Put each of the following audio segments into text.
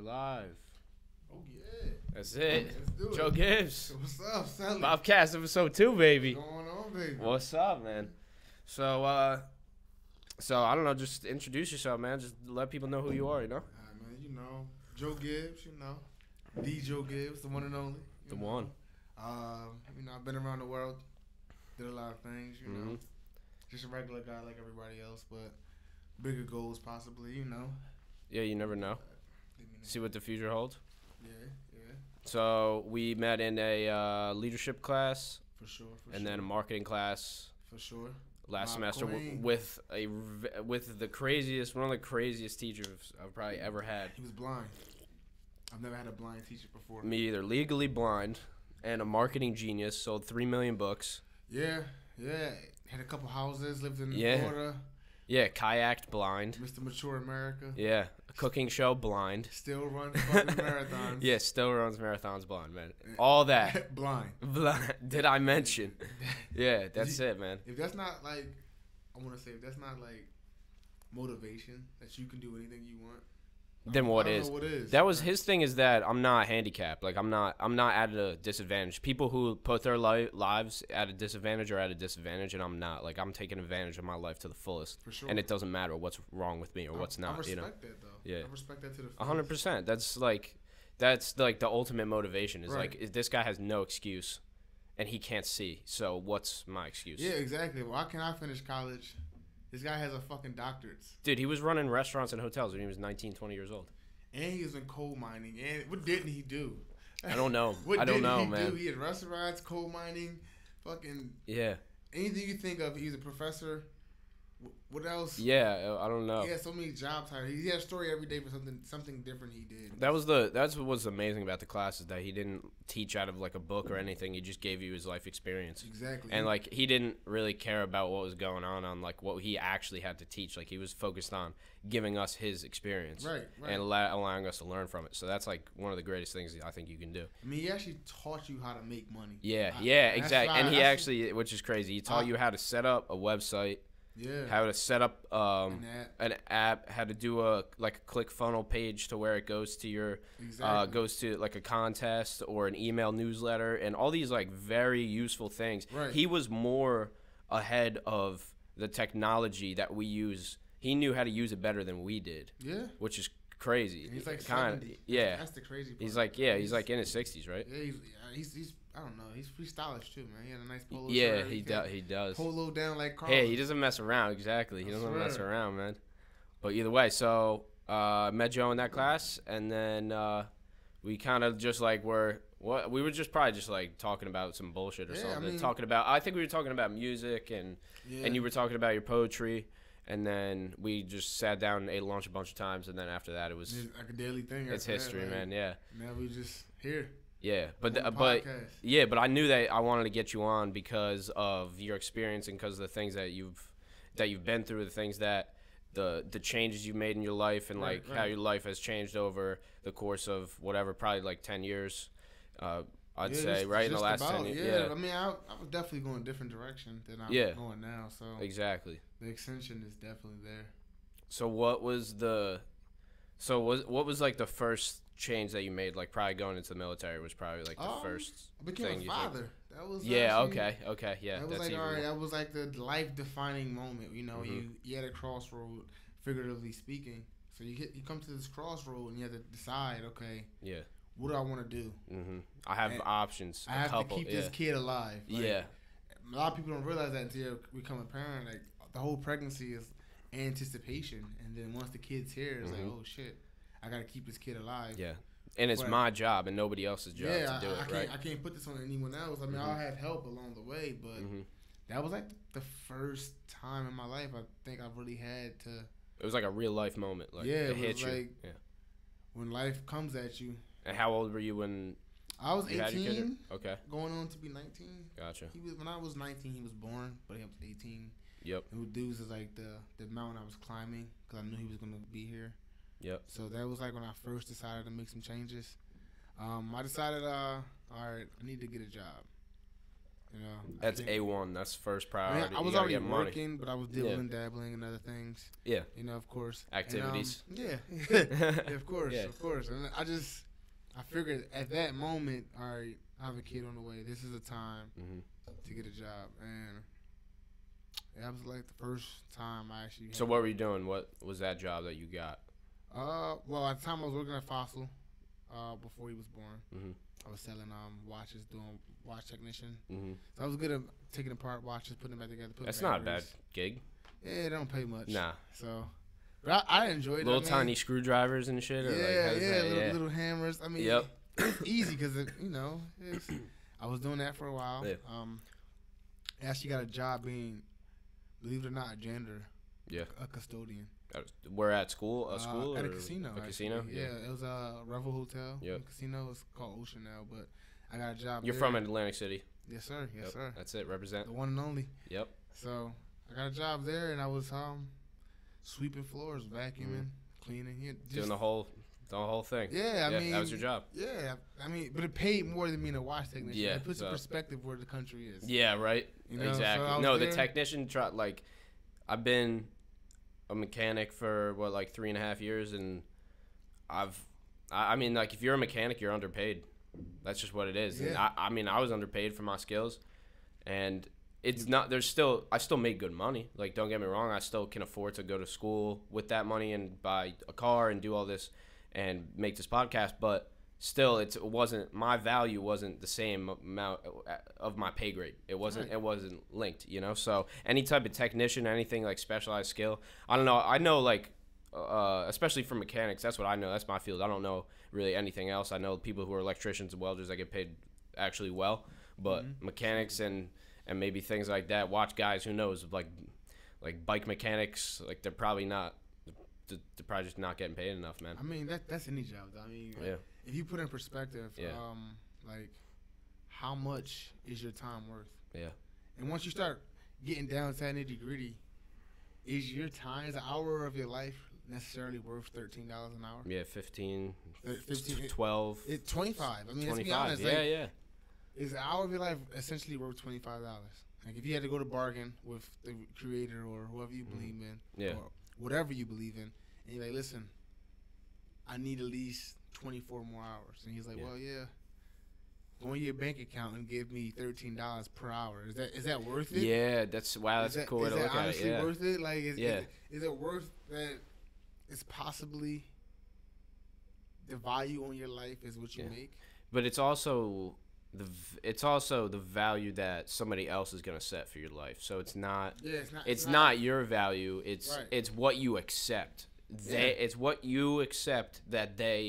Live. Oh, yeah. That's it. Let's do it. Jo Gibbs. What's up, Sally? BopCast episode 2, baby. What's going on, baby? What's up, man? So I don't know. Just introduce yourself, man. Just let people know who you are, you know? All right, man. You know, Jo Gibbs, you know. The Jo Gibbs, the one and only. The one. You know, I've been around the world. Did a lot of things, you know. Just a regular guy like everybody else, but bigger goals possibly, you know. Yeah, you never know. See what the future holds. Yeah. So we met in a leadership class. For sure. And then a marketing class. For sure. Last My semester queen. with the craziest, one of the craziest teachers I've probably ever had. He was blind. I've never had a blind teacher before. Me either. Legally blind and a marketing genius. Sold 3 million books. Yeah. Had a couple houses. Lived in Florida. Yeah, kayaked blind. Mr. Mature America. Yeah, a cooking show blind. Still runs fucking marathons. Yeah, still runs marathons blind, man. All that. Blind. Did I mention? Yeah, that's it, man. If that's not like, I want to say, if that's not like motivation that you can do anything you want, Then what I don't is? know what is. That was his thing, is that I'm not handicapped. Like I'm not at a disadvantage. People who put their lives at a disadvantage are at a disadvantage, and I'm not. Like I'm taking advantage of my life to the fullest. For sure. And it doesn't matter what's wrong with me or what's not. I respect that though. Yeah. I respect that to the fullest. 100%. That's like the ultimate motivation. Is Right. like this guy has no excuse, and he can't see. So what's my excuse? Yeah, exactly. Why can't I finish college? This guy has a fucking doctorate. Dude, he was running restaurants and hotels when he was 19, 20 years old. And he was in coal mining. And what didn't he do? I don't know. What I don't know, didn't he man. do? He had restaurants, coal mining, fucking Yeah. anything you think of. He's a professor. What else? Yeah, I don't know. He had so many job titles. He had a story every day for something different he did. That's what was amazing about the class, is that he didn't teach out of like a book or anything. He just gave you his life experience. Exactly. And like he didn't really care about what was going on like what he actually had to teach. Like he was focused on giving us his experience. Right. And allowing us to learn from it. So that's like one of the greatest things I think you can do. I mean, he actually taught you how to make money. Yeah, That's exactly. right. And he actually, which is crazy, he taught you how to set up a website. Yeah. How to set up an app, how to do a click funnel page to where it goes to your goes to like a contest or an email newsletter, and all these like very useful things. Right. He was more ahead of the technology that we use. He knew how to use it better than we did. Yeah. Which is crazy. And he's like kind of 70. yeah. That's the crazy part. He's like in his 60s, right? Yeah, he's I don't know. He's pretty stylish too, man. He had a nice polo Yeah, shirt. he does. Polo down like Carl. Hey, he doesn't mess around. Exactly. He doesn't mess around, man. But either way, so met Joe in that class, and then we kind of just like we were just probably just like talking about some bullshit or something. I mean, I think we were talking about music, and you were talking about your poetry, and then we just sat down and ate lunch a bunch of times, and then after that it was like a daily thing. It's history, man. Yeah. Now we just here. Yeah, but Podcast. I knew that I wanted to get you on because of your experience and because of the things that you've been through, the things that the changes you made in your life, and like how your life has changed over the course of whatever, probably like 10 years. I'd say right in the last 10 years. Yeah, I mean, I was definitely going a different direction than I'm going now. So exactly, the extension is definitely there. So what was like the first change that you made? Like probably going into the military was probably like the first I became thing a you father. That was okay, yeah. That was that's like even all right. more. That was like the life defining moment. You know, you had a crossroad, figuratively speaking. So you come to this crossroad and you have to decide. Okay, what do I want to do? I have options. I have to keep this kid alive. Like, a lot of people don't realize that until you become a parent. Like the whole pregnancy is anticipation, and then once the kid's here, it's like, oh shit, I gotta keep this kid alive. Yeah, and it's my job and nobody else's job to do it, right? I can't put this on anyone else. I mean, I'll have help along the way, but that was like the first time in my life I think I really had to. It was like a real life moment. Like, it hit was you. like when life comes at you. And how old were you when? I was 18. Okay. Going on to be 19. Gotcha. When I was 19, he was born, but he was 18. Yep. And what dudes is like the mountain I was climbing because I knew he was gonna be here. Yep. So that was like when I first decided to make some changes. I decided, all right, I need to get a job. You know, that's A1. That's first priority. I mean, I was already working, but I was dabbling in other things. Yeah. You know, of course. Activities. And, yeah, of course, of course. And I figured at that moment, all right, I have a kid on the way. This is the time to get a job. And that was like the first time I actually had. So what were you doing? What was that job that you got? Well, at the time I was working at Fossil before he was born. Mm-hmm. I was selling watches, doing watch technician. Mm-hmm. So I was good at taking apart watches, putting them back together. That's not a bad gig. Yeah, they don't pay much. Nah. So, but I enjoyed it. Little tiny screwdrivers and shit. Or Little hammers. I mean, it's easy because I was doing that for a while. Yeah. I actually got a job being, believe it or not, a janitor. Yeah. A custodian. We're at school. A school at or a casino. A casino. Yeah, it was a Revel Hotel. Yeah. Casino. It's called Ocean now, but I got a job. You're from Atlantic City. Yes, sir. Yes, sir. That's it. Represent. The one and only. Yep. So I got a job there, and I was sweeping floors, vacuuming, cleaning, doing the whole thing. Yeah, I mean that was your job. Yeah, I mean, but it paid more than being a watch technician. Yeah, it puts in perspective where the country is. Yeah, right. You know, exactly. So no, the technician like, I've been a mechanic for 3.5 years, and I mean, like, if you're a mechanic, you're underpaid. That's just what it is. Yeah. And I mean, I was underpaid for my skills, and it's not. I still make good money. Like, don't get me wrong. I still can afford to go to school with that money and buy a car and do all this and make this podcast. But still, my value wasn't the same amount of my pay grade. It wasn't. Right. It wasn't linked. You know. So any type of technician, anything like specialized skill. I don't know. I know like. Especially for mechanics, that's what I know. That's my field. I don't know really anything else. I know people who are electricians and welders that get paid actually well, but mechanics and maybe things like that. Watch guys, who knows, like bike mechanics, like they're probably just not getting paid enough, man. I mean that's any job. I mean, if you put in perspective, like how much is your time worth? Yeah. And once you start getting down to that nitty gritty, is your time, is an hour of your life necessarily worth $13 an hour? Yeah, 15, 12. It's 25. I mean, 25. Let's be honest. Yeah. Is an hour of your life essentially worth $25? Like, if you had to go to bargain with the creator or whoever you believe in, or whatever you believe in, and you're like, listen, I need at least 24 more hours. And he's like, well, go in your bank account and give me $13 per hour. Is that worth it? Yeah, that's a cool way to look at it. Is that honestly worth it? Like, is it worth that? It's possibly the value on your life is what you make. But it's also the value that somebody else is gonna set for your life. So it's not. Yeah, it's not your value. It's what you accept. It's what you accept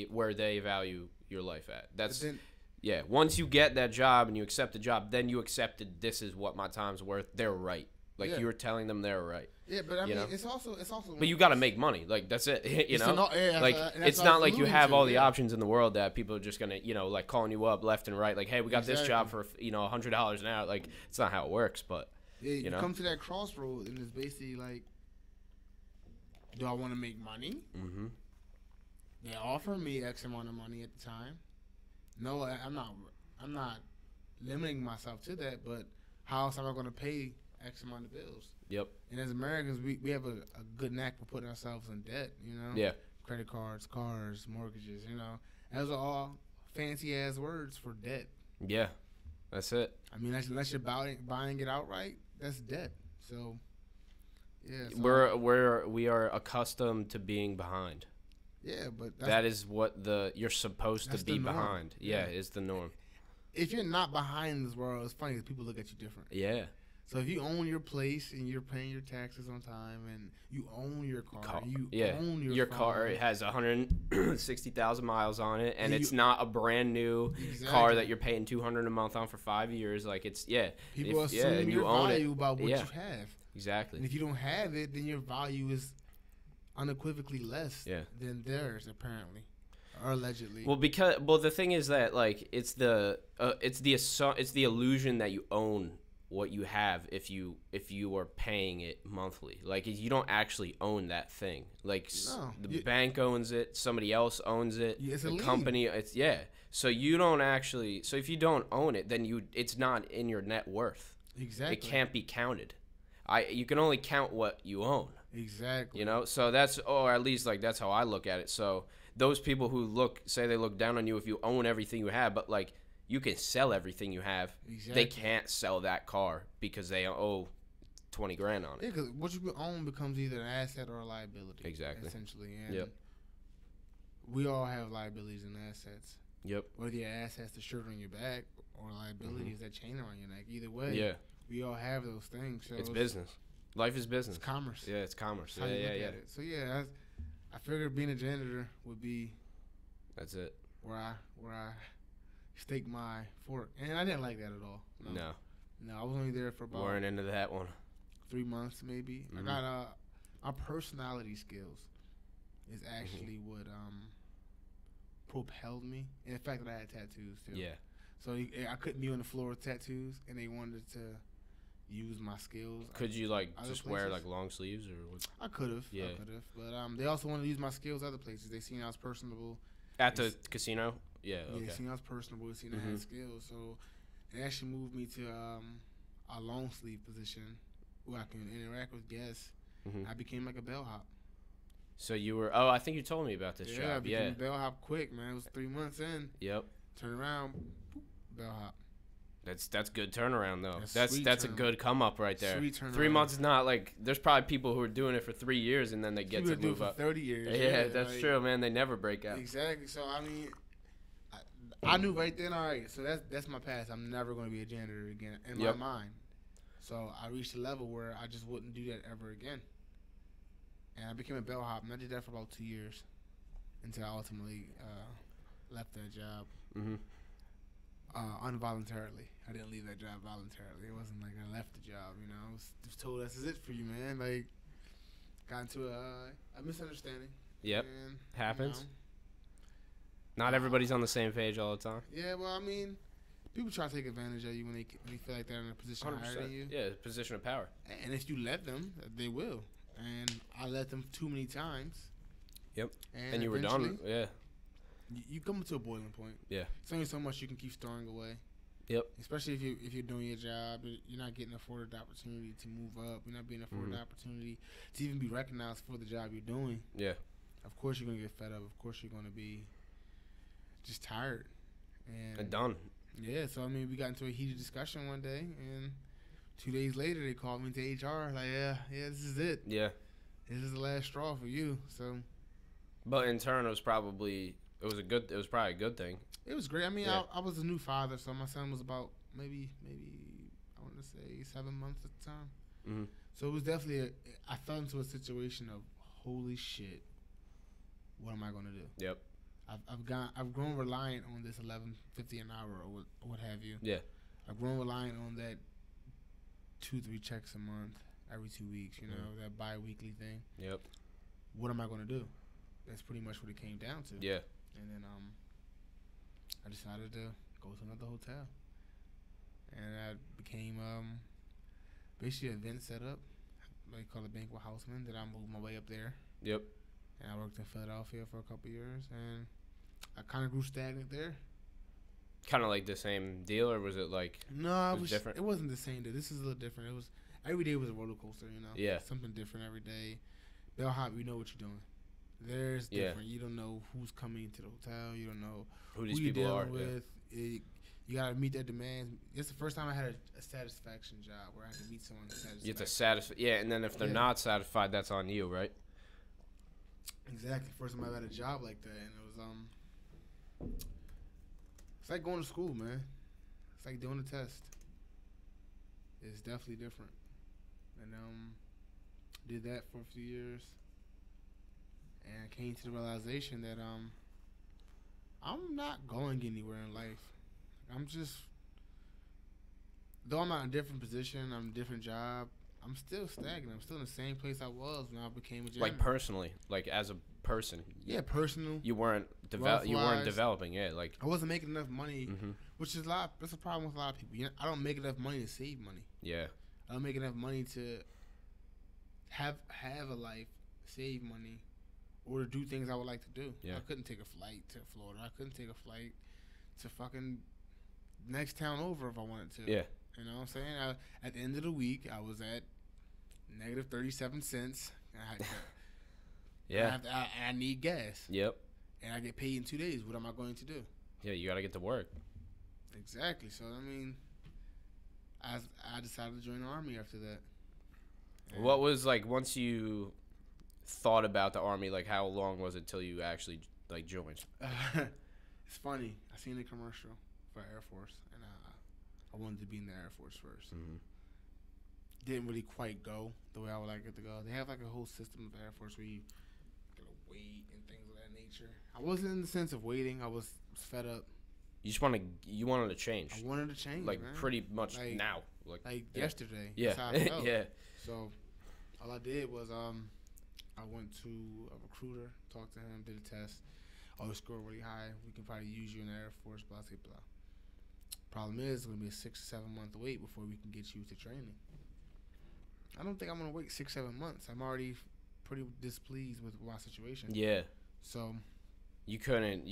where they value your life at. That's. Once you get that job and you accept the job, then you accepted this is what my time's worth. They're right. Like you were telling them they're right. Yeah, but I mean, it's also. But you got to make money. Like that's it. You know, it's not like you have all the options in the world that people are just gonna, like calling you up left and right. Like, hey, we got this job for $100 an hour. Like, it's not how it works. But you come to that crossroad and it's basically like, do I want to make money? Mm-hmm. They offer me X amount of money at the time. No, I'm not limiting myself to that. But how else am I going to pay X amount of bills? Yep. And as Americans, we have a good knack for putting ourselves in debt, Yeah. Credit cards, cars, mortgages, Those are all fancy ass words for debt. Yeah. That's it. I mean, unless you're buying it outright, that's debt. So, yeah. So we are accustomed to being behind. Yeah, but that is what you're supposed to be behind. Yeah, is the norm. If you're not behind this world, it's funny because people look at you different. Yeah. So if you own your place and you're paying your taxes on time and you own your car, own your car. It has 160,000 miles on it, and it's not a brand new car that you're paying $200 a month on for 5 years. Like people assume your value about what you have. Exactly. And if you don't have it, then your value is unequivocally less than theirs, apparently. Or allegedly. Well, the thing is that it's the illusion that you own what you have if you are paying it monthly. Like, you don't actually own that thing. Like, the bank owns it, somebody else owns it, the company. It's So you don't actually. So if you don't own it, then it's not in your net worth. Exactly. It can't be counted. You can only count what you own. Exactly. You know, so or at least like that's how I look at it. So those people who say they look down on you if you own everything you have, but like, you can sell everything you have. Exactly. They can't sell that car because they owe $20,000 on it. Yeah, because what you own becomes either an asset or a liability. Exactly. Essentially, and we all have liabilities and assets. Yep. Whether your asset's the shirt on your back or liability is that chain around your neck. Either way, we all have those things. So it's business. Life is business. It's commerce. Yeah, it's commerce. That's how you look at it. So I figured being a janitor would be. That's it. Where I stake my fork, and I didn't like that at all. No, I was only there for about. Weren't into that one. 3 months maybe. I got my personality skills is actually what propelled me, and the fact that I had tattoos too. Yeah. So I couldn't be on the floor with tattoos, and they wanted to use my skills. Could you just wear like long sleeves or what? I could have. Yeah. I could have, but they also wanted to use my skills other places. They seen I was personable. At the casino. Yeah. Okay. Yeah, seen I was personable. They seen I had skills, so they actually moved me to a long sleeve position where I can interact with guests. I became like a bellhop. So you were? Oh, I think you told me about this job. I became a bellhop quick, man. It was 3 months in. Yep. Turn around, bellhop. That's good turnaround though. That's a good come up right there. Sweet turnaround. 3 months is not like, there's probably people who are doing it for 3 years and then they get to move up. 30 years. Yeah, that's true, man. They never break out. Exactly. So I mean, I knew right then. All right, so that's my past. I'm never going to be a janitor again in my mind. So I reached a level where I just wouldn't do that ever again. And I became a bellhop, and I did that for about 2 years until I ultimately left that job. Involuntarily. I didn't leave that job voluntarily. It wasn't like I left the job, you know. I was just told, this is it for you, man. Like, got into a misunderstanding. Yep. And, happens. You know, not everybody's on the same page all the time. Yeah, well, I mean, people try to take advantage of you when they feel like they're in a position higher than you. Yeah, position of power. And if you let them, they will. And I let them too many times. Yep. And you were done. Yeah. You come to a boiling point. Yeah. It's only so much you can keep storing away. Yep. Especially if you're doing your job, you're not getting afforded the opportunity to move up. You're not being afforded the opportunity to even be recognized for the job you're doing. Yeah. Of course you're gonna get fed up. Of course you're gonna be just tired. And done. Yeah. So I mean, we got into a heated discussion one day, and 2 days later they called me to HR. Like, yeah, this is it. Yeah. This is the last straw for you. So. But in turn, it was probably a good thing. It was great. I mean, I was a new father, so my son was about maybe I want to say 7 months at the time. So it was definitely I fell into a situation of holy shit. What am I gonna do? Yep. I've grown reliant on this $11.50 an hour or what have you. Yeah. I've grown reliant on that 2-3 checks a month every 2 weeks. You know, that bi-weekly thing. Yep. What am I gonna do? That's pretty much what it came down to. Yeah. And then I decided to go to another hotel, and I became basically an event setup, they call it banquet houseman. Then I moved my way up there. Yep. And I worked in Philadelphia for a couple of years, and I kind of grew stagnant there. Kind of like the same deal, or was it like? No, it was different. It wasn't the same deal. This is a little different. It was every day was a roller coaster, you know. Yeah. Something different every day. Bellhop, you know what you're doing. There's different. You don't know who's coming to the hotel. You don't know who these people are. With. Yeah. You gotta meet their demands. It's the first time I had a satisfaction job where I had to meet someone satisfied. You have to satisfy. Yeah, and then if they're not satisfied, that's on you, right? Exactly. First time I had a job like that, and it was it's like going to school, man. It's like doing a test. It's definitely different. And did that for a few years. And I came to the realization that I'm not going anywhere in life. I'm just, though I'm not in a different position, I'm in a different job, I'm still stagnant. I'm still in the same place I was when I became a janitor. Like personally, like as a person. Yeah, personal. You weren't developing. Yeah, like I wasn't making enough money, which is that's a problem with a lot of people. I don't make enough money to save money. Yeah. I don't make enough money to have a life, save money, or to do things I would like to do. Yeah. I couldn't take a flight to Florida. I couldn't take a flight to fucking next town over if I wanted to. Yeah. You know what I'm saying? At the end of the week, I was at negative 37 cents. Yeah. I need gas. Yep. And I get paid in 2 days. What am I going to do? Yeah, you got to get to work. Exactly. So, I mean, I decided to join the Army after that. And what was, like, once you thought about the Army, like, how long was it till you actually, like, joined? It's funny. I seen a commercial for Air Force, and I wanted to be in the Air Force first. Mm-hmm. Didn't really quite go the way I would like it to go. They have, like, a whole system of the Air Force where you gotta wait and things of that nature. I wasn't in the sense of waiting. I was fed up. You wanted to change. I wanted to change, like, man. pretty much like, now. Like yesterday. Yeah. That's how I felt. Yeah. So all I did was I went to a recruiter, talked to him, did a test. Oh, you scored really high. We can probably use you in the Air Force, blah, blah, blah. Problem is, it's going to be a 6 to 7 month wait before we can get you to training. I don't think I'm going to wait 6-7 months. I'm already pretty displeased with my situation. Yeah. So you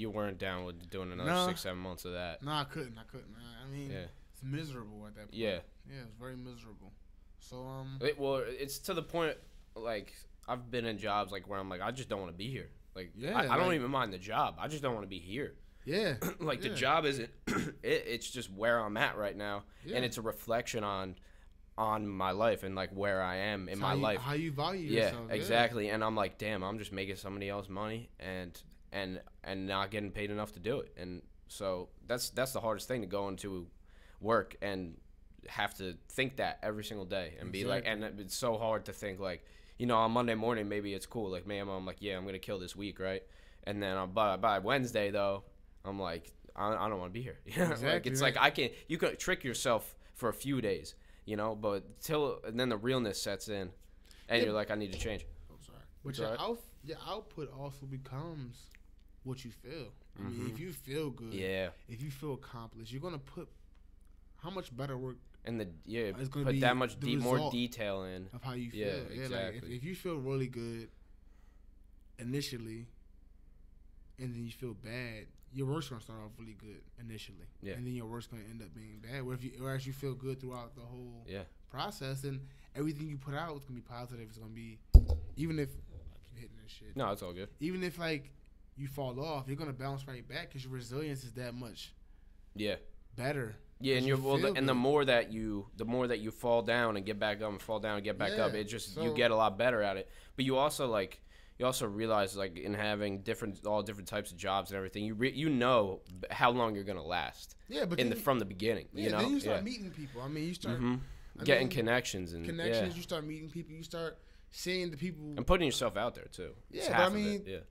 weren't down with doing another 6-7 months of that. No, I couldn't. I mean, it's miserable at that point. Yeah. Yeah, it's very miserable. So, it's to the point, like, I've been in jobs, like, where I'm like, I just don't want to be here. Like, yeah, I don't even mind the job. I just don't want to be here. Yeah. The job isn't, it's just where I'm at right now. Yeah. And it's a reflection on my life and, like, where I am in my life. How you value yourself. Yeah, exactly. And I'm like, damn, I'm just making somebody else money and not getting paid enough to do it. And so that's the hardest thing, to go into work and have to think that every single day and be like, and it's so hard to think, like, on Monday morning, maybe it's cool. Like, man, I'm like, yeah, I'm going to kill this week, right? And then by Wednesday, though, I'm like, I don't want to be here. Exactly, like, it's like, you could trick yourself for a few days, but and then the realness sets in and you're like, I need to change. I'm sorry. But your output also becomes what you feel. I mean, if you feel good, if you feel accomplished, you're going to put how much better work and it's gonna put be that much more detail in of how you feel. Yeah, exactly. Like if you feel really good initially, and then you feel bad, your work's gonna start off really good initially, and then your work's gonna end up being bad. Whereas you feel good throughout the whole process, and everything you put out is gonna be positive. It's gonna be, even if I keep hitting this shit. No, it's all good. Even if, like, you fall off, you're gonna bounce right back because your resilience is that much better. Yeah, and the more that you fall down and get back up and fall down and get back up, it just you get a lot better at it. But you also realize, like, in having all different types of jobs and everything, you know how long you're gonna last. Yeah, but from the beginning. Then you start meeting people. I mean, you start getting connections and You start meeting people. You start seeing the people and putting yourself out there too. Yeah, but I mean,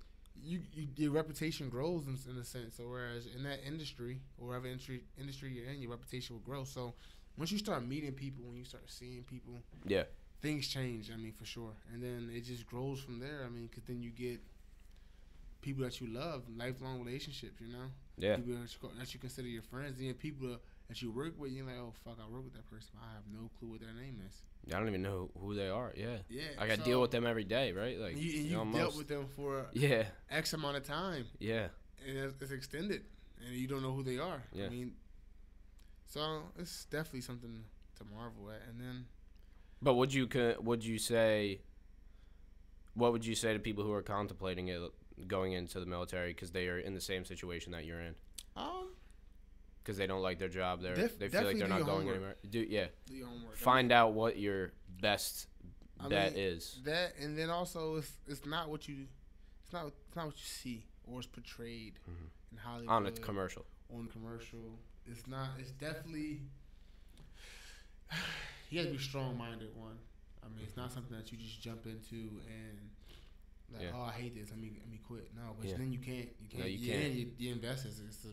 your reputation grows in a sense. So whereas in that industry or whatever industry you're in, your reputation will grow. So once you start meeting people, when you start seeing people, things change. I mean, for sure. And then it just grows from there. I mean, because then you get people that you love, lifelong relationships. People that you consider your friends, and then people that you work with. You're like, oh fuck, I work with that person. I have no clue what their name is. I don't even know who they are. Yeah. I got to so deal with them every day, right? Like, you dealt with them for X amount of time. Yeah. And it's extended, and you don't know who they are. Yeah. I mean, so it's definitely something to marvel at. And then, but what would you say to people who are contemplating it, going into the military because they are in the same situation that you're in? Because they don't like their job there. They feel like they're not going anywhere. Do your homework. Find out what your best bet is. That, and then also it's not what you see or is portrayed in Hollywood. On a commercial. It's not. It's definitely. You have to be strong-minded. One. I mean, it's not something that you just jump into and oh, I hate this. Let me quit. No, but then you can't. No, you can't. You invest. It's a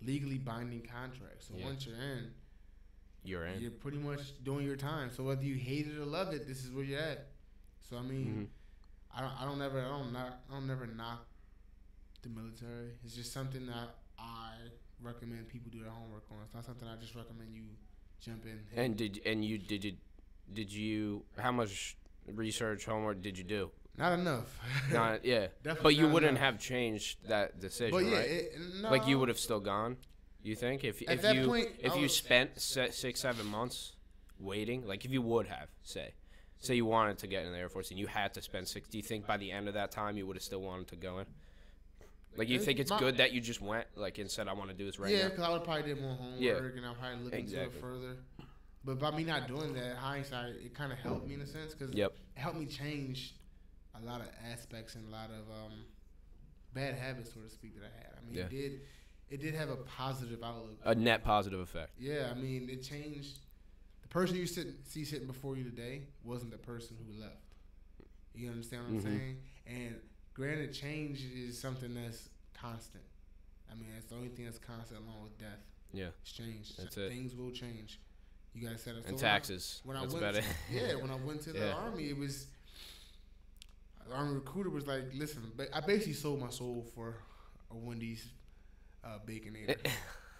legally binding contract. So once you're in, you're in. You're pretty much doing your time. So whether you hate it or love it, this is where you're at. So I mean, I don't never knock the military. It's just something that I recommend people do their homework on. It's not something I just recommend you jump in. And did you how much research homework did you do? Not enough. Not yeah. Definitely but you not wouldn't enough. have changed that decision, But yeah, right? no. Like you would have still gone. You think if you spent 6-7 months waiting, like if you would have say you wanted to get in the Air Force and you had to spend 6, do you think by the end of that time you would have still wanted to go in? Like you think it's good that you just went like and said I want to do this right now? Yeah, because I would probably did more homework and I probably look into it further. But by me not doing that, hindsight, it kind of helped me in a sense because it helped me change a lot of aspects and a lot of bad habits, so to speak, that I had. I mean, it did have a positive outlook. A net positive effect. Yeah, I mean, it changed. The person you see sitting before you today wasn't the person who left. You understand what I'm saying? And granted, change is something that's constant. I mean, it's the only thing that's constant along with death. Yeah. It's change. That's it. Things will change. You gotta set it. And taxes. That's about it. Yeah, when I went to the Army, it was the Army recruiter was like, "Listen, I basically sold my soul for a Wendy's Baconator,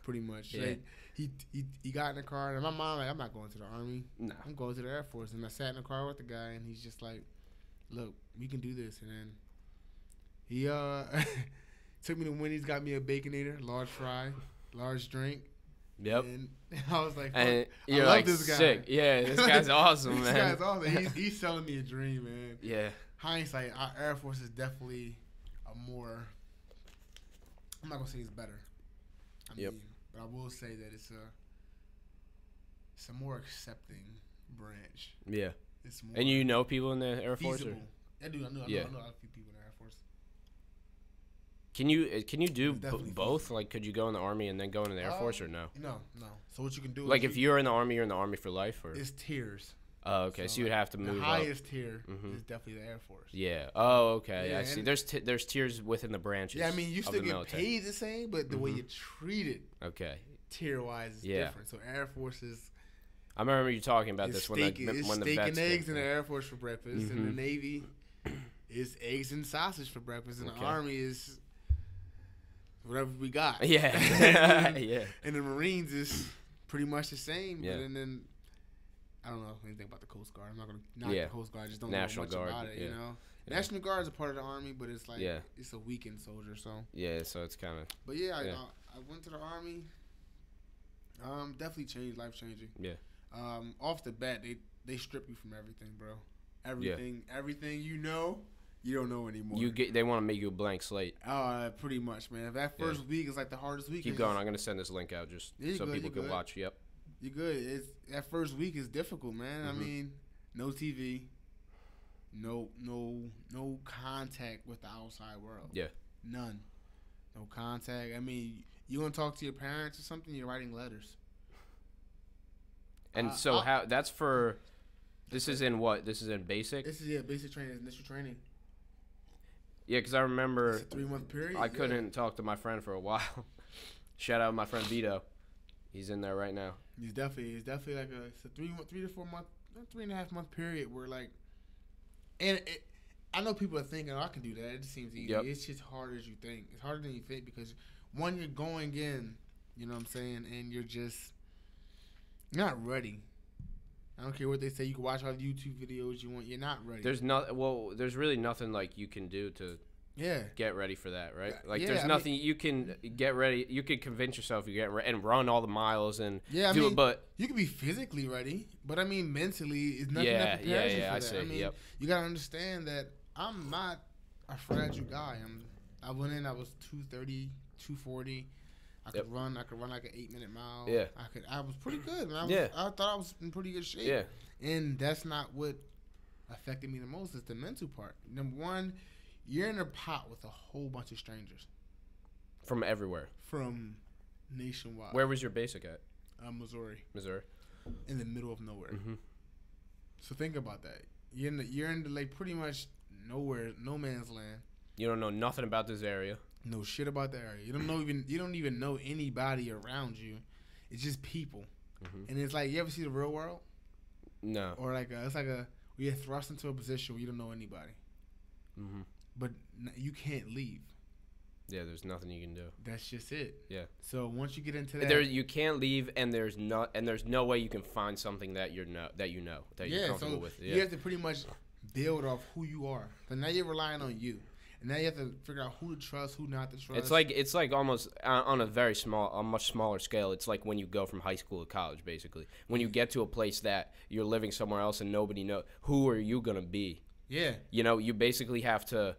pretty much." Yeah. Like, he got in the car, and my mom like, "I'm not going to the Army. No. I'm going to the Air Force." And I sat in the car with the guy, and he's just like, "Look, we can do this." And then he took me to Wendy's, got me a Baconator, large fry, large drink. Yep. And I was like, and I you're love like this guy. sick. Yeah, this guy's awesome, man. This guy's awesome. He's selling me a dream, man. Yeah. Hindsight, our Air Force is definitely a more. I'm not gonna say it's better. I mean, but I will say that it's a more accepting branch. Yeah. It's more. And you know people in the Air Force? Feasible. I do. I know a few people in the Air Force. Can you do both? Like, could you go in the Army and then go into the Air Force or no? No. So what you can do? Like, if you're in the Army for life, or it's tiers. Oh, okay. So you would have to move the up. highest tier is definitely the Air Force. Yeah. Oh, okay. Yeah, I see. There's tiers within the branches. Yeah, I mean, you still get military. paid the same, but the way you're treated, tier-wise, is different. So Air Force is. I remember you talking about this when the steak vets and eggs in the Air Force for breakfast, and the Navy is eggs and sausage for breakfast, and the Army is whatever we got. Yeah. Yeah. And the Marines is pretty much the same. Yeah. But then I don't know anything about the Coast Guard. I'm not gonna knock the Coast Guard. I just don't National know much Guard, about it. yeah. You know, Yeah. National Guard is a part of the Army, but it's like it's a weakened soldier. So so it's kind of. But I went to the Army. Definitely changed, life changing. Yeah. Off the bat, they strip you from everything, bro. Everything you don't know anymore. They want to make you a blank slate. Pretty much, man. That first week is like the hardest week. Keep going. I'm gonna send this link out just so people can watch. Yep. You're good. That first week is difficult, man. I mean, no TV, no contact with the outside world. Yeah. None. No contact. I mean, you want to talk to your parents or something? You're writing letters. And how that's for. This is in what? This is in basic. This is basic training, initial training. Yeah, because I remember it's a 3-month period. I couldn't talk to my friend for a while. Shout out my friend Vito. He's in there right now. He's definitely like it's a 3 to 4 month, 3.5 month period where like, I know people are thinking, I can do that. It just seems easy. Yep. It's just hard as you think. It's harder than you think because when you're going in, you know what I'm saying, and you're not ready. I don't care what they say. You can watch all the YouTube videos you want. You're not ready. There's really nothing like you can do to get ready for that, right? Like there's nothing you can get ready. You can convince yourself you get ready and run all the miles and do it, but you can be physically ready. But I mean, mentally, it's nothing that prepares you for that. I mean, you gotta understand that I'm not a fragile guy. I went in. I was 230, 240. I could run like an 8-minute mile. Yeah. I was pretty good. I thought I was in pretty good shape. Yeah. And that's not what affected me the most. It's the mental part. Number one, you're in a pot with a whole bunch of strangers. From everywhere. From nationwide. Where was your basic at? Missouri. In the middle of nowhere. Mm-hmm. So think about that. You're in the like pretty much nowhere, no man's land. You don't know nothing about this area. No shit about the area. You don't even know anybody around you. It's just people. And it's like, you ever see The Real World? No. Or like it's like we are thrust into a position where you don't know anybody, but you can't leave. Yeah, there's nothing you can do. That's just it. Yeah. So once you get into that, you can't leave, and there's no way you can find something that you're comfortable with. Yeah. You have to pretty much build off who you are. So now you're relying on you, and now you have to figure out who to trust, who not to trust. It's like almost on a much smaller scale. It's like when you go from high school to college, basically. When you get to a place that you're living somewhere else and nobody knows, who are you gonna be? Yeah. You know, you basically have to.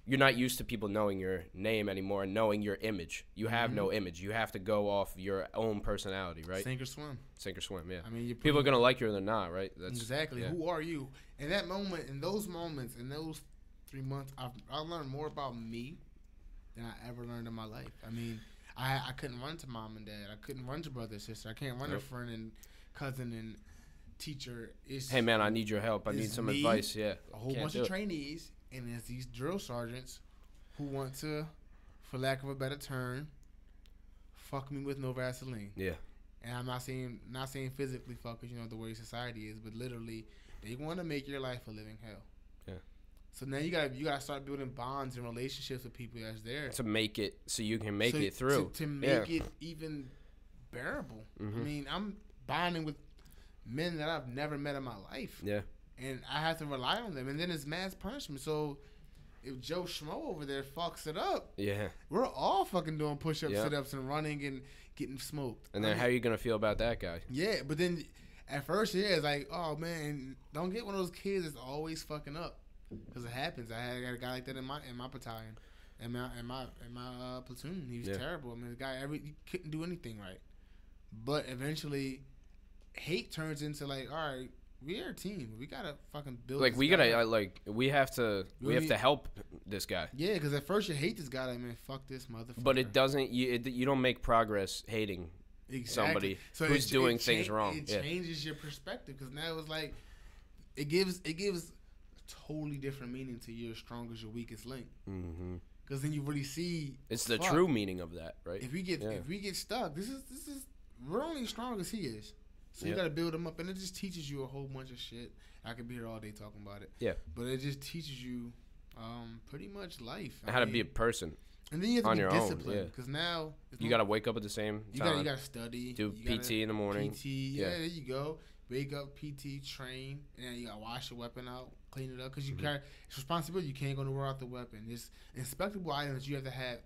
You're not used to people knowing your name anymore and knowing your image. You have no image. You have to go off your own personality, right? Sink or swim. Sink or swim, yeah. I mean, people are going to like you or they're not, right? That's, exactly. Yeah. Who are you? In that moment, in those moments, in those 3 months, I learned more about me than I ever learned in my life. I mean, I couldn't run to mom and dad. I couldn't run to brother and sister. I can't run to friend and cousin and teacher. Hey, man, I need your help. I need some advice. Yeah. A whole bunch of trainees. And there's these drill sergeants who want to, for lack of a better term, fuck me with no Vaseline. Yeah. And I'm not saying physically fuck, because you know the way society is, but literally they want to make your life a living hell. Yeah. So now you gotta start building bonds and relationships with people that's there to make it so you can make it through. To make it even bearable. I mean, I'm bonding with men that I've never met in my life. Yeah. And I have to rely on them. And then it's mass punishment. So if Joe Schmo over there fucks it up, we're all fucking doing push-ups, sit-ups, and running and getting smoked. And then how are you going to feel about that guy? Yeah, but then at first, it's like, oh, man, don't get one of those kids that's always fucking up. Because it happens. I had a guy like that in my battalion, in my platoon. He was terrible. I mean, the guy, he couldn't do anything right. But eventually, hate turns into like, all right, we're a team. We gotta fucking build. Like we have to help this guy. Yeah, because at first you hate this guy. Like, man, fuck this motherfucker. But it doesn't. You don't make progress hating somebody who's doing things wrong. It changes your perspective, because now it's like it gives a totally different meaning to your strongest, your weakest link. Because then you really see it's the true meaning of that, right? If we get stuck, this is we're only as strong as he is. So you got to build them up, and it just teaches you a whole bunch of shit. I could be here all day talking about it. Yeah. But it just teaches you pretty much life. How to be a person. And then you have to be disciplined, because now you got to wake up at the same time. You got to study. Do PT in the morning. PT, there you go. Wake up, PT, train, and then you got to wash your weapon out, clean it up, because you carry it's responsibility. You can't go nowhere without the weapon. It's inspectable items you have to have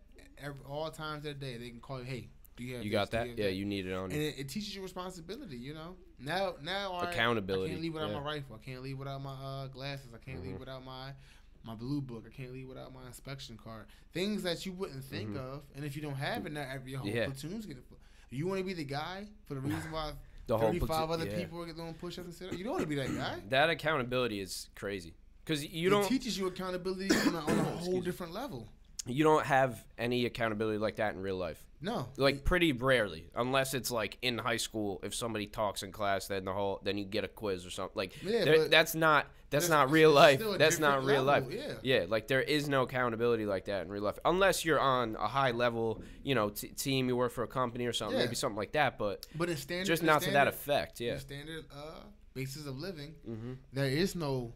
all times of the day. They can call you, hey. You got that? Yeah, you need it on you. And it teaches you responsibility, you know? Now accountability. I can't leave without my rifle. I can't leave without my glasses. I can't leave without my blue book. I can't leave without my inspection card. Things that you wouldn't think of. And if you don't have it, now your whole platoon's getting full. You want to be the guy for the reason why 35 other people are doing push-ups and sit-ups? You don't want to be that guy. That accountability is crazy. Because it teaches you accountability on a whole different level. You don't have any accountability like that in real life. No. Like pretty rarely, unless it's like in high school. If somebody talks in class, then then you get a quiz or something. Like that's not real life. That's not real life. Yeah, like there is no accountability like that in real life, unless you're on a high level, team. You work for a company or something, maybe something like that. But in standard, just not to that effect. Yeah. The standard basis of living, there is no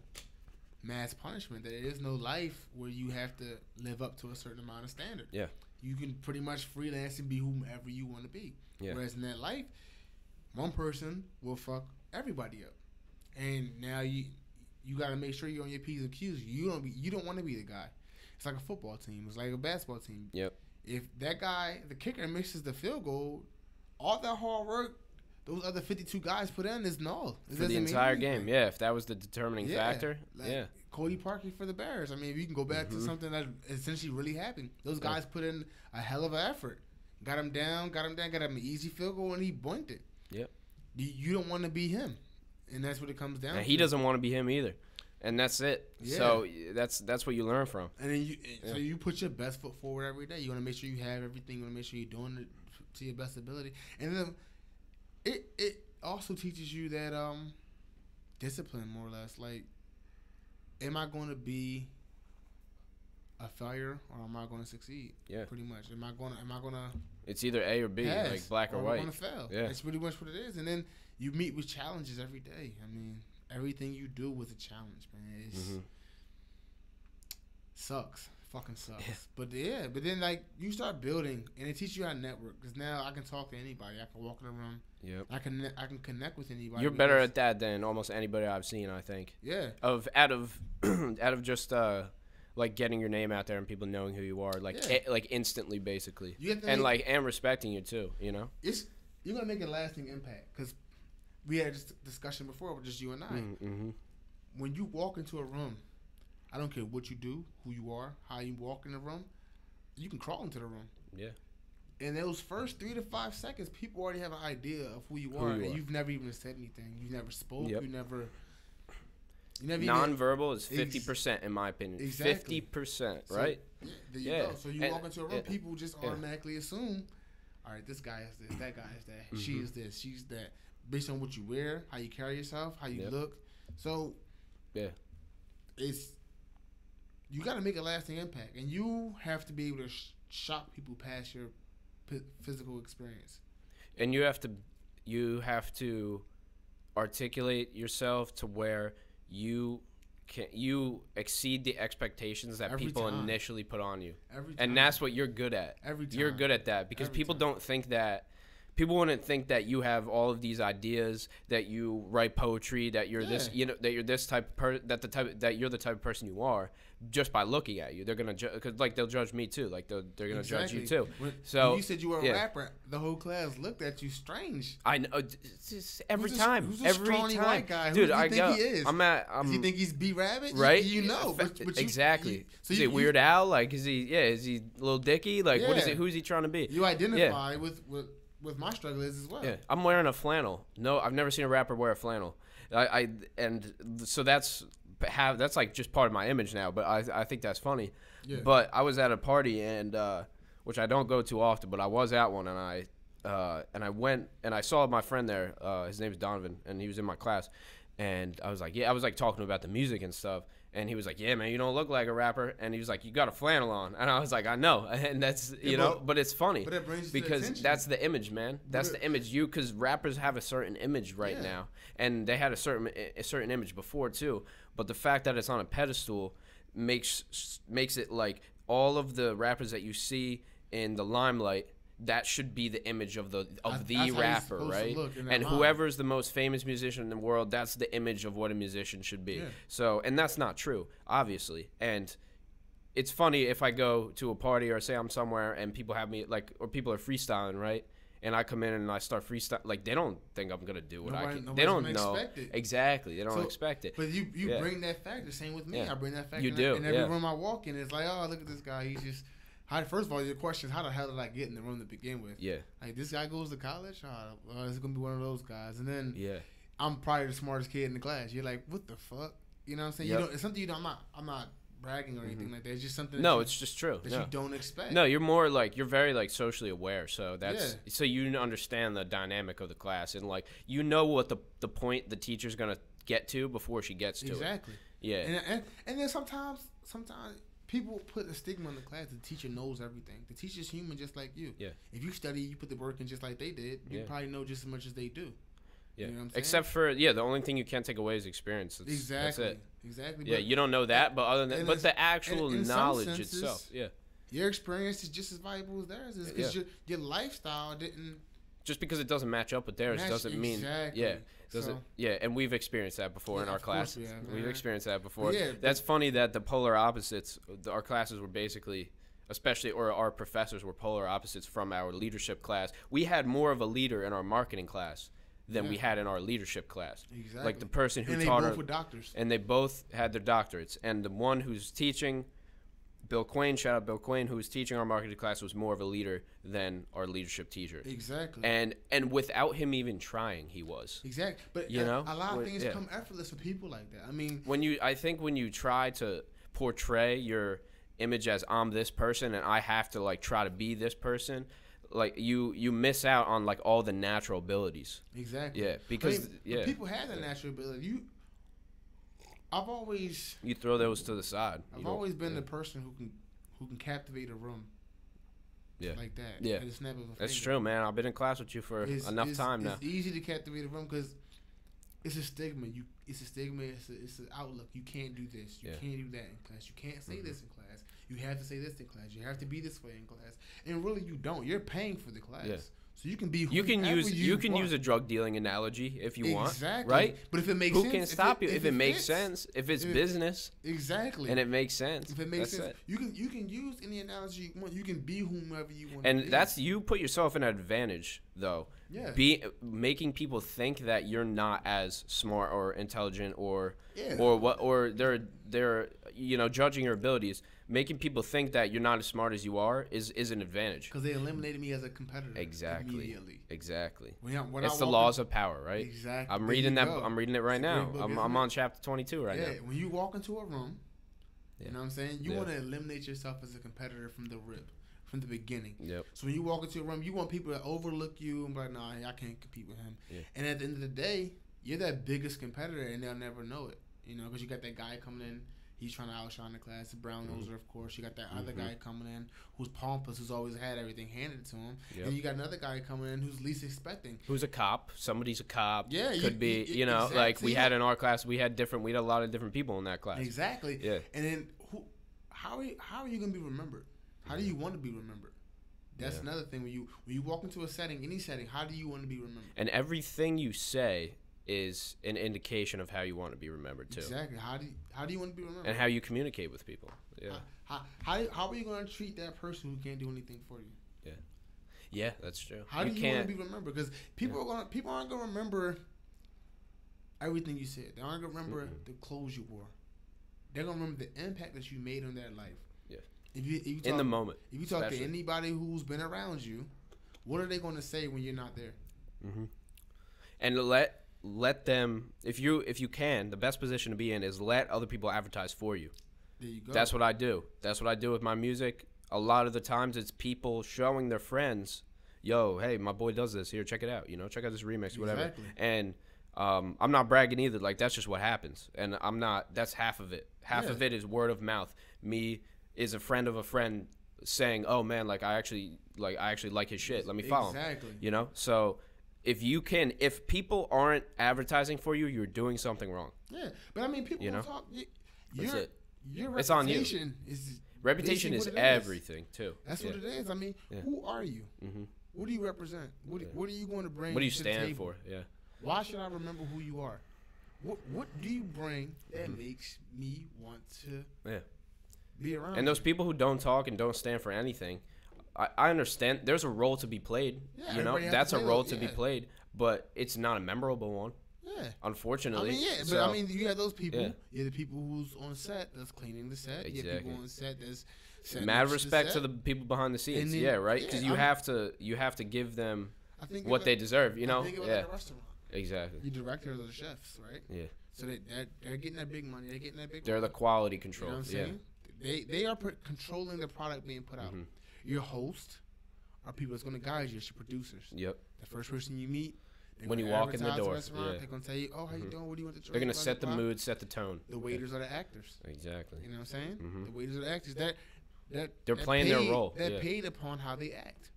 mass punishment. There is no life where you have to live up to a certain amount of standard. Yeah. You can pretty much freelance and be whomever you want to be. Yeah. Whereas in that life, one person will fuck everybody up. And now you got to make sure you're on your P's and Q's. You don't want to be the guy. It's like a football team. It's like a basketball team. Yep. If that guy, the kicker, misses the field goal, all that hard work those other 52 guys put in is null. For the entire game, yeah. If that was the determining factor, Cody Parkey for the Bears. I mean, if you can go back to something that essentially really happened. Those guys put in a hell of an effort. Got him down, got him an easy field goal, and he boinked it. Yep. You don't want to be him, and that's what it comes down to. He doesn't want to be him either, and that's it. Yeah. So that's what you learn from. And then so you put your best foot forward every day. You want to make sure you have everything. You want to make sure you're doing it to your best ability, and then it also teaches you that discipline, more or less. Like, am I going to be a failure or am I going to succeed? Yeah. Pretty much. Am I gonna? It's either A or B, like black or white. Am I going to fail? Yeah. That's pretty much what it is. And then you meet with challenges every day. I mean, everything you do was a challenge, man. It's sucks. Fucking sucks. Yeah. But then like you start building and it teaches you how to network because now I can talk to anybody. I can walk in the room. Yep. I can connect with anybody. You're better at that than almost anybody I've seen, I think. Yeah. Out of just like getting your name out there and people knowing who you are, like like instantly, basically, and respecting you too. You know, you're gonna make a lasting impact because we had this discussion before with just you and I. Mm-hmm. When you walk into a room, I don't care what you do, who you are, how you walk in the room, you can crawl into the room. Yeah. In those first 3 to 5 seconds, people already have an idea of who you are, and you've never even said anything. You never spoke. Yep. You never Nonverbal is 50% in my opinion. Exactly. 50%, right? So, there you go. So you walk into a room, people just automatically assume, all right, this guy is this, that guy is that, she is this, she's that, based on what you wear, how you carry yourself, how you look. So you got to make a lasting impact, and you have to be able to shock people past your physical experience. And you have to articulate yourself to where you exceed the expectations that people initially put on you. And that's what you're good at. You're good at that because people don't think that. People wouldn't think that you have all of these ideas, that you write poetry, that you're this, that you're this type of that you're the type of person you are, just by looking at you. They're gonna because like they'll judge me too, like they're gonna judge you too. When you said you were a rapper, the whole class looked at you strange. I know, every time, who's this scrawny white guy? Dude, who do you think he is? Does he think he's B Rabbit? Right? You know, but exactly. Is he Weird Al? Like, is he Lil Dicky? Like, what is it? Who's he trying to be? You identify with my struggle is as well. Yeah, I'm wearing a flannel. No, I've never seen a rapper wear a flannel. So that's like just part of my image now. But I think that's funny. Yeah. But I was at a party and which I don't go too often, but I was at one and I went and I saw my friend there. His name is Donovan and he was in my class. And I was like talking about the music and stuff. And he was like, yeah, man, you don't look like a rapper. And he was like, you got a flannel on. And I was like, I know. And that's, but it's funny. But it brings because that's the image, man. That's the image. Because rappers have a certain image right now. And they had a certain image before, too. But the fact that it's on a pedestal makes it like all of the rappers that you see in the limelight, that should be the image of the rapper, right? And whoever's the most famous musician in the world, that's the image of what a musician should be. Yeah. So, and that's not true, obviously. And it's funny if I go to a party or say I'm somewhere and people have me like, or people are freestyling, right? And I come in and I start freestyle, like they don't think I'm gonna do what I can. They don't know exactly. They don't expect it. But you bring that factor. Same with me. I bring that factor. You do. In every room I walk in, it's like, oh, look at this guy. He's just. First of all, your question is, how the hell did I get in the room to begin with? Yeah. Like, this guy goes to college? It's going to be one of those guys. And then I'm probably the smartest kid in the class. You're like, what the fuck? You know what I'm saying? Yep. It's something I'm not bragging or anything like that. It's just something it's just true. That you don't expect. No, you're more like, you're very like socially aware. So so you understand the dynamic of the class. And like, you know what the point the teacher's going to get to before she gets to it. Exactly. Yeah. And then sometimes people put a stigma on the class. The teacher knows everything. The teacher's human just like you. Yeah. If you study, you put the work in just like they did, you probably know just as much as they do. Yeah. You know what I'm saying? Except for, the only thing you can't take away is experience. Exactly. That's it. Exactly. Yeah, you don't know that, but other than but the actual knowledge itself. Yeah. Your experience is just as valuable as theirs is because your lifestyle didn't. Just because it doesn't match up with theirs doesn't mean. Yeah. And we've experienced that before in our classes. We've experienced that before. Yeah, that's funny that the polar opposites, our classes were basically, or our professors were polar opposites from our leadership class. We had more of a leader in our marketing class than we had in our leadership class. Exactly. Like the person who taught they both were doctors. And they both had their doctorates. And the one who's teaching, Bill Quain, shout out Bill Quain, who was teaching our marketing class, was more of a leader than our leadership teacher. Exactly. And without him even trying, he was. Exactly. But a lot of things come effortless for people like that. I mean, I think when you try to portray your image as I'm this person and I have to like try to be this person, like you miss out on like all the natural abilities. Exactly. Yeah, because but people have that natural ability. You throw those to the side. I've always been the person who can who can captivate a room. Yeah. Like that. Yeah. At the snap of a That's finger. true, man. I've been in class with you for enough time now. It's easy to captivate a room because it's a stigma. It's a stigma. It's an outlook. You can't do this. You can't do that in class. You can't say this in class. You have to say this in class. You have to be this way in class. And really, you don't. You're paying for the class. Yeah. So you can be you can use a drug dealing analogy if you want, exactly. Right? But if it makes sense, who can stop you if it makes sense? If it's business, exactly, and it makes sense, if it makes sense, you can use any analogy you want. You can be whomever you want. And that's you put yourself in an advantage though. Yeah. Making people think that you're not as smart or intelligent or they're judging your abilities. Making people think that you're not as smart as you are is an advantage. Because they eliminated me as a competitor. Exactly. Immediately. Exactly. When it's the laws of power, right? Exactly. I'm reading that. I'm reading it right now. I'm on chapter 22 right now. Yeah. When you walk into a room, you know what I'm saying? You want to eliminate yourself as a competitor from the rip, from the beginning. Yep. So when you walk into a room, you want people to overlook you and be like, nah, I can't compete with him. Yeah. And at the end of the day, you're that biggest competitor, and they'll never know it. You know, because you got that guy coming in. He's trying to outshine the class. The brown noser, of course. You got that other guy coming in who's pompous, who's always had everything handed to him. Yep. And you got another guy coming in who's least expecting. Who's a cop. Somebody's a cop. Yeah. Could be, exactly. Like we had in our class, we had a lot of different people in that class. Exactly. Yeah. And then how are you going to be remembered? How do you want to be remembered? That's another thing. When you walk into a setting, any setting, how do you want to be remembered? And everything you say is an indication of how you want to be remembered too. Exactly. How do you want to be remembered? And how you communicate with people. Yeah. How are you going to treat that person who can't do anything for you? Yeah. Yeah, that's true. How do you want to be remembered? Because people aren't going to remember everything you said. They aren't going to remember the clothes you wore. They're going to remember the impact that you made on their life. Yeah. If you talk, in the moment. If you talk to anybody who's been around you, what are they going to say when you're not there? Mm-hmm. And let them, if you can, the best position to be in is let other people advertise for you. There you go. That's what I do. That's what I do with my music. A lot of the times it's people showing their friends, yo, hey, my boy does this. Here, check it out. Check out this remix, whatever. Exactly. And I'm not bragging either. Like, that's just what happens. And that's half of it. Half of it is word of mouth. Me is a friend of a friend saying, oh, man, I actually like his shit. Let me follow him. Exactly. So if people aren't advertising for you, you're doing something wrong. Yeah, but I mean, people talk. That's it. Your it's on you. Reputation is everything too. That's what it is. I mean, who are you? Mm-hmm. What do you represent? What are you going to bring? What do you stand for? Yeah. Why should I remember who you are? What do you bring that makes me want to be around? And those people who don't talk and don't stand for anything, I understand. There's a role to be played. Yeah, that's a role to be played, but it's not a memorable one. Yeah. Unfortunately. I mean, you have those people. Yeah. You have the people who's on set that's cleaning the set. Exactly. You have people on set that's mad respect to the people behind the scenes. Then, right? Because you have to give them what they deserve. Think about like a restaurant. Exactly. You directors are the chefs, right? Yeah. So they're getting that big money. They're getting that big. They're the quality control. You know what I'm saying? They are controlling the product being put out. Your host are people that's going to guide you. It's your producers. Yep. The first person you meet. When you walk in the door, they're going to tell you, oh, how you doing? What do you want to try? They're going to set the mood, set the tone. The waiters are the actors. Exactly. You know what I'm saying? Mm-hmm. The waiters are the actors. They're playing their role. They're paid upon how they act.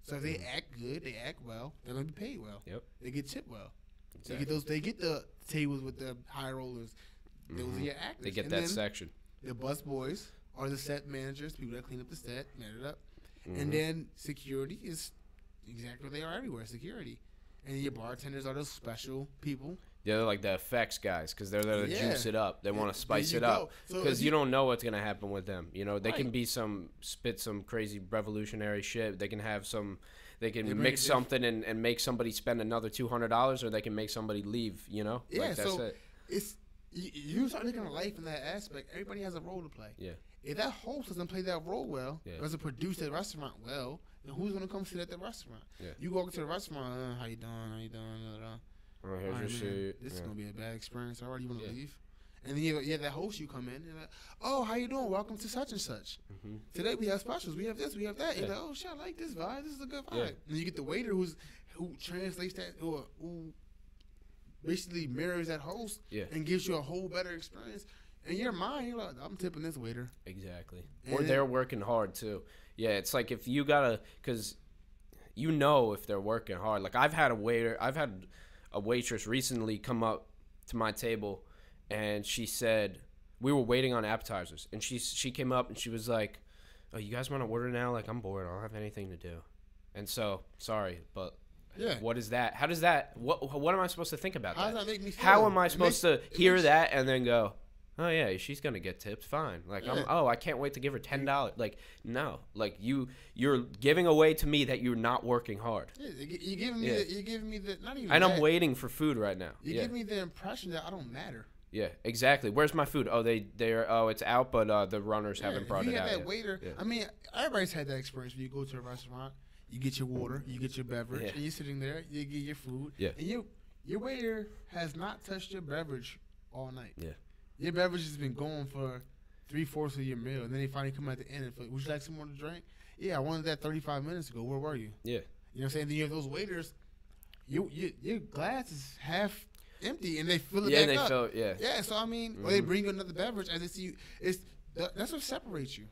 So if they act good, they act well, they're going to be paid well. Yep. They get tipped well. Exactly. They get the tables with the high rollers. Those are your actors. They get that section. The bus boys are the set managers, people that clean up the set, man it up. And then security is exactly what they are everywhere, security. And your bartenders are those special people. They're like the effects guys because they're there to juice it up. They want to spice it up because you don't know what's going to happen with them. They can be some crazy revolutionary shit. They can have they can mix something and make somebody spend another $200 or they can make somebody leave, Yeah, that's it. It's you start looking at life in that aspect. Everybody has a role to play. Yeah. If that host doesn't play that role well, doesn't produce that restaurant well, then who's gonna come sit at the restaurant? Yeah. You walk into the restaurant, how you doing? How you doing? Here's your shit. This is gonna be a bad experience. I already want to leave. And then you have that host. You come in and oh, how you doing? Welcome to such and such. Mm-hmm. Today we have specials. We have this. We have that. You're like, oh shit, I like this vibe. This is a good vibe. Yeah. And you get the waiter who translates that who basically mirrors that host and gives you a whole better experience. in your mind, you're like, I'm tipping this waiter. Exactly. And Or they're working hard too. Yeah, it's like if you gotta, because you know if they're working hard. Like I've had a waitress recently come up to my table, and she said we were waiting on appetizers, and she came up and she was like, "Oh, you guys want to order now? Like I'm bored. I don't have anything to do." And so, sorry, but Yeah. what is that? How does that? What am I supposed to think about How that? does that make me feel? How am I supposed to hear that and then go, "Oh yeah, she's gonna get tips, fine." Like I can't wait to give her $10. Like no, like you're giving away to me that you're not working hard. Yeah, you're giving me the not even. And that. I'm waiting for food right now. You give me the impression that I don't matter. Yeah, exactly. Where's my food? Oh, it's out, but the runners haven't brought it out. That yet. waiter. Yeah. I mean, everybody's had that experience. When you go to a restaurant, you get your water, you get your beverage, and you're sitting there, you get your food, and your waiter has not touched your beverage all night. Yeah, your beverage has been going for 3/4 of your meal, and then they finally come at the end and say, "Would you like some more to drink?" Yeah, I wanted that 35 minutes ago. Where were you? Yeah, you know what I'm saying. Then you have those waiters. Your glass is half empty, and they fill it back up. Yeah. So I mean, or they bring you another beverage, and they see you. That's what separates you.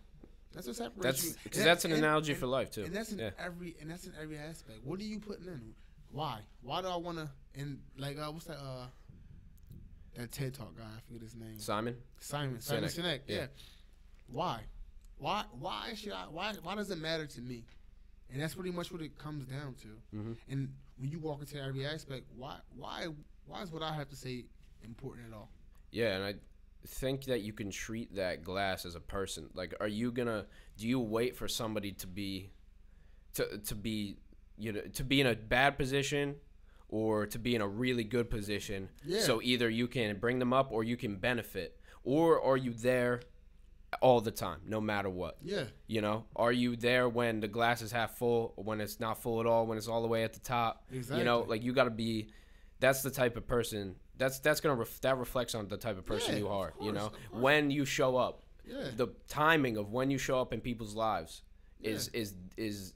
That's what separates you. Because that's an analogy for life too. And that's in every aspect. What are you putting in? Why? Why do I want to? And like, what's that? That TED Talk guy. I forget his name. Simon Sinek. Yeah. Why? Why should I? Why does it matter to me? And that's pretty much what it comes down to. Mm-hmm. And when you walk into every aspect, why is what I have to say important at all? Yeah, and I think that you can treat that glass as a person. Like, do you wait for somebody to be in a bad position or to be in a really good position? Yeah. So either you can bring them up or you can benefit, or are you there all the time, no matter what? Yeah. You know, are you there when the glass is half full, or when it's not full at all, when it's all the way at the top? Exactly. You know, like you got to be. That's the type of person. That reflects on the type of person you are. Course, you know, when you show up, the timing of when you show up in people's lives is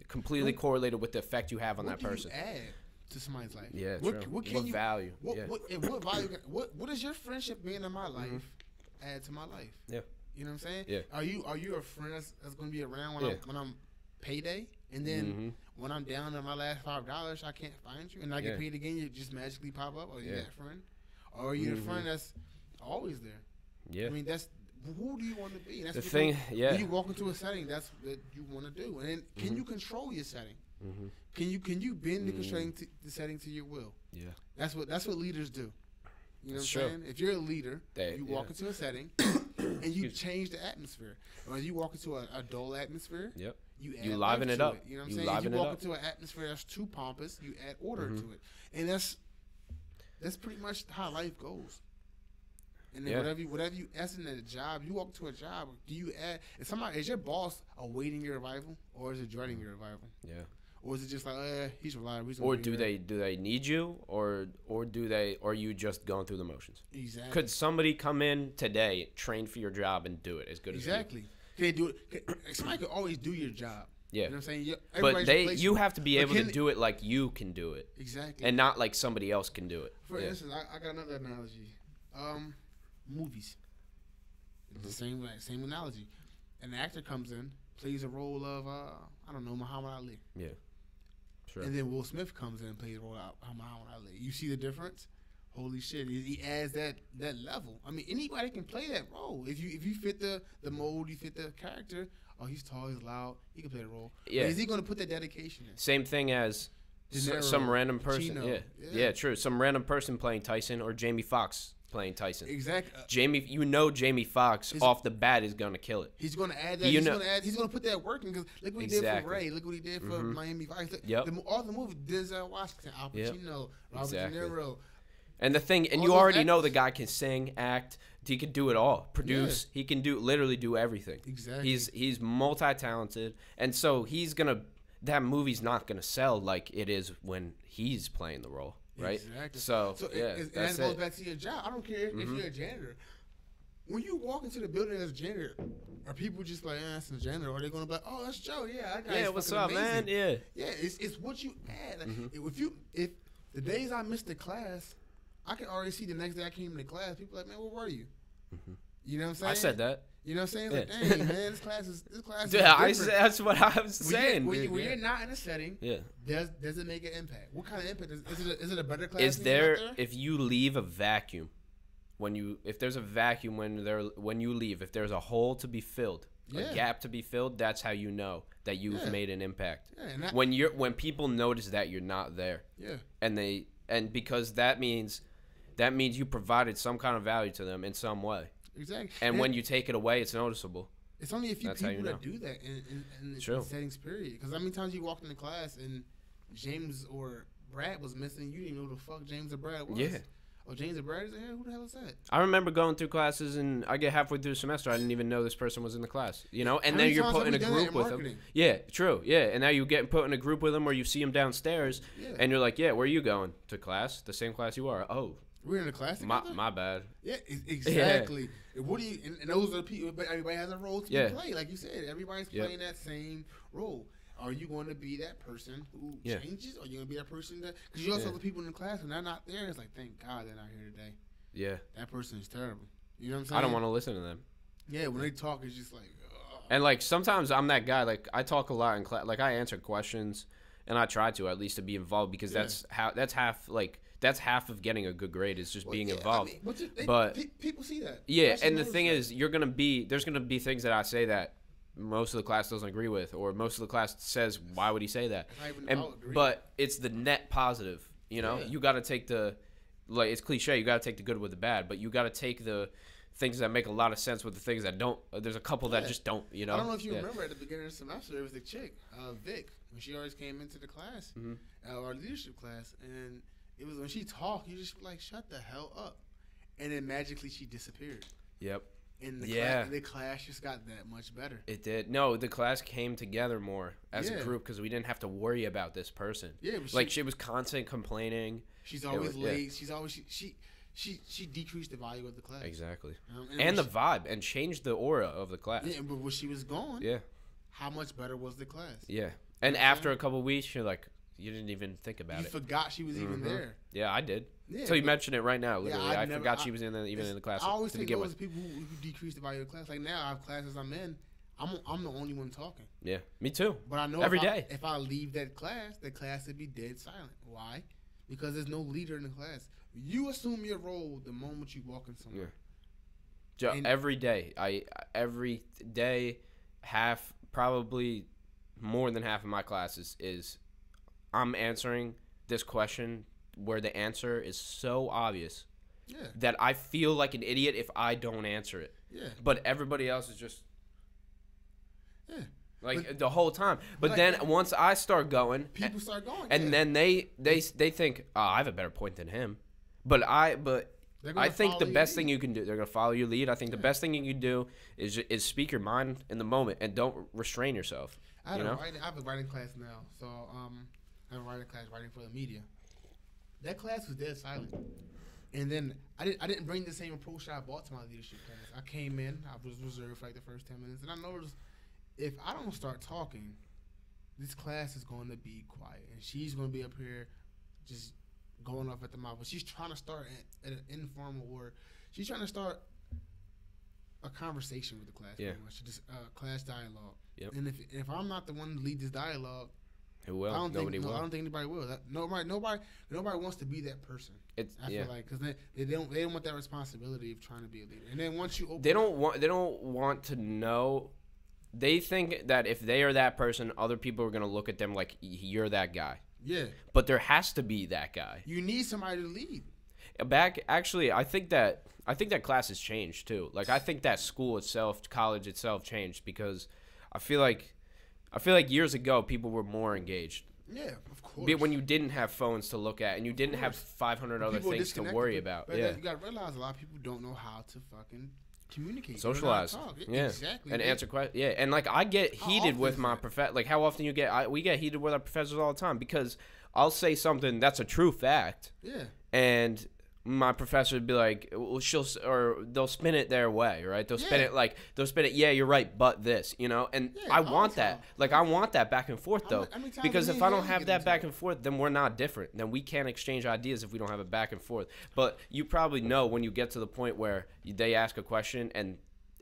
completely correlated with the effect you have on that person. What do you add to somebody's life? Yeah, true. What value? What does your friendship being in my life add to my life? Yeah. You know what I'm saying? Yeah. Are you a friend that's going to be around when I'm payday, and then when I'm down to my last $5, I can't find you, and I get paid again, you just magically pop up? Or you that friend? Or are you the friend that's always there? Yeah. I mean, who do you want to be? That's the thing. Yeah. When you walk into a setting, that's what you want to do. And then, can you control your setting? Mm-hmm. Can you bend the setting to your will? Yeah. That's what leaders do. You know what I'm saying? If you're a leader, you walk into a setting and you change the atmosphere. Or you walk into a dull atmosphere, you liven it up. You know what I'm saying? If you walk into an atmosphere that's too pompous, you add order to it. And that's pretty much how life goes. And then whatever you asking at a job, you walk to a job, do you add? Is your boss awaiting your arrival, or is it dreading your arrival? Yeah. Or is it just like, he's reliable? Or do they need you, or are you just going through the motions? Exactly. Could somebody come in today, train for your job, and do it as good as you? Exactly. Can they do it? Somebody could always do your job. Yeah. You know what I'm saying? But you have to be able to do it like you can do it. Exactly. And not like somebody else can do it. For instance, I got another analogy. Movies. The same analogy. An actor comes in, plays a role of Muhammad Ali. Yeah. Sure. And then Will Smith comes in and plays a role of Muhammad Ali. You see the difference? Holy shit! He adds that level. I mean, anybody can play that role. If you fit the mold, you fit the character. Oh, he's tall, he's loud. He can play the role. Yeah. But is he going to put that dedication in? Same thing as some random person. Chino. Yeah, true. Some random person playing Tyson, or Jamie Foxx playing Tyson. Exactly. Jamie Foxx off the bat is going to kill it. He's going to add that. He's going to put that work in, because look what he did for Ray. Look what he did for Miami Vice. All the movies, Denzel Washington, Al Pacino, Robert De Niro. And you already know the guy can sing, act. He can do it all. Produce. Yeah. He can literally do everything. Exactly. He's multi-talented, and so that movie's not gonna sell like it is when he's playing the role, right? Exactly. So that goes back to your job. I don't care if you're a janitor. When you walk into the building as a janitor, are people just like, that's a janitor? Or are they gonna be like, oh, that's Joe? Yeah, that guy's what's up, amazing. Man? Yeah. Yeah, it's what you add. If the days I missed the class, I can already see the next day I came into class, people are like, man, where were you? You know what I'm saying? I said that. You know what I'm saying? It's like, dang, man, this class is Yeah, different. that's what I was saying. When you're not in a setting, does it make an impact? What kind of impact is it a better class? Is there if you leave a vacuum if there's a vacuum when you leave, if there's a hole to be filled, a gap to be filled, that's how you know that you've made an impact. Yeah, when people notice that you're not there. Yeah. And because that means you provided some kind of value to them in some way. Exactly. And when you take it away, it's noticeable. It's only a few people that do that in the settings period. Because how many times you walked into class and James or Brad was missing, you didn't know who the fuck James or Brad was. Yeah. Oh, James or Brad is there? Who the hell is that? I remember going through classes and I get halfway through the semester, I didn't even know this person was in the class. You know, and then you're put in a group with them. Yeah, true. Yeah, and now you get put in a group with them where you see them downstairs, and you're like, yeah, where are you going? To class? The same class you are? Oh. We're in a class together? My bad. Yeah, exactly. Yeah. What do you? And those are the people. But everybody has a role to play, like you said. Everybody's playing that same role. Are you going to be that person who changes? Or are you going to be that person that? Because you also have the people in the class when they're not there. It's like, thank God they're not here today. Yeah, that person is terrible. You know what I'm saying? I don't want to listen to them. Yeah, when they talk, it's just like. And like sometimes I'm that guy. Like I talk a lot in class. Like I answer questions, and I try to at least to be involved because that's half of getting a good grade is just being involved. I mean, but people see that. Yeah, and the thing is, there's gonna be things that I say that most of the class doesn't agree with, or most of the class says, why would he say that? But it's the net positive. You know, you got to take it's cliche. You got to take the good with the bad, but you got to take the things that make a lot of sense with the things that don't. There's a couple that just don't. You know. I don't know if you remember at the beginning of the semester, there was a chick, Vic, when she always came into the class, our leadership class, and it was when she talked, you just like, shut the hell up. And then magically she disappeared. Yep. And the class just got that much better. It did. No, the class came together more as a group because we didn't have to worry about this person. Yeah. She was constant complaining. She's always late. Yeah. She's always she decreased the value of the class. Exactly. And the vibe and changed the aura of the class. Yeah, but when she was gone, how much better was the class? Yeah. And after a couple of weeks, you're like, you didn't even think about it. You forgot she was even there. Yeah, I did. Yeah, so you mentioned it right now. Literally, I forgot she was in the class. I always think those people who decrease the value of the class. Like now, I have classes I'm in. I'm the only one talking. Yeah, me too. But I know every day. If I leave the class would be dead silent. Why? Because there's no leader in the class. You assume your role the moment you walk in somewhere. Yeah. Every day, probably more than half of my classes is I'm answering this question where the answer is so obvious that I feel like an idiot if I don't answer it. Yeah. But everybody else is just the whole time. But then once I start going, people start going, and then they think, oh, I have a better point than him. But I think the best thing you can do, they're gonna follow your lead. I think the best thing you can do is speak your mind in the moment and don't restrain yourself. I have a writing class now, so I have a writing class writing for the media. That class was dead silent, and then I didn't bring the same approach that I brought to my leadership class. I came in, I was reserved for like the first 10 minutes, and I noticed if I don't start talking, this class is going to be quiet, and she's going to be up here just going off at the mouth. But she's trying to start at an informal or she's trying to start a conversation with the class. Yeah. Pretty much, just class dialogue. Yep. And if I'm not the one to lead this dialogue, who will? Nobody will. I don't think anybody will. Nobody wants to be that person. I feel like because they don't want that responsibility of trying to be a leader. And then once you open, they don't want to know. They think that if they are that person, other people are gonna look at them like you're that guy. Yeah. But there has to be that guy. You need somebody to lead. Actually, I think that class has changed too. Like I think that school itself, college itself, changed because I feel like years ago people were more engaged. Yeah, of course. When you didn't have phones to look at and you didn't have 500 other things to worry about. Yeah. You got to realize a lot of people don't know how to fucking communicate. Socialize. Yeah. Exactly. And answer questions. Yeah. And like I get heated with my professor. Like how often we get heated with our professors all the time because I'll say something that's a true fact. Yeah. And my professor would be like, well, they'll spin it their way, right? They'll spin it, yeah, you're right, but this, you know? And I want that. Like, I want that back and forth, though. Because if I don't have that back and forth, then we're not different. Then we can't exchange ideas if we don't have a back and forth. But you probably know when you get to the point where they ask a question and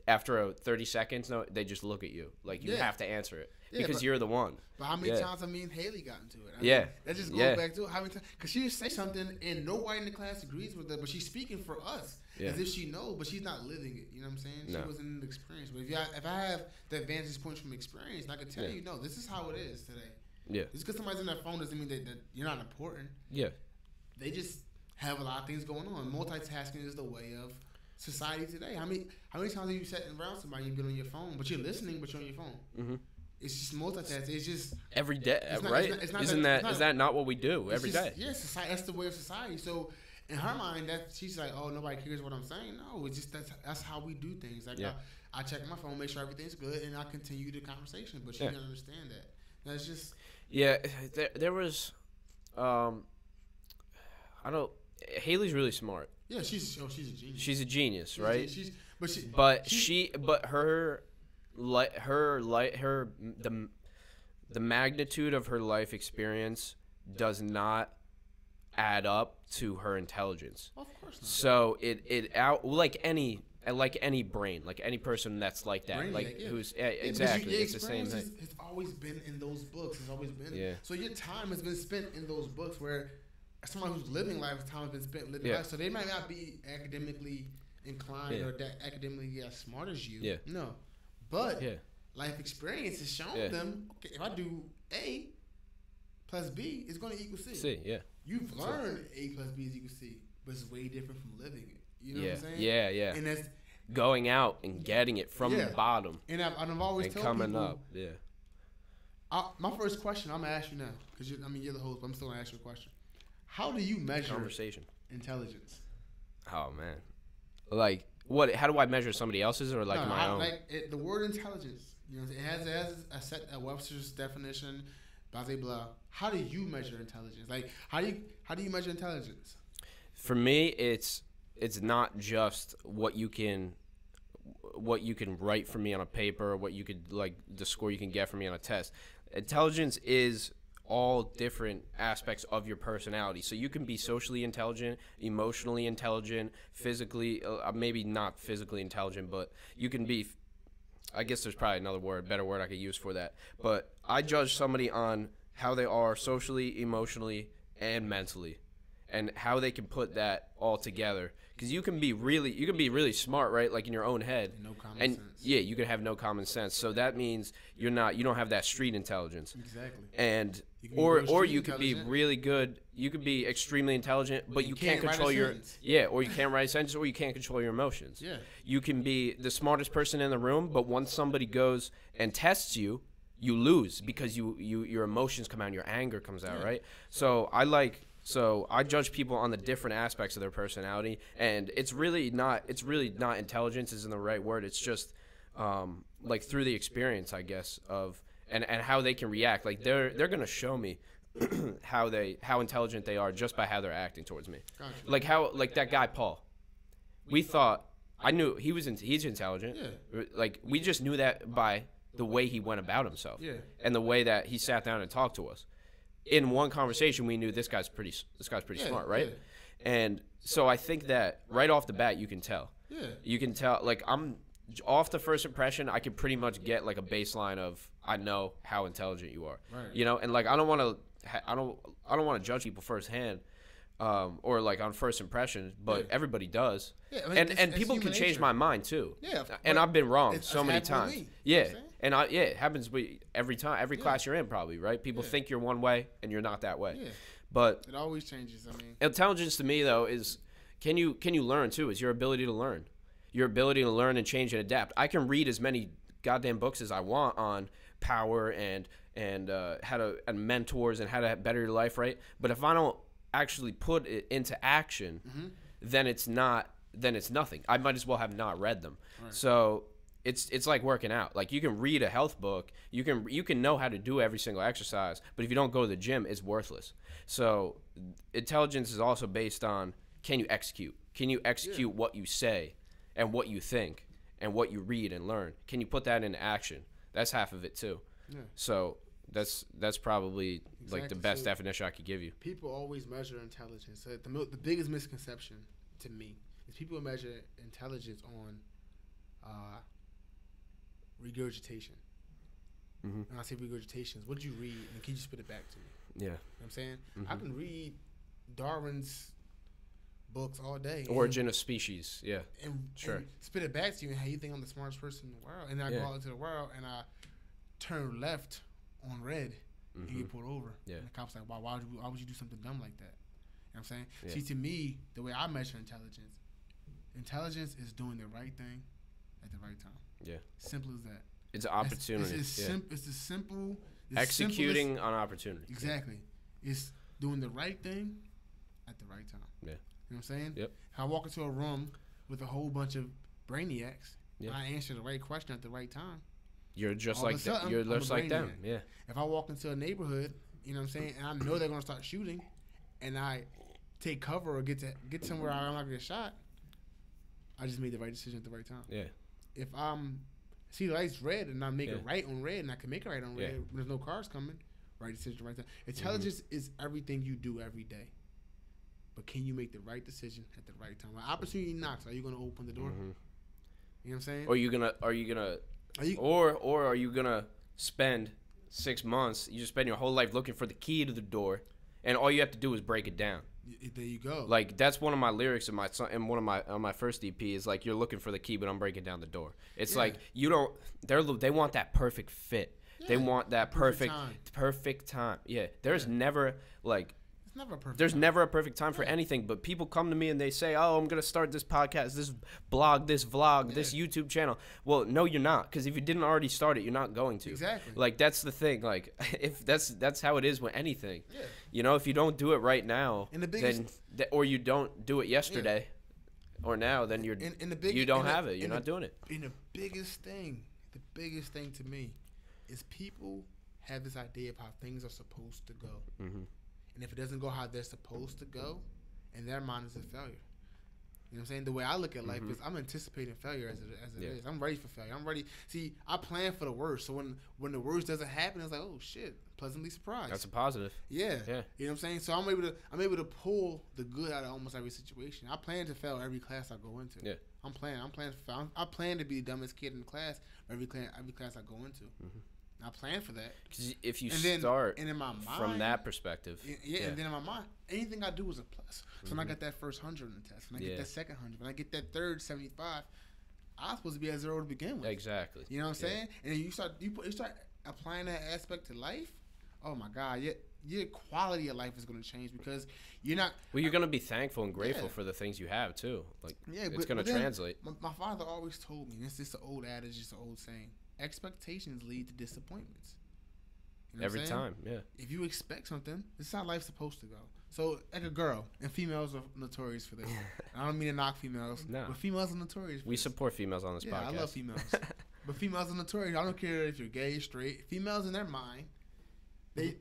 after 30 seconds, they just look at you. Like, you have to answer it. Because you're the one. But how many times me and Haley got into it? That just goes back to it. How many times? Because she would say something and nobody in the class agrees with her, but she's speaking for us as if she knows, but she's not living it. You know what I'm saying? She wasn't in the experience. But if I have the vantage point from experience, I can tell you, no, this is how it is today. Yeah. Just because somebody's on their phone doesn't mean that you're not important. Yeah. They just have a lot of things going on. Multitasking is the way of society today. How many times have you sat around somebody and you've been on your phone, but you're listening, but you're on your phone? Mm-hmm. It's just multitasking. It's just every day, right? Is that not what we do every day? Yeah, society. That's the way of society. So in her mind, that she's like, oh, nobody cares what I'm saying. No, it's just that's how we do things. Like I check my phone, make sure everything's good, and I continue the conversation. But she doesn't understand that. That's just there was Haley's really smart. Yeah, she's a genius. She's a genius, right? The magnitude of her life experience does not add up to her intelligence. Of course not. So it out like any brain, like any person that's like that, who's exactly it's the same thing. It's always been in those books. It's always been. Yeah. So your time has been spent in those books where someone who's living life, time has been spent living life. So they might not be academically inclined or that academically as smart as you. Yeah. No. But life experience has shown them, okay, if I do A plus B, it's going to equal C. C, yeah. You've learned A plus B is equal C, but it's way different from living it. You know what I'm saying? Yeah, yeah. And that's going out and getting it from the bottom. And I've always told coming people, up. Yeah. My first question, I'm going to ask you now, because you're the host, but I'm still going to ask you a question. How do you measure intelligence? Oh, man. Like, what? How do I measure somebody else's or like my own? The word intelligence. You know, it has a Webster's definition, blah blah blah. How do you measure intelligence? Like, how do you measure intelligence? For me, it's not just what you can write for me on a paper, or what you could like the score you can get from me on a test. Intelligence is all different aspects of your personality. So you can be socially intelligent, emotionally intelligent, physically, maybe not physically intelligent, but you can be, I guess there's probably another better word I could use for that. But I judge somebody on how they are socially, emotionally, and mentally, and how they can put that all together. Because you can be really smart, right? Like in your own head. No common sense. Yeah, you can have no common sense. So that means you don't have that street intelligence. Exactly. And or you could be really good. You could be extremely intelligent, but you can't control or you can't write a sentence, or you can't control your emotions. Yeah. You can be the smartest person in the room, but once somebody goes and tests you, you lose because your emotions come out, and your anger comes out, right? So I judge people on the different aspects of their personality, and it's really not intelligence isn't the right word. It's just like through the experience, I guess, of and how they can react. Like they're gonna show me how intelligent they are just by how they're acting towards me. Gotcha. Like that guy Paul. We thought I knew he's intelligent. Yeah. Like we just knew that by the way he went about himself. Yeah. And the way that he sat down and talked to us. In one conversation, we knew this guy's pretty smart, right? Yeah. And so I think that right off the bat, you can tell. Yeah. You can tell. Like I'm off the first impression, I can pretty much get like a baseline of I know how intelligent you are. Right. You know, and like I don't want to judge people firsthand, or like on first impression, but everybody does. Yeah, I mean, and people can change my mind too. Yeah. And I've been wrong so many times. Yeah. And it happens every time, every class you're in, probably, right? People think you're one way and you're not that way. Yeah. But it always changes. I mean, intelligence to me though is can you learn too? Is your ability to learn, and change and adapt. I can read as many goddamn books as I want on power and how to and mentors and how to better your life, right? But if I don't actually put it into action, then it's nothing. I might as well have not read them. Right. So. It's like working out. Like you can read a health book, you can know how to do every single exercise, but if you don't go to the gym, it's worthless. So intelligence is also based on can you execute? Can you execute what you say and what you think and what you read and learn? Can you put that into action? That's half of it too. Yeah. So that's probably like the best definition I could give you. People always measure intelligence. So the biggest misconception to me is people measure intelligence on regurgitation. When I say regurgitations, what did you read, and can you spit it back to me? Yeah. You know what I'm saying? I can read Darwin's books all day. Origin of Species, yeah. And spit it back to you and how you think I'm the smartest person in the world. And then I go out into the world and I turn left on red and get pulled over. Yeah. And the cop's like, why would you do something dumb like that? You know what I'm saying? Yeah. See, to me, the way I measure intelligence is doing the right thing at the right time. Yeah. Simple as that. It's an opportunity. It's the simple. Executing on opportunity. Exactly. It's doing the right thing at the right time. Yeah. You know what I'm saying? Yep. If I walk into a room with a whole bunch of brainiacs, and I answer the right question at the right time, you're just like them. You're just like them. Yeah. If I walk into a neighborhood, you know what I'm saying, and I know they're gonna start shooting, and I take cover or get somewhere I'm not gonna get shot, I just made the right decision at the right time. Yeah. If see the light's red and I make it right on red, and I can make it right on red when there's no cars coming, right decision, right time. Intelligence is everything you do every day. But can you make the right decision at the right time? When opportunity knocks, are you going to open the door? You know what I'm saying? Or are you gonna spend 6 months? You just spend your whole life looking for the key to the door, and all you have to do is break it down. There you go. Like that's one of my lyrics in one of my on my first EP is like, you're looking for the key, but I'm breaking down the door. It's like you don't. They want that perfect fit. Yeah. They want that perfect time. Yeah. There's never like. There's never a perfect time for anything, but people come to me and they say, "Oh, I'm gonna start this podcast, this blog, this vlog, this YouTube channel." Well, no, you're not, because if you didn't already start it, you're not going to. Exactly. Like that's the thing. Like if that's how it is with anything. Yeah. You know, if you don't do it right now, or you don't do it yesterday, or now, then you don't have it. You're not doing it. And the biggest thing to me, is people have this idea of how things are supposed to go. And if it doesn't go how they're supposed to go, in their mind, it's a failure. You know what I'm saying? The way I look at life is I'm anticipating failure as it is. I'm ready for failure. I'm ready. See, I plan for the worst. So when the worst doesn't happen, it's like, oh shit, pleasantly surprised. That's a positive. Yeah. You know what I'm saying? So I'm able to pull the good out of almost every situation. I plan to fail every class I go into. Yeah. I'm planning to fail. I plan to be the dumbest kid in the class every class I go into. I plan for that. Because if you start from that perspective. And then in my mind, anything I do is a plus. So when I get that first 100 on the test, when I get that second 100, when I get that third 75, I'm supposed to be at 0 to begin with. Exactly. You know what I'm saying? And then you start applying that aspect to life. Oh my God, your quality of life is going to change, because you're not. Well, you're going to be thankful and grateful for the things you have too. Like it's going to translate. My father always told me, and it's just an old adage, just an old saying. Expectations lead to disappointments. You know Every time, yeah. If you expect something, this is how life's supposed to go. So, like a girl, and females are notorious for this. I don't mean to knock females, but females are notorious for We this. support females on this podcast. I love females. But females are notorious. I don't care if you're gay, straight. Females, in their mind, they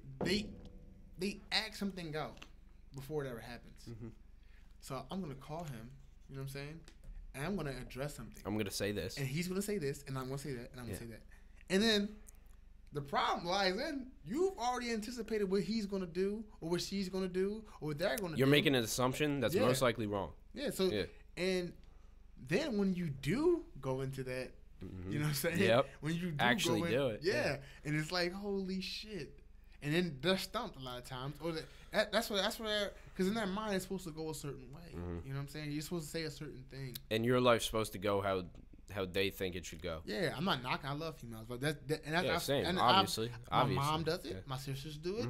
act something out before it ever happens. So, I'm going to call him, you know what I'm saying? And I'm going to address something. I'm going to say this. And he's going to say this, and I'm going to say that, and I'm going to say that. And then the problem lies in you've already anticipated what he's going to do, or what she's going to do, or what they're going to do. You're making an assumption that's most likely wrong. Yeah. So, and then when you do go into that, you know what I'm saying? Yep. When you actually do it. Yeah. And it's like, holy shit. And then they're stumped a lot of times. Or that's where because in their mind it's supposed to go a certain way. You know what I'm saying? You're supposed to say a certain thing. And your life's supposed to go how they think it should go. Yeah, I'm not knocking. I love females, but same. And obviously, my mom does it. My sisters do it.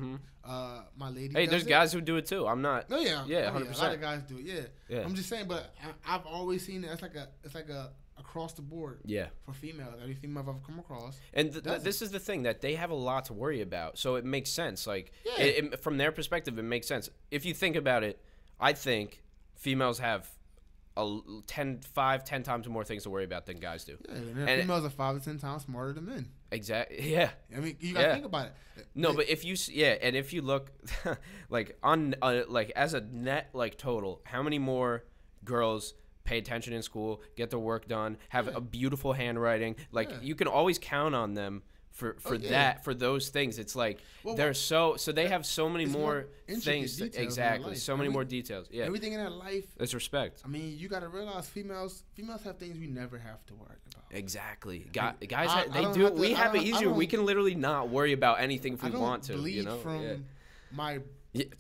My lady. Hey, there's guys who do it too. I'm not. Oh yeah, 100%. A lot of guys do it. Yeah. I'm just saying, but I've always seen it. It's like a across the board. Yeah. For females, every female I've ever come across. And this is the thing, that they have a lot to worry about, so it makes sense. Like from their perspective, it makes sense. If you think about it, I think females have 10 times more things to worry about than guys do. Yeah, and females are 5 to 10 times smarter than men. Exactly. Yeah. I mean, you gotta think about it. No, but if you and if you look, like on like as a net like total, how many more girls pay attention in school, get their work done, have a beautiful handwriting? Like you can always count on them for for those things. It's like they're so they have so many more things. Exactly. So many more details. Yeah. Everything in that life. It's respect. I mean, you gotta realize females have things we never have to worry about. Exactly. Guys, we have it easier. We can literally not worry about anything if we want to. Bleed you know? from my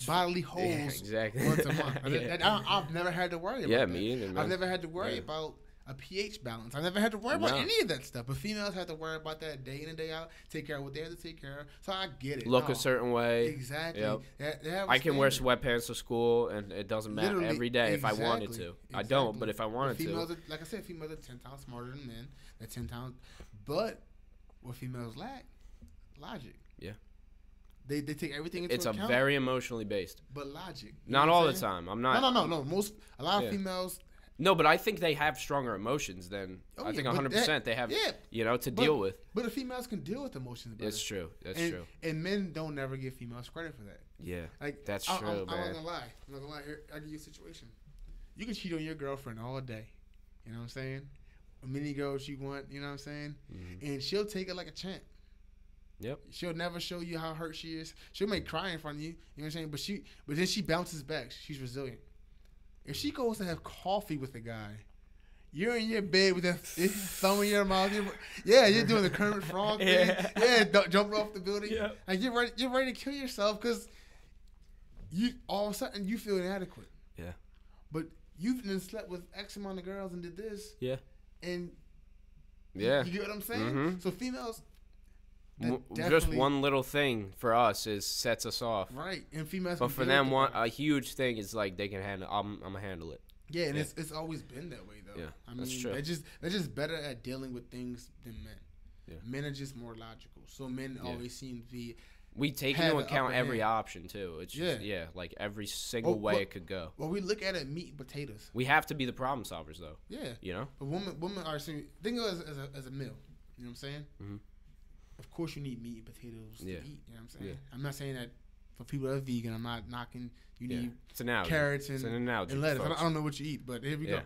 bodily holes once a month. I've never had to worry about that. Me either, man. I've never had to worry about a pH balance. I never had to worry about any of that stuff. But females have to worry about that day in and day out, take care of what they have to take care of. So I get it. Look a certain way. Exactly. Yep. They have I can wear sweatpants to school, and it doesn't matter every day if I wanted to. I don't, but if I wanted females to. Like I said, females are 10 times smarter than men. They're 10 times. But what females lack, logic. Yeah. They take everything into account. It's a very emotionally based. But logic. Not all the time. I'm not. No. A lot of females. No, but I think they have stronger emotions than I think 100% they have, to deal with. But the females can deal with emotions better. That's true. That's true. And men don't never give females credit for that. Yeah, like that's true, man. I'm not gonna lie. Here, I'll give you a situation. You can cheat on your girlfriend all day. You know what I'm saying? A mini girl she want, you know what I'm saying? Mm-hmm. And she'll take it like a champ. Yep. She'll never show you how hurt she is. She'll make cry in front of you. You know what I'm saying? But then she bounces back. She's resilient. If she goes to have coffee with a guy, you're in your bed with that thumb in your mouth. You're doing the Kermit Frog thing. Jumping off the building. Yeah. Like you're ready to kill yourself because you all of a sudden you feel inadequate. Yeah. But you've been slept with X amount of girls and did this. Yeah. And you get what I'm saying? Mm-hmm. So females. Just one little thing for us sets us off, right? And females, but for them, a huge thing is like they can handle. I'm gonna handle it. Yeah, and it's always been that way though. Yeah, I mean, that's true. They're just better at dealing with things than men. Yeah. Men are just more logical. So men always seem to be. We take into account every option too. It's just like every single way it could go. Well, we look at it meat and potatoes. We have to be the problem solvers though. Yeah, you know. But women are think of it as a meal. You know what I'm saying? Mm-hmm. Of course, you need meat and potatoes to eat. You know what I'm saying? Yeah. I'm not saying that for people that are vegan. I'm not knocking. You need carrots and lettuce. I don't know what you eat, but here we go.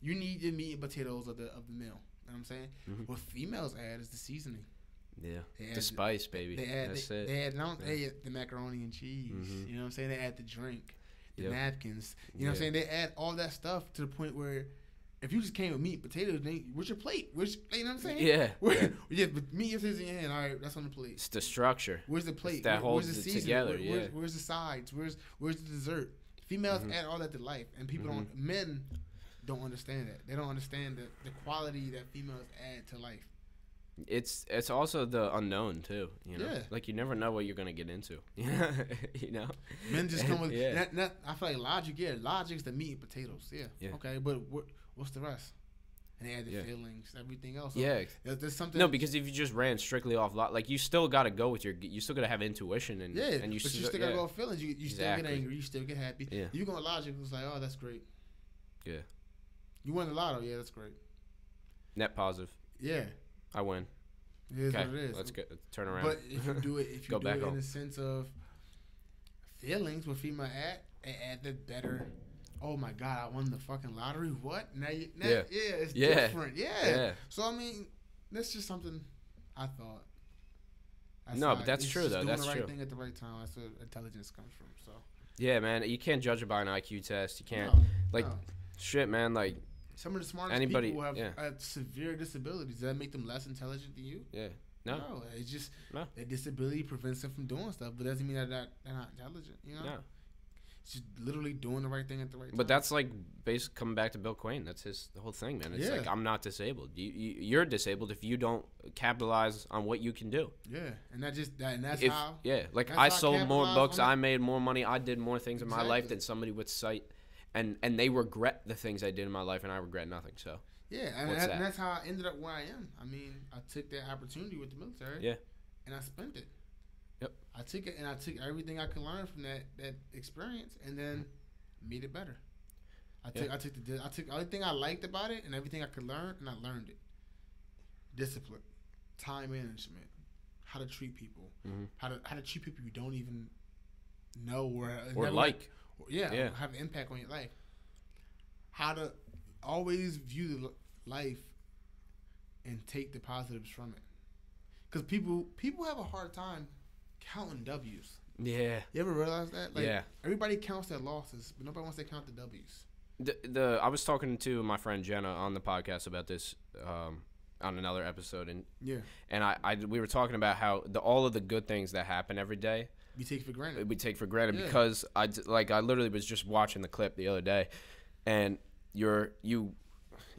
You need your meat and potatoes of the meal. You know what I'm saying? Mm-hmm. What females add is the seasoning. Yeah, the spice, baby. They add the macaroni and cheese. Mm-hmm. You know what I'm saying? They add the drink, the napkins. You know what I'm saying? They add all that stuff to the point where. If you just came with meat and potatoes, then where's your plate? You know what I'm saying? Yeah. But meat and potatoes in your hand. All right, that's on the plate. It's the structure. Where's the plate? That holds where's the it together. Where's the sides? Where's the dessert? Females add all that to life, and men don't understand that. They don't understand the quality that females add to life. It's also the unknown too, you know. Yeah. Like you never know what you're gonna get into. You know. Men just come with. I feel like logic. Yeah, logic's the meat and potatoes. Yeah. Okay, but what's the rest? And they add the feelings, everything else. Yeah. There's something. No, because if you just ran strictly off like you still got to go with you still got to have intuition and you still got to go off feelings. You still get angry. You still get happy. Yeah. You go with logic. It's like, oh, that's great. Yeah. You won the lotto. Yeah, that's great. Net positive. Yeah. I win. It is what it is. Let's turn around. But if you do it, in the sense of feelings, with female add the better. Oh my God, I won the fucking lottery. What? It's different. Yeah. So I mean, that's just something I thought. But that's true though. That's doing the true. right thing at the right time. That's where intelligence comes from. So. Yeah, man. You can't judge it by an IQ test. You can't. Shit, man. Like. Some of the smartest people have severe disabilities. Does that make them less intelligent than you? Yeah. No. It's just that disability prevents them from doing stuff, but doesn't mean that they're not intelligent. You know. No. It's just literally doing the right thing at the right time. But that's like basically coming back to Bill Quain. That's the whole thing, man. It's like I'm not disabled. You're disabled if you don't capitalize on what you can do. Yeah, and that's how. Yeah, like I sold more books. I made more money. I did more things in my life than somebody with sight. And they regret the things I did in my life, and I regret nothing. So and that's how I ended up where I am. I mean, I took that opportunity with the military, and I spent it. Yep. I took it, and I took everything I could learn from that experience, and then made it better. I took everything I liked about it, and everything I could learn, and I learned it. Discipline. time management, how to treat people, Mm-hmm. how to treat people you don't even know Or like. have an impact on your life. How to always view the life and take the positives from it. Because people have a hard time counting W's. Yeah. You ever realize that? Like, Yeah. Everybody counts their losses, but nobody wants to count the W's. I was talking to my friend Jenna on the podcast about this on another episode, and we were talking about how all of the good things that happen every day we take for granted. Because I literally was just watching the clip the other day, and you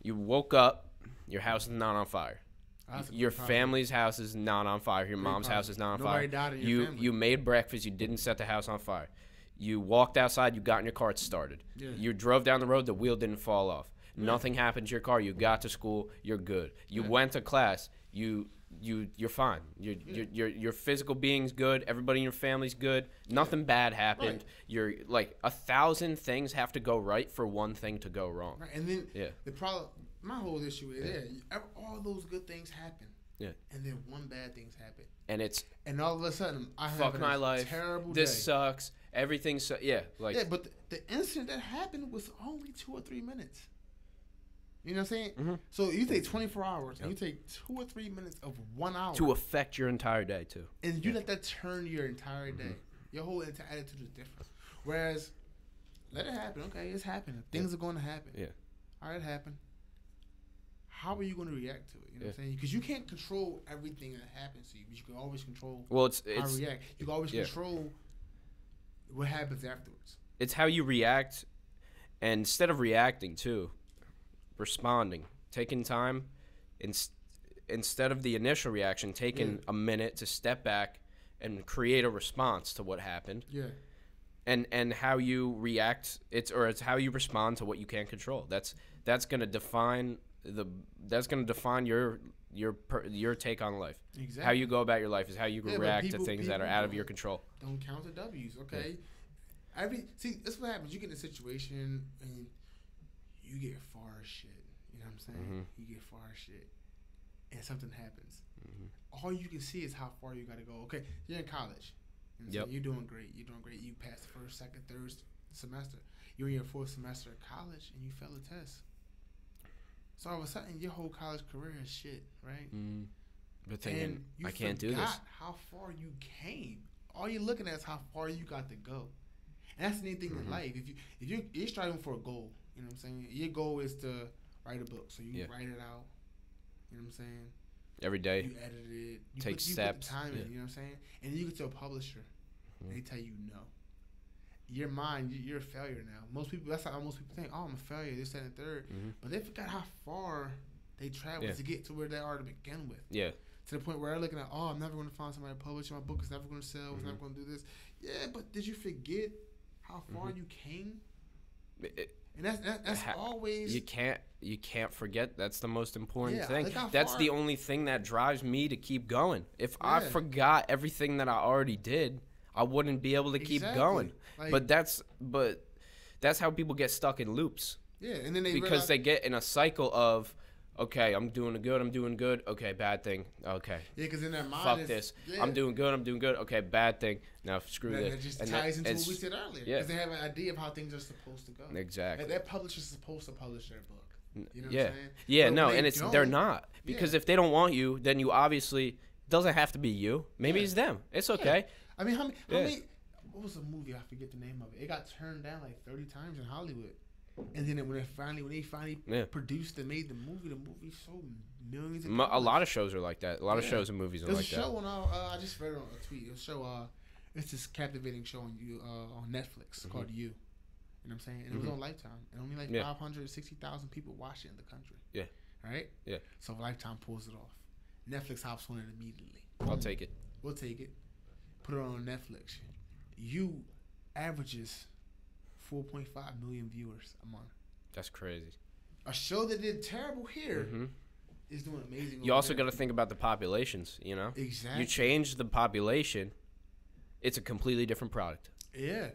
woke up, your house is not on fire. Your family's house is not on fire. Your mom's house is not on fire. Nobody died in your family. You made breakfast. You didn't set the house on fire. You walked outside. You got in your car. It started. Yeah. You drove down the road. The wheel didn't fall off. Nothing happened to your car. You got to school. You're good. You went to class. You're fine. Your physical being's good. Everybody in your family's good. Nothing bad happened. Right. You're like 1,000 things have to go right for one thing to go wrong. Right. And then the problem, my whole issue is all those good things happen. Yeah. And then one bad thing's happen. And all of a sudden I have fuck my life. Terrible this day. Sucks. Everything but the incident that happened was only 2 or 3 minutes. You know what I'm saying? Mm-hmm. So you take 24 hours and you take 2 or 3 minutes of 1 hour to affect your entire day too. And you let that turn your entire day. Your whole attitude is different. Whereas, let it happen. Okay, it's happening. Things are going to happen. Yeah. All right, it happened. How are you going to react to it? You know what I'm saying? Because you can't control everything that happens to you, but you can always control how you react. You can always control what happens afterwards. It's how you react, and instead of reacting too, responding, taking time, instead of the initial reaction, taking a minute to step back and create a response to what happened. Yeah. And how you react, it's how you respond to what you can't control. That's gonna define your take on life. Exactly. How you go about your life is how you react to things that are out of your control. Don't count the W's, okay? See, that's what happens. You get in a situation and you get far as shit. You know what I'm saying? Mm-hmm. You get far as shit, and something happens. Mm-hmm. All you can see is how far you got to go. Okay, you're in college. You know You're doing great. You're doing great. You passed the first, second, third semester. You're in your fourth semester of college, and you fail a test. So all of a sudden, your whole college career is shit, right? Mm. But thinking, I can't do this. You forgot how far you came. All you're looking at is how far you got to go. And that's the main thing in life. If you're striving for a goal, you know what I'm saying? Your goal is to write a book, so you write it out. You know what I'm saying? Every day. You edit it. You take steps. You put the time in, you know what I'm saying? And then you get to a publisher, and they tell you no. Your mind, you're a failure now. Most people, that's how most people think. Oh, I'm a failure. This, that, and third. But they forgot how far they traveled to get to where they are to begin with. Yeah. To the point where they're looking at, oh, I'm never going to find somebody to publish my book. It's never going to sell. It's never going to do this. Yeah, but did you forget how far you came? And that's always you can't forget. That's the most important thing. Like that's the only thing that drives me to keep going. If I forgot everything that I already did, I wouldn't be able to keep going. Like, but that's how people get stuck in loops. Yeah, and then because they get in a cycle of, okay, I'm doing good. Okay, bad thing. Okay. Yeah, because in their mind, fuck this. Yeah. I'm doing good. Okay, bad thing. Now screw this. That just ties into what we said earlier. Because they have an idea of how things are supposed to go. Exactly. That publisher's supposed to publish their book. You know what I'm saying? Yeah, no, and they're not. Because if they don't want you, then you obviously, it doesn't have to be you. Maybe it's them. It's okay. I mean, how many? What was the movie? I forget the name of it. It got turned down like 30 times in Hollywood. And then when they finally produced and made the movie sold millions of dollars. A lot of shows are like that. A lot of shows and movies are like that. There's a show on I just read it on a tweet. It's this captivating show on Netflix called You. You know what I'm saying? And it was on Lifetime. And only like 560,000 people watched it in the country. Yeah. Right? Yeah. So Lifetime pulls it off. Netflix hops on it immediately. I'll take it. We'll take it. Put it on Netflix. You averages 4.5 million viewers a month. That's crazy. A show that did terrible here is doing amazing. You also got to think about the populations, you know? Exactly. You change the population, it's a completely different product. Yeah.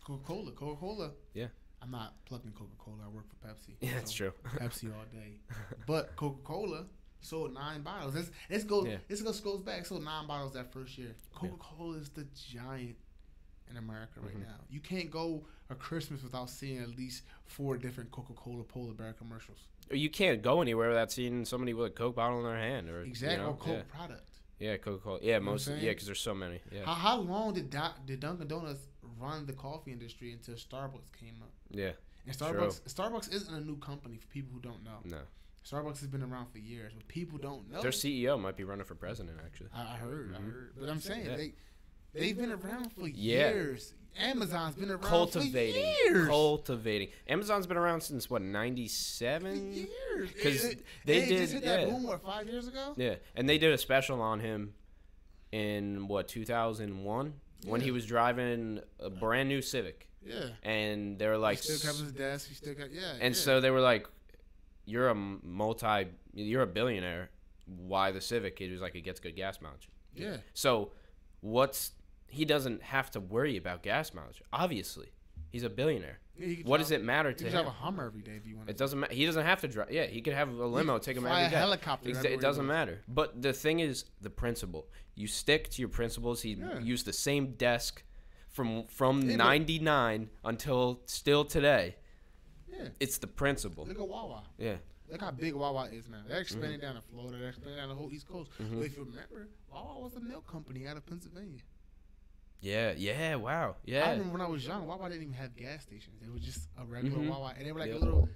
Coca-Cola. Yeah. I'm not plugging Coca-Cola. I work for Pepsi. Yeah, that's true. Pepsi all day. But Coca-Cola sold 9 bottles. This goes back. Sold 9 bottles that first year. Coca-Cola is the giant in America right now. You can't go a Christmas without seeing at least 4 different Coca-Cola polar bear commercials. You can't go anywhere without seeing somebody with a Coke bottle in their hand, or or Coke product. Yeah, Coca-Cola. Yeah, because there's so many. Yeah. How long did Dunkin' Donuts run the coffee industry until Starbucks came up? Yeah. And Starbucks isn't a new company for people who don't know. No. Starbucks has been around for years, but people don't know. Their CEO might be running for president, actually. I heard. But I'm saying they've been around for years. Amazon's been around for years. Cultivating. Amazon's been around since, what, 97? Years. Because they just hit that boom, 5 years ago? Yeah, and they did a special on him in, 2001? Yeah. When he was driving a brand new Civic. Yeah. And they were like... He still kept his desk. He still kept... Yeah. And so they were like, you're a billionaire. Why the Civic? He was like, it gets good gas mileage. Yeah. So he doesn't have to worry about gas mileage. Obviously, he's a billionaire. Yeah, what does it matter to him? He could have a Hummer every day if you want. It doesn't matter. He doesn't have to drive. Yeah, he could have a limo, take him every day. Fly a helicopter. It doesn't matter. But the thing is, the principle. You stick to your principles. He used the same desk from 99 until still today. Yeah. It's the principle. Look at Wawa. Yeah. Look how big Wawa is now. They're expanding down to Florida. They're expanding down the whole East Coast. But if you remember, Wawa was a milk company out of Pennsylvania. Yeah, wow. Yeah. I remember when I was young, Wawa didn't even have gas stations. It was just a regular Wawa. And they were like a little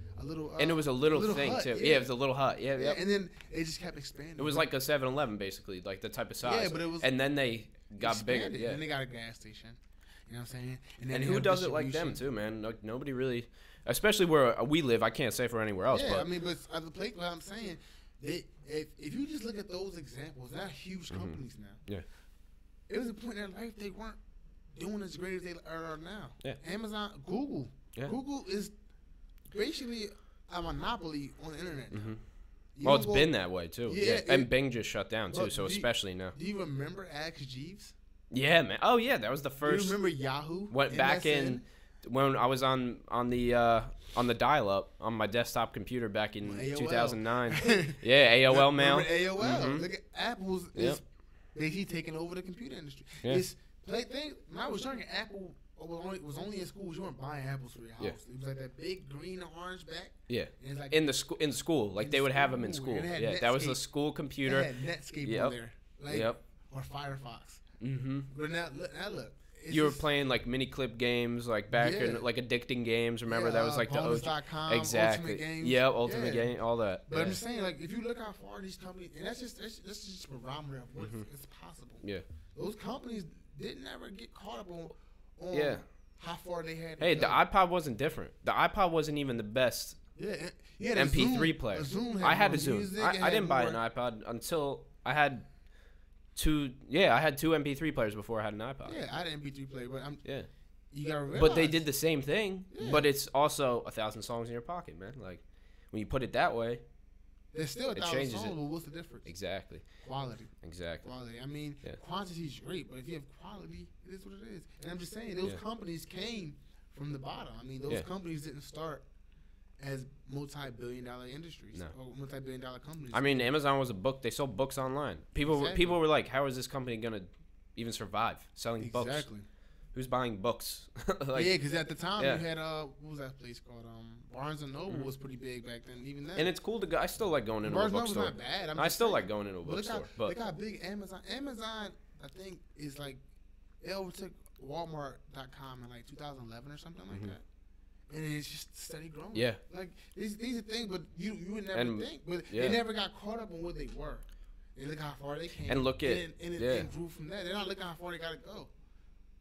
and it was a little thing hut, too. Yeah, it was a little hut. Yeah. And then it just kept expanding. It was like a 7-Eleven basically, like the type of size. Yeah, but it was. And then they got bigger. Yeah. And then they got a gas station. You know what I'm saying? And who does it like them too, man? Like, nobody really, especially where we live. I can't say for anywhere else. Yeah, but I mean, but at the place, what I'm saying, if you just look at those examples, they're huge companies now. Yeah. It was a point in their life they weren't doing as great as they are now. Yeah. Amazon, Google. Yeah. Google is basically a monopoly on the internet now. Well, it's been that way too. Yeah. And Bing just shut down too, so especially now. Do you remember Ask Jeeves? Yeah, man. Oh yeah, that was the first. Do you remember Yahoo? Went back in when I was on the dial-up on my desktop computer back in 2009. Yeah, AOL mail. Remember AOL? Look at Apple's is basically taking over the computer industry. Yeah. It's when I was younger, Apple was only in schools. You weren't buying apples for your house. Yeah. It was like that big green and orange back. Yeah. Like in school, like they would have them in school. Yeah, that was the school computer. They had Netscape on there. Or Firefox. But now look. You were playing like mini clip games, like back in like addicting games. Remember that was like the bonus.com, exactly. Ultimate Games. Yeah, Ultimate Game, all that. But I'm just saying, like, if you look how far these companies, and that's just a barometer of what it's possible. Yeah, those companies didn't ever get caught up on how far they had. Hey, the iPod wasn't different. The iPod wasn't even the best. Yeah, MP3 player. I had a Zoom. I didn't buy an iPod until I had two MP3 players before I had an iPod. Yeah, I had an MP3 player, but you gotta realize. But they did the same thing. Yeah. But it's also 1,000 songs in your pocket, man. Like when you put it that way, there's still 1,000 songs. But what's the difference? Exactly. Quality. Exactly. Quality. I mean, quantity is great, but if you have quality, it is what it is. And I'm just saying, those companies came from the bottom. I mean, those companies didn't start as multi-billion-dollar industries or multi-billion-dollar companies. I mean, Amazon was a book. They sold books online. People were like, how is this company going to even survive selling books? Exactly. Who's buying books? Because at the time you had, what was that place called? Barnes & Noble was pretty big back then, even then. And it's cool to go. I still like going into a bookstore. Barnes & Noble's not bad. I still like going into a bookstore. But look how big Amazon. Amazon, I think, is like, it overtook Walmart.com in like 2011 or something like that. And it's just steady growing. Yeah. Like, these are things, but you would never think. But they never got caught up on what they were. And look how far they came. And look at and it grew from that. They're not looking how far they got to go.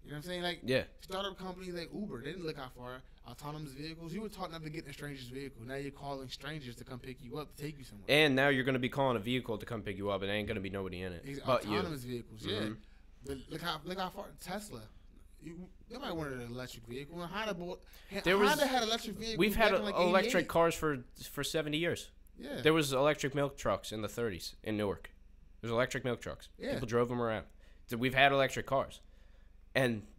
You know what I'm saying? Like, startup companies like Uber, they didn't look how far. Autonomous vehicles, you were taught not to get in a stranger's vehicle. Now you're calling strangers to come pick you up, to take you somewhere. And now you're going to be calling a vehicle to come pick you up, and there ain't going to be nobody in it. Autonomous vehicles, But look how far Tesla. Nobody wanted an electric vehicle. Honda had electric vehicles. We've had electric cars for 70 years. Yeah. There was electric milk trucks in the 30s in Newark. There's electric milk trucks. Yeah. People drove them around. We've had electric cars.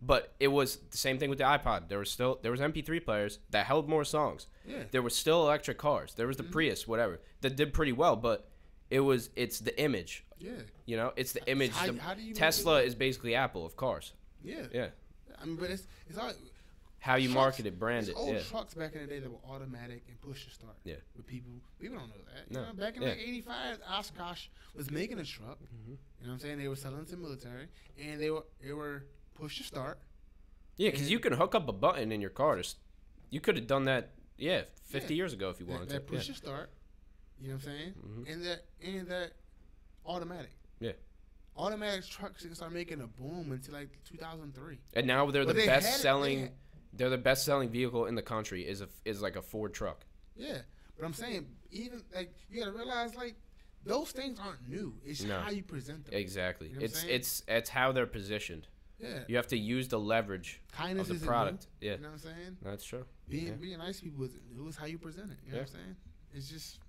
But it was the same thing with the iPod. There was MP3 players that held more songs. Yeah. There were still electric cars. There was the Prius, whatever, that did pretty well, but It's the image. Yeah. You know, it's the image. How do you Tesla is basically Apple of cars. Yeah. Yeah. I mean, but it's all how you market it, brand it. Old trucks back in the day that were automatic and push to start. Yeah. But people don't know that. No. You know, back in like '85, Oshkosh was making a truck. You know what I'm saying? They were selling to the military, and they were push to start. Yeah, because you can hook up a button in your car. You could have done that. 50 years ago if you wanted to. That push to start. You know what I'm saying? And that automatic. Yeah. Automatic trucks didn't start making a boom until like 2003. And now they're the best selling. They're the best selling vehicle in the country. Is like a Ford truck. Yeah, but I'm saying even like you gotta realize like those things aren't new. It's how you present them. Exactly. You know it's how they're positioned. Yeah. You have to use the leverage Kindness of the product. New, yeah. You know what I'm saying? That's true. Being nice to people is how you present it. You know what I'm saying? It's just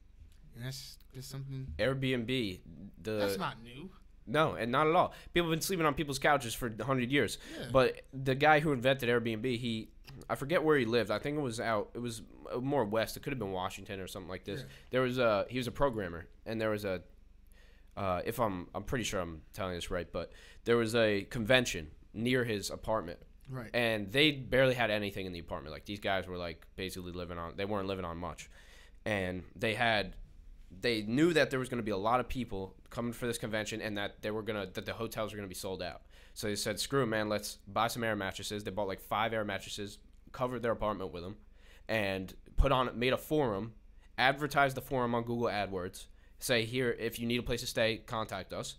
that's just something. Airbnb. That's not new. No, and not at all. People have been sleeping on people's couches for 100 years. Yeah. But the guy who invented Airbnb, I forget where he lived. I think it was more west. It could have been Washington or something like this. Yeah. He was a programmer, and there was I'm pretty sure I'm telling this right, but there was a convention near his apartment. Right. And they barely had anything in the apartment. Like, these guys were like basically they weren't living on much. And they knew that there was going to be a lot of people coming for this convention, and that that the hotels were going to be sold out. So they said, screw it, man, let's buy some air mattresses. They bought like 5 air mattresses, covered their apartment with them, and made a forum, advertised the forum on Google AdWords, say, here, if you need a place to stay, contact us.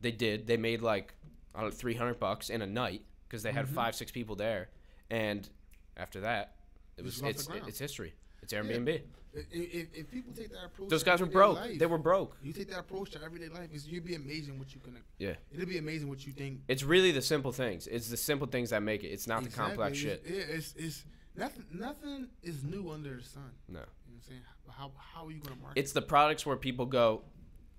They did. They made like $300 in a night because they had 5-6 people there. And after that, it's history. It's Airbnb. Yeah. If people take that approach, those guys were broke. They were broke. You take that approach to everyday life, you'd be amazing what you can. Yeah. It'll be amazing what you think. It's really the simple things. It's the simple things that make it. It's not the complex shit. It's nothing is new under the sun. No. You know what I'm saying? How are you gonna market? It's the products where people go,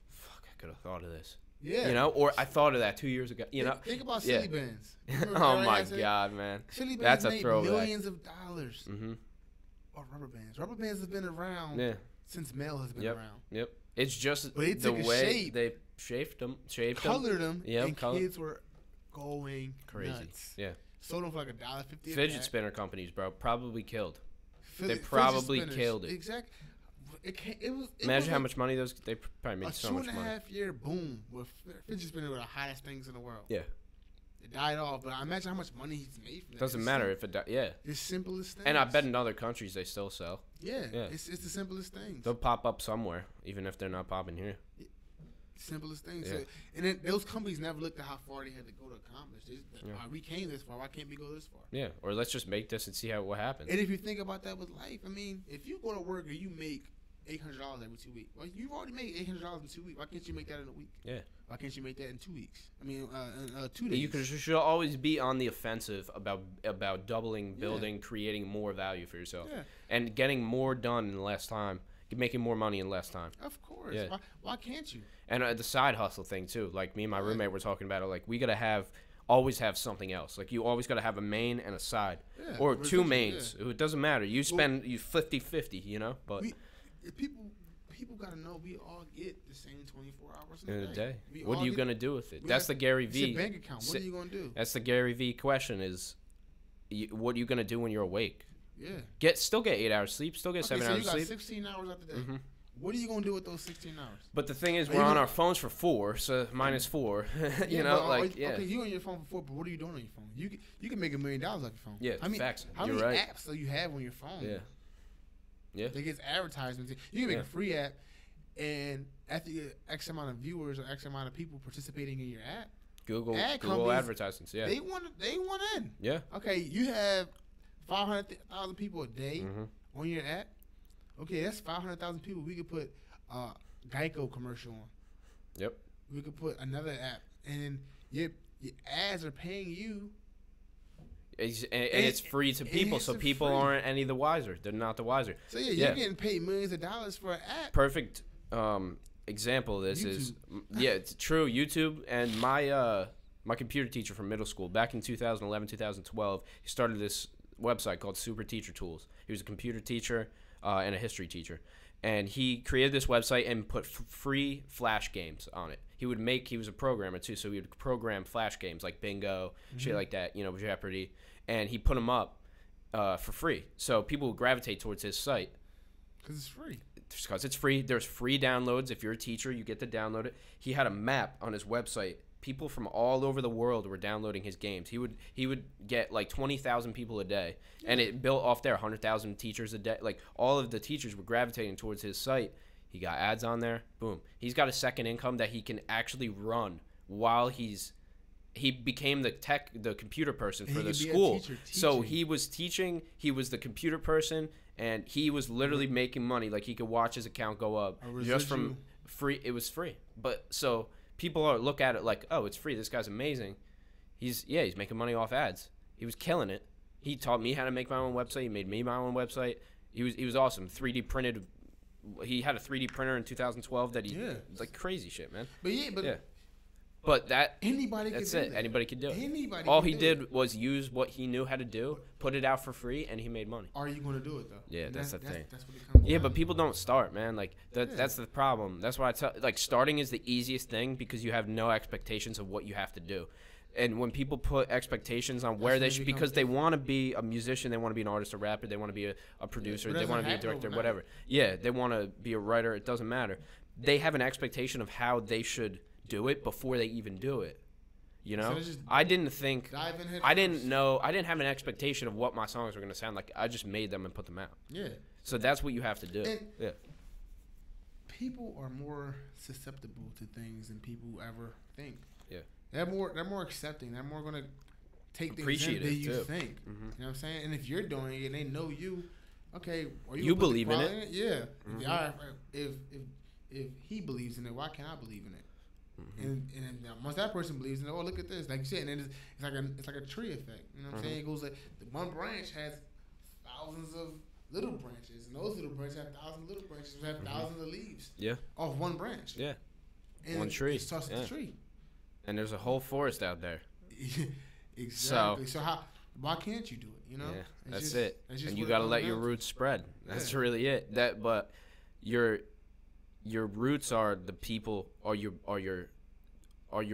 fuck, I could have thought of this. Yeah. You know, or I thought of that 2 years ago. You know. Think about Silly Bands. Oh my God, man. Silly Bands That's a made throwback. millions of dollars. Mm-hmm. Or rubber bands. Rubber bands have been around. Yeah. Since mail has been around. Yep. It's just the way they shaped them, colored them, and colored. Kids were going crazy. Nuts. Yeah. Sold them for like $1.50. Fidget spinner companies, bro, probably killed. They probably killed it. Exactly. Imagine how much money they probably made so much money. A 2.5 year boom with fidget spinner were the hottest things in the world. Yeah. It died off, but I imagine how much money he's made from that. Doesn't matter if it the simplest things. And I bet in other countries they still sell. Yeah. It's the simplest things. They'll pop up somewhere, even if they're not popping here. Simplest things. Yeah. So, and then those companies never looked at how far they had to go to accomplish. We came this far. Why can't we go this far? Yeah. Or let's just make this and see what happens. And if you think about that with life, I mean, if you go to work and you make $800 every 2 weeks, well, you've already made $800 in 2 weeks. Why can't you make that in a week? Yeah. Why can't you make that in 2 weeks? I mean, in 2 days. You should always be on the offensive about doubling, building, creating more value for yourself, and getting more done in less time, making more money in less time. Of course. Yeah. Why can't you? And the side hustle thing too. Like me and my roommate were talking about it. Like we gotta always have something else. Like you always gotta have a main and a side, or 2 mains. It doesn't matter. You spend 50-50. You know, but people gotta know we all get the same 24 hours in a day. What are you gonna do with it? That's the Gary V. It's a bank account. What are you gonna do? That's the Gary V question: is what are you gonna do when you're awake? Yeah. Still get 8 hours sleep. Still get 7 hours sleep. You got 16 hours out the day. Mm-hmm. What are you gonna do with those 16 hours? But the thing is, we're on our phones for 4, so minus 4. you know, Okay, you on your phone for 4, but what are you doing on your phone? You can make $1 million off your phone. Yeah, facts. How many apps do you have on your phone? Yeah. Yeah. They get advertisements. You can make a free app, and after you get X amount of viewers or X amount of people participating in your app, Google advertisements. Yeah. They want in. Yeah. Okay, you have 500,000 people a day on your app. Okay, that's 500,000 people. We could put Geico commercial on. Yep. We could put another app, and your ads are paying you. And it's free to people, so people aren't any the wiser. They're not the wiser. So you're getting paid millions of dollars for an app. Perfect example of this is it's true. YouTube and my computer teacher from middle school back in 2011, 2012, he started this website called Super Teacher Tools. He was a computer teacher and a history teacher, and he created this website and put free Flash games on it. He was a programmer too, so he would program Flash games like Bingo, shit like that, Jeopardy, and he put them up for free. So people would gravitate towards his site. Because it's free. Because it's free. There's free downloads. If you're a teacher, you get to download it. He had a map on his website. People from all over the world were downloading his games. He would get like 20,000 people a day, and it built off there 100,000 teachers a day. Like all of the teachers were gravitating towards his site. He got ads on there. Boom. He's got a second income that he can actually run while he became the computer person for the school. So he was teaching. He was the computer person, and he was literally making money. Like he could watch his account go up just from free. It was free, but so. People look at it like, oh, it's free. This guy's amazing. He's making money off ads. He was killing it. He taught me how to make my own website. He made me my own website. He was awesome. 3D printed. He had a 3D printer in 2012 that like crazy shit, man. But that's it. Anybody could do it. All he did was use what he knew how to do, put it out for free, and he made money. Are you going to do it though? Yeah, that's the thing. That's what it comes down. But people don't start, man. Like that's the problem. That's why I tell. Like starting is the easiest thing because you have no expectations of what you have to do. And when people put expectations on where they should, because they want to be a musician, they want to be an artist, a rapper, they want to be a producer, they want to be a director, whatever. Yeah, they want to be a writer. It doesn't matter. They have an expectation of how they should do it before they even do it. I didn't have an expectation of what my songs were going to sound like. I just made them and put them out. Yeah. So that's what you have to do. And people are more susceptible to things than people ever think. Yeah. They're more accepting. They're more going to take things in than you think. Mm-hmm. You know what I'm saying? And if you're doing it and they know you, okay, are you believe in it? Yeah. Mm-hmm. If he believes in it, why can't I believe in it? Mm-hmm. And once that person believes in it, oh, look at this, like you said, and then it's like a tree effect. You know what I'm saying? It goes like the one branch has thousands of little branches, and those little branches have thousands of little branches, which have thousands of leaves. Yeah. Off one branch. Yeah. And one tree. It starts with the tree. And there's a whole forest out there. Exactly. So why can't you do it? Yeah, that's it. And you got to let your roots spread. That's really it. But your roots are the people, or your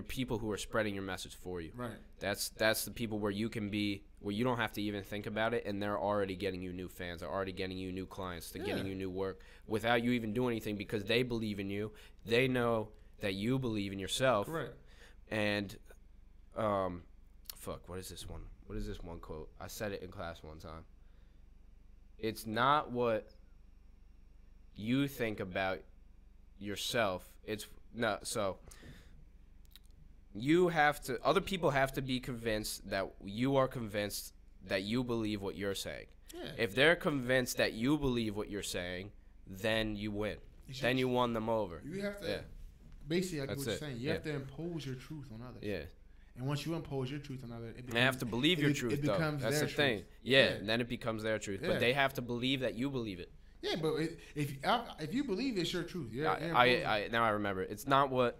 people who are spreading your message for you. Right. That's the people where you can be, where you don't have to even think about it, and they're already getting you new fans, they're already getting you new clients, they're getting you new work without you even doing anything because they believe in you. They know that you believe in yourself. Right. And, what is this one? What is this one quote? I said it in class one time. It's not what you think about yourself. Other people have to be convinced that you are convinced that you believe what you're saying. Yeah. If they're convinced that you believe what you're saying, then you win. Then you won them over. You have to, basically, like what you're saying, you have to impose your truth on others. Yeah. And once you impose your truth on others, they have to believe your truth, though. That's the thing. Yeah, and then it becomes their truth. Yeah. But they have to believe that you believe it. Yeah, but if you believe it's your truth, now I remember. It's not what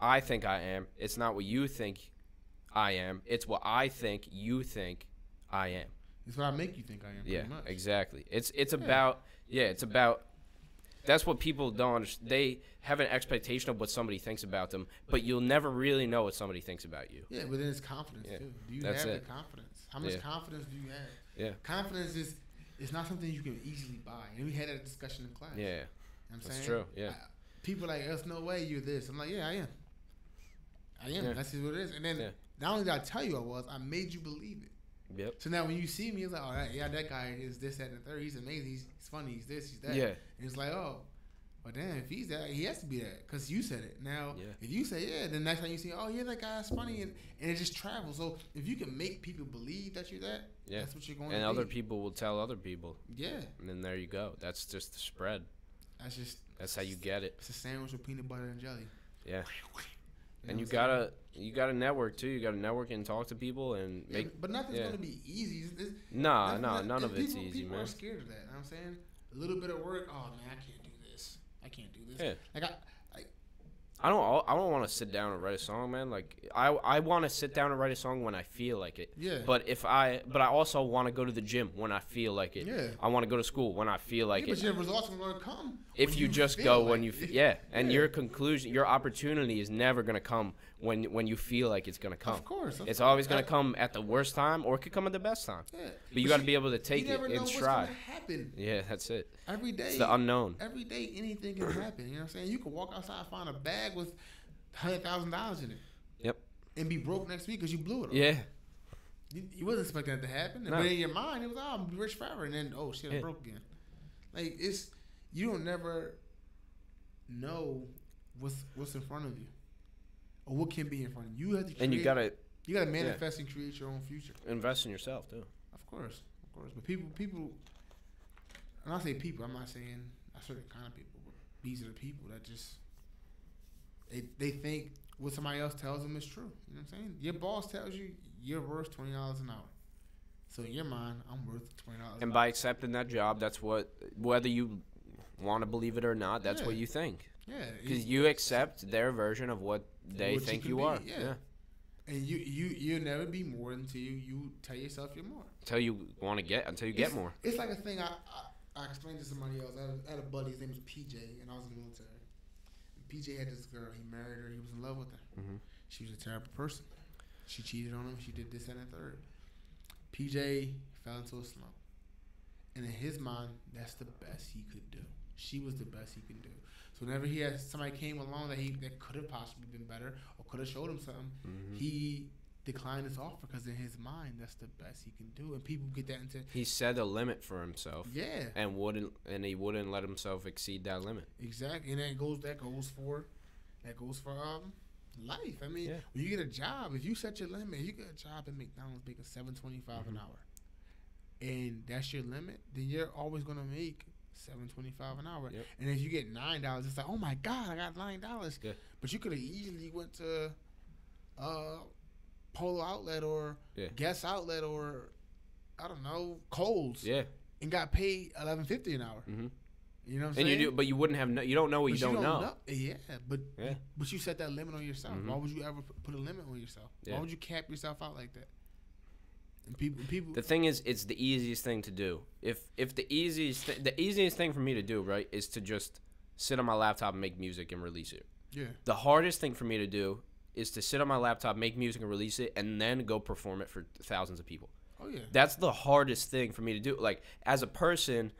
I think I am. It's not what you think I am. It's what I think you think I am. It's what I make you think I am. Yeah, much. Exactly. It's about that's what people don't understand. They have an expectation of what somebody thinks about them, but you'll never really know what somebody thinks about you. Yeah, but then it's confidence too. Do you have the confidence? How much confidence do you have? Yeah. Confidence is not something you can easily buy. And we had that discussion in class. Yeah. You know what I'm That's saying? true. Yeah. People are like, there's no way you're this. I'm like, yeah, I am. Yeah. That's just what it is. And then not only did I tell you I made you believe it. Yep. So now when you see me, it's like, oh, that guy is this, that, and the third. He's amazing. He's funny. He's this, he's that. Yeah. And it's like, oh, but damn, if he's that, he has to be that because you said it. Now, if you say then next time you see, oh, yeah, that guy's funny, and it just travels. So if you can make people believe that you're that, that's what you're going to do. And other people will tell other people. Yeah. And then there you go. That's just the spread. That's how you get it. It's a sandwich with peanut butter and jelly. Yeah. And you gotta network too. You gotta network and talk to people and make. But nothing's gonna be easy. None of it's easy, people man. Are scared of that. You know what I'm saying? A little bit of work. Oh man, I can't do this. I can't do this. Yeah. I don't want to sit down and write a song, man. Like I want to sit down and write a song when I feel like it. Yeah. But I also want to go to the gym when I feel like it. Yeah. I want to go to school when I feel like it. But your results are going to come if you just go when you and your conclusion, your opportunity is never going to come when you feel like it's going to come. Of course. It's always going to come at the worst time, or it could come at the best time. Yeah. But you got to be able to take it in stride. You never know what's going to happen. Yeah, that's it. Every day. It's the unknown. Every day, anything can happen. You know what I'm saying? You can walk outside and find a bag with $100,000 in it. Yep. And be broke next week because you blew it all. Yeah. You wasn't expecting that to happen. No. But in your mind, it was, I'm rich forever. And then, oh, shit, I'm broke again. Like, you don't never know what's in front of you or what can be in front of you. You have to create, and you gotta manifest and create your own future. Invest in yourself too. Of course. But people. And I say people, I'm not saying a certain kind of people, but these are the people that just they think what somebody else tells them is true. You know what I'm saying? Your boss tells you you're worth $20 an hour. So in your mind, I'm worth $20. And by accepting that job, that's whether you want to believe it or not, that's what you think. Yeah. Because you accept their version of what they think you are. Yeah. And you'll never be more until you tell yourself you're more. Until you get more. It's like a thing I explained to somebody else. I had a buddy, his name was PJ, and I was in the military. And PJ had this girl, he married her, he was in love with her. Mm-hmm. She was a terrible person. She cheated on him, she did this and that third. PJ fell into a slump. And in his mind, that's the best he could do. She was the best he could do. So whenever somebody came along that could have possibly been better or could have showed him something, he declined his offer because in his mind that's the best he can do. And people get that into. He set a limit for himself. Yeah. And he wouldn't let himself exceed that limit. Exactly, and that goes for life. I mean, when you get a job, if you set your limit, you get a job at McDonald's making $7.25 an hour, and that's your limit, then you're always gonna make $7.25 an hour. Yep. And if you get $9, it's like, oh my God, I got $9. Yeah. But you could have easily went to Polo Outlet or Guess Outlet or I don't know, Kohl's. Yeah. And got paid $11.50 an hour. Mm-hmm. You know what I'm saying? But you wouldn't have. You don't know what you don't know. Yeah, but you set that limit on yourself. Mm-hmm. Why would you ever put a limit on yourself? Yeah. Why would you cap yourself out like that? And people. The thing is, it's the easiest thing to do. If the easiest thing for me to do, right, is to just sit on my laptop and make music and release it. Yeah. The hardest thing for me to do is to sit on my laptop, make music and release it, and then go perform it for thousands of people. Oh yeah. That's the hardest thing for me to do. Like as a person,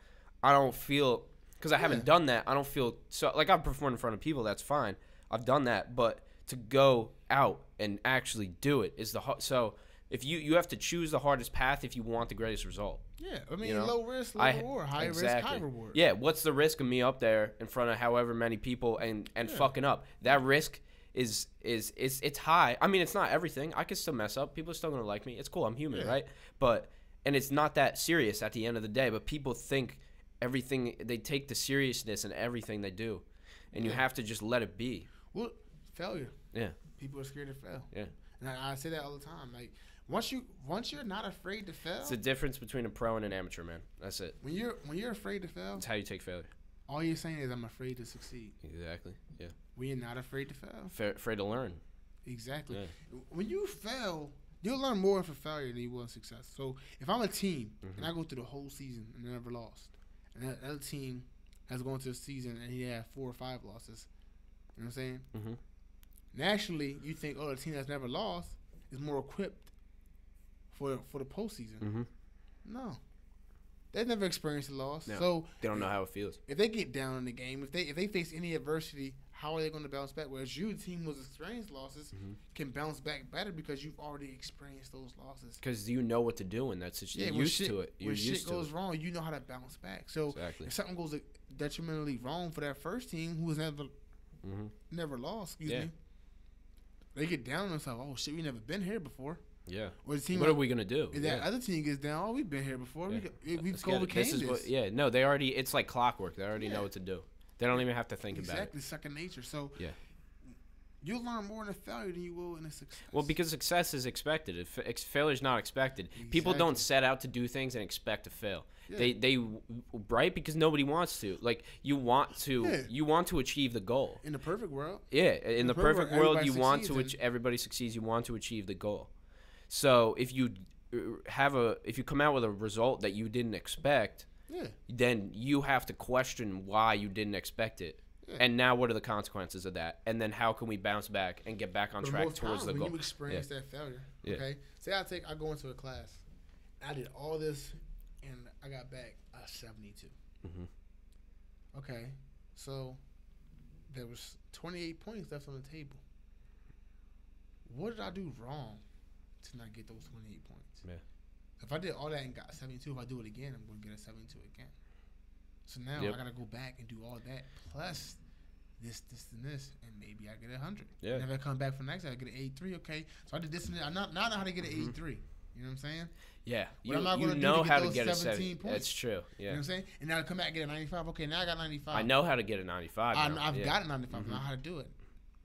I don't feel. Because I haven't done that, I don't feel so. Like I've performed in front of people, that's fine. I've done that, but to go out and actually do it is the hard. So if you have to choose the hardest path if you want the greatest result. Yeah, I mean, low risk, low reward, high risk, high reward. Yeah, what's the risk of me up there in front of however many people and fucking up? That risk is it's high. I mean, it's not everything. I can still mess up. People are still gonna like me. It's cool. I'm human, right? And it's not that serious at the end of the day. But people think. Everything they take the seriousness in everything they do, and you have to just let it be. Well, failure. Yeah. People are scared to fail. Yeah. And I say that all the time. Like once you're not afraid to fail. It's the difference between a pro and an amateur, man. That's it. When you're afraid to fail. That's how you take failure. All you're saying is I'm afraid to succeed. Exactly. Yeah. When you're not afraid to fail. Afraid to learn. Exactly. Yeah. When you fail, you'll learn more from failure than you will in success. So if I'm a team and I go through the whole season and never lost. And that other team has gone to the season and he had 4 or 5 losses. You know what I'm saying? Mm-hmm. Naturally, you think, the team that's never lost is more equipped for the postseason. Mm-hmm. No. They've never experienced a loss. No, so they don't know how it feels. If they get down in the game, if they face any adversity, how are they going to bounce back? Whereas you, the team who's experienced losses, can bounce back better because you've already experienced those losses. Because you know what to do in that situation. You're used to it. When shit goes wrong, you know how to bounce back. So if something goes detrimentally wrong for that first team who has never lost, they get down on themselves. Oh shit, we never been here before. Yeah. Or the team what are we gonna do? If that other team gets down, we've been here before. Yeah. We've overcame this. No, they already. It's like clockwork. They already know what to do. They don't even have to think about it. Exactly, second nature. So You'll learn more in a failure than you will in a success. Well, because success is expected. Failure is not expected. Exactly. People don't set out to do things and expect to fail. Yeah. They right, because nobody wants to. Like, you want to achieve the goal. In the perfect world. Yeah, in the perfect world, you want to everybody succeeds. You want to achieve the goal. So if you come out with a result that you didn't expect, then you have to question why you didn't expect it. Yeah. And now what are the consequences of that? And then how can we bounce back and get back on track towards the goal? When you experience that failure, okay? Say I go into a class, I did all this, and I got back a 72. Mm-hmm. Okay, so there was 28 points left on the table. What did I do wrong to not get those 28 points? Yeah. If I did all that and got 72, if I do it again, I'm going to get a 72 again. So now I got to go back and do all that plus this, and this, and maybe I get 100. Yeah. And if I come back for next, I get an 83. Okay. So I did this and that. I now know how to get an 83. You know what I'm saying? Yeah. You know how to get a 17 points. That's true. Yeah. You know what I'm saying? And now I come back and get a 95. Okay, now I got 95. I know how to get a 95. I've got a 95. I know how to do it.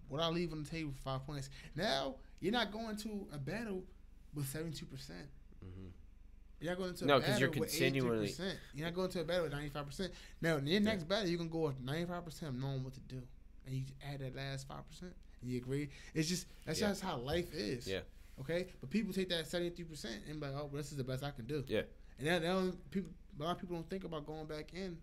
What I leave on the table for 5 points. Now, you're not going to a battle with 72%. Mm-hmm. You're not going to a battle with 83%. You're not going to a battle with 95%. Now, in your next battle, you can go with 95% of knowing what to do. And you add that last 5%. And you agree? It's just, that's just how life is. Yeah. Okay? But people take that 73% and be like, oh, well, this is the best I can do. Yeah. And then a lot of people don't think about going back in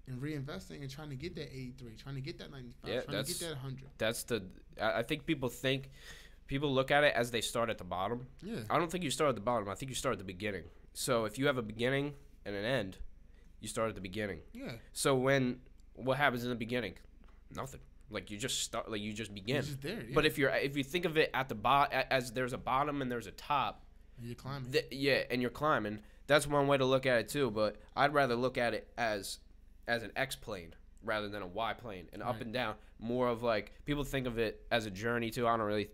and reinvesting and trying to get that 83, trying to get that 95, trying to get that 100. I think people look at it as they start at the bottom. Yeah. I don't think you start at the bottom. I think you start at the beginning. So if you have a beginning and an end, you start at the beginning. Yeah. So what happens in the beginning? Nothing. Like, you just start. Like, you just begin. You're just there. Yeah. But if you think of it at the as there's a bottom and there's a top. And you're climbing. And you're climbing. That's one way to look at it too. But I'd rather look at it as an X plane rather than a Y plane, and up and down. More of, like, people think of it as a journey too. I don't really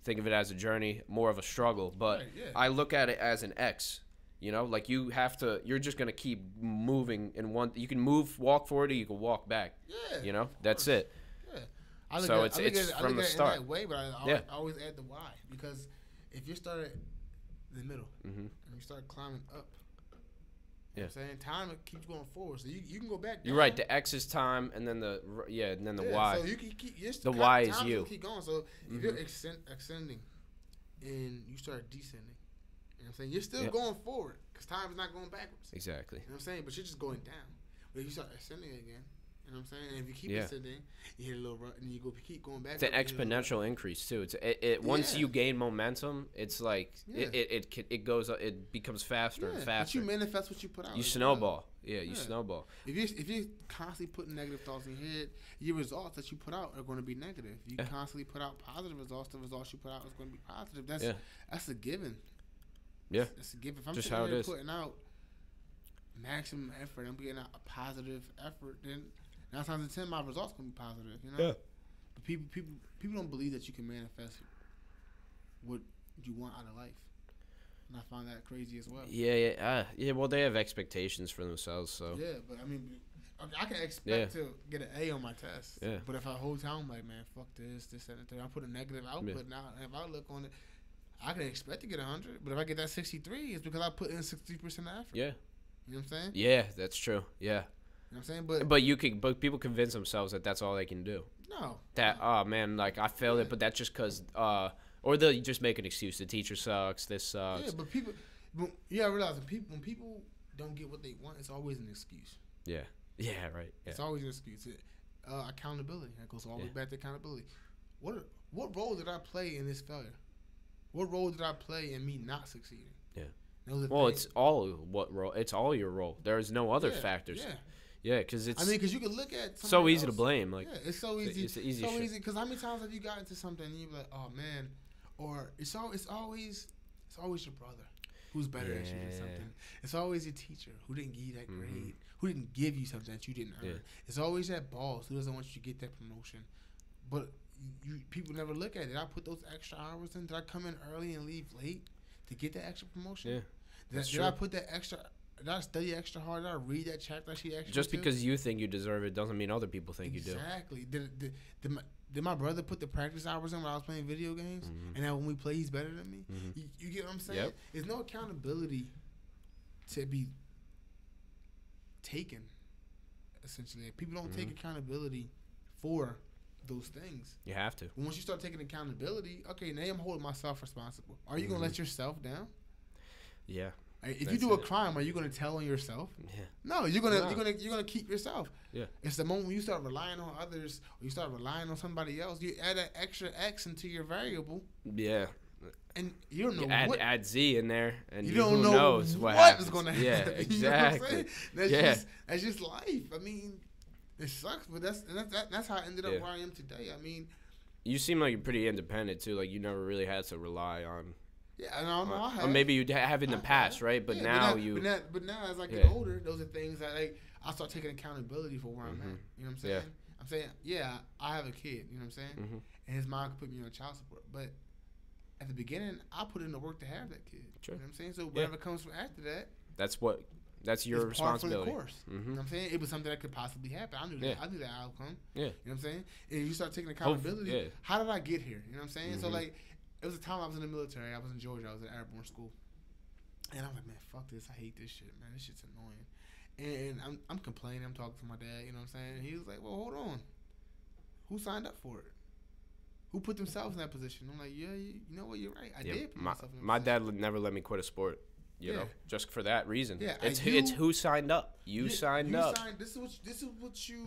think of it as a journey, more of a struggle. But I look at it as an X. You know, like, you're just going to keep moving in one. You can walk forward, or you can walk back. Yeah. You know, that's it. Yeah. I look at it from the start. In that way, but I always add the Y, because if you start at the middle and you start climbing up, you know what I'm saying, time keeps going forward, so you can go back down. You're right. The X is time, and then the Y. So you can keep the Y is you. Keep going. So if you're ascending and you start descending, you know what I'm saying, you're still going forward, because time is not going backwards. Exactly. You know what I'm saying, but you're just going down. But if you start ascending again, you know what I'm saying, and if you keep ascending, you hit a little rut, and you keep going back. It's an exponential increase too. Once you gain momentum, it's like it goes up. It becomes faster and faster. But you manifest what you put out. You snowball. You snowball. If you're constantly putting negative thoughts in your head, your results that you put out are going to be negative. If you constantly put out positive results, the results you put out is going to be positive. That's a given. Yeah, it's a given. If I'm just how it is. Putting out maximum effort, I'm getting out a positive effort, then 9 times out of 10, my results gonna be positive. You know. Yeah. But people don't believe that you can manifest what you want out of life, and I find that crazy as well. Yeah. Well, they have expectations for themselves, so. Yeah, but I mean, I can expect to get an A on my test. Yeah. But if I whole time I'm like, man, fuck this, and that, I put a negative output now. If I look on it, I can expect to get 100, but if I get that 63, it's because I put in 60% of effort. Yeah. You know what I'm saying? Yeah, that's true. Yeah. You know what I'm saying? But people convince themselves that that's all they can do. No. Oh man, like, I failed it, but that's just because or they'll just make an excuse. The teacher sucks. This sucks. Yeah, but people, I realize when people don't get what they want, it's always an excuse. Yeah. Yeah. Right. Yeah. It's always an excuse. Accountability. That goes all the way back to accountability. What role did I play in this failure? What role did I play in me not succeeding? Yeah. Well, it's all your role. There's no other factors. Yeah. Yeah, because because you can look at so easy to blame. Like, it's so easy. It's easy. So easy. Because how many times have you got into something and you're like, oh man, or it's always your brother who's better at you than something. It's always your teacher who didn't give you that grade, who didn't give you something that you didn't earn. Yeah. It's always that boss who doesn't want you to get that promotion. But people never look at it. Did I put those extra hours in? Did I come in early and leave late to get that extra promotion? Yeah. Did I put that extra? Did I study extra hard? Did I read that chapter? Just because you think you deserve it doesn't mean other people think you do. Exactly. did my brother put the practice hours in when I was playing video games? And now when we play, he's better than me? You get what I'm saying? Yep. There's no accountability to be taken, essentially. Like, people don't take accountability for those things. You have to. Once you start taking accountability, okay, now I'm holding myself responsible. Are you gonna let yourself down? Yeah. If you do a crime, are you gonna tell on yourself? Yeah. No, you're gonna keep yourself. Yeah. It's the moment when you start relying on others, or you start relying on somebody else, you add an extra X into your variable. Yeah. And you don't know add Z in there, and you don't who know knows what is gonna Yeah, happen. exactly. You know what I'm saying? That's just life. I mean, it sucks, but that's how I ended up where I am today. I mean, you seem like you're pretty independent too. Like you never really had to rely on. Yeah, I have. Or maybe you have in the past, right? But now But now as I get older, those are things that I start taking accountability for where I'm at. You know what I'm saying? I'm saying, I have a kid. You know what I'm saying? And his mom could put me on child support, but at the beginning, I put in the work to have that kid. Sure. You know what I'm saying? So whatever comes from after that, that's your responsibility. Part for the course. You know what I'm saying? It was something that could possibly happen. I knew that. I knew that outcome. Yeah. You know what I'm saying? And you start taking accountability. How did I get here? You know what I'm saying? So like, it was a time I was in the military. I was in Georgia. I was at airborne school. And I'm like, man, fuck this. I hate this shit, man. This shit's annoying. And I'm complaining. I'm talking to my dad. You know what I'm saying? And he was like, well, hold on. Who signed up for it? Who put themselves in that position? I'm like, yeah, you know what? You're right. I did put myself in that My position. dad would never let me quit a sport. You know, just for that reason. Yeah, it's who signed up. You signed up. This is what you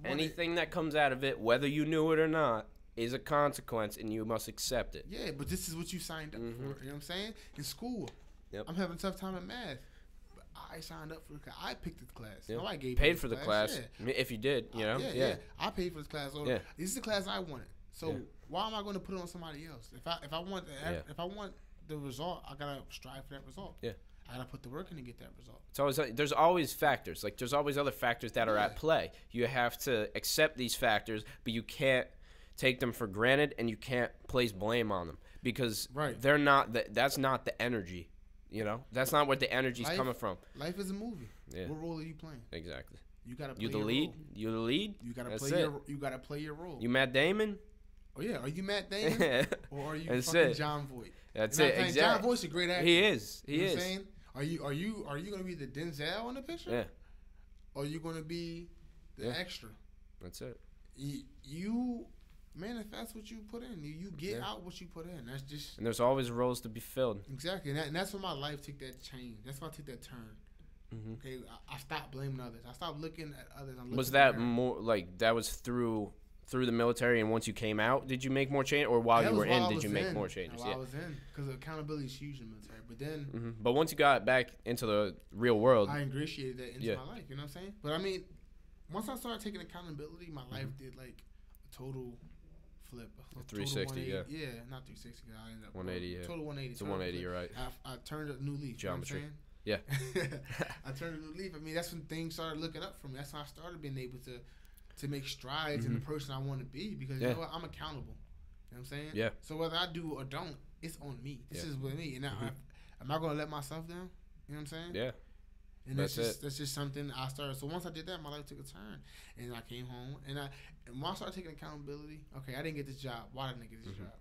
wanted. Anything that comes out of it, whether you knew it or not, is a consequence, and you must accept it. Yeah, but this is what you signed up for. You know what I'm saying? In school, I'm having a tough time in math. But I signed up for it. I picked the class. Yep. Nobody gave paid for the class. Yeah. If you did, you know. Yeah. I paid for this class. So this is the class I wanted. So why am I going to put it on somebody else? If I want the result, I gotta strive for that result. Yeah. I gotta put the work in to get that result. It's always there's always factors. Like there's always other factors that are at play. You have to accept these factors, but you can't take them for granted, and you can't place blame on them because they're not. That's not the energy. You know, that's not where the energy's coming from. Life is a movie. Yeah. What role are you playing? Exactly. You gotta. You the lead. Role. You the lead. You gotta You gotta play your role. You Matt Damon. Oh yeah, are you Matt Damon or are you That's fucking it. John Voight? That's it. Exactly. John Voight's a great actor. He is. He you know is. What I'm saying? Are you gonna be the Denzel in the picture? Yeah. Or are you gonna be the extra? That's it. You manifest what you put in. You get out what you put in. That's just. And there's always roles to be filled. Exactly, and that's when my life took that change. That's why I took that turn. Okay, I stopped blaming others. I stopped looking at others. Was that more like that was through the military, and once you came out, did you make more change, or while you were in, did you make more changes? While I was in, because accountability is huge in the military. But then, but once you got back into the real world, I ingratiated that into my life. You know what I'm saying? But I mean, once I started taking accountability, my life did like a total flip. 360, yeah, not 360. I ended up 180. Yeah, total 180. It's a 180. You're right. I turned a new leaf. Geometry. You know yeah. I turned a new leaf. I mean, that's when things started looking up for me. That's when I started being able to make strides in the person I want to be, because you know what? I'm accountable. You know what I'm saying? Yeah. So whether I do or don't, it's on me. This is with me. And now, am I going to let myself down? You know what I'm saying? Yeah. And that's just something I started. So once I did that, my life took a turn. And I came home. And when I started taking accountability, okay, I didn't get this job. Why didn't I get this job?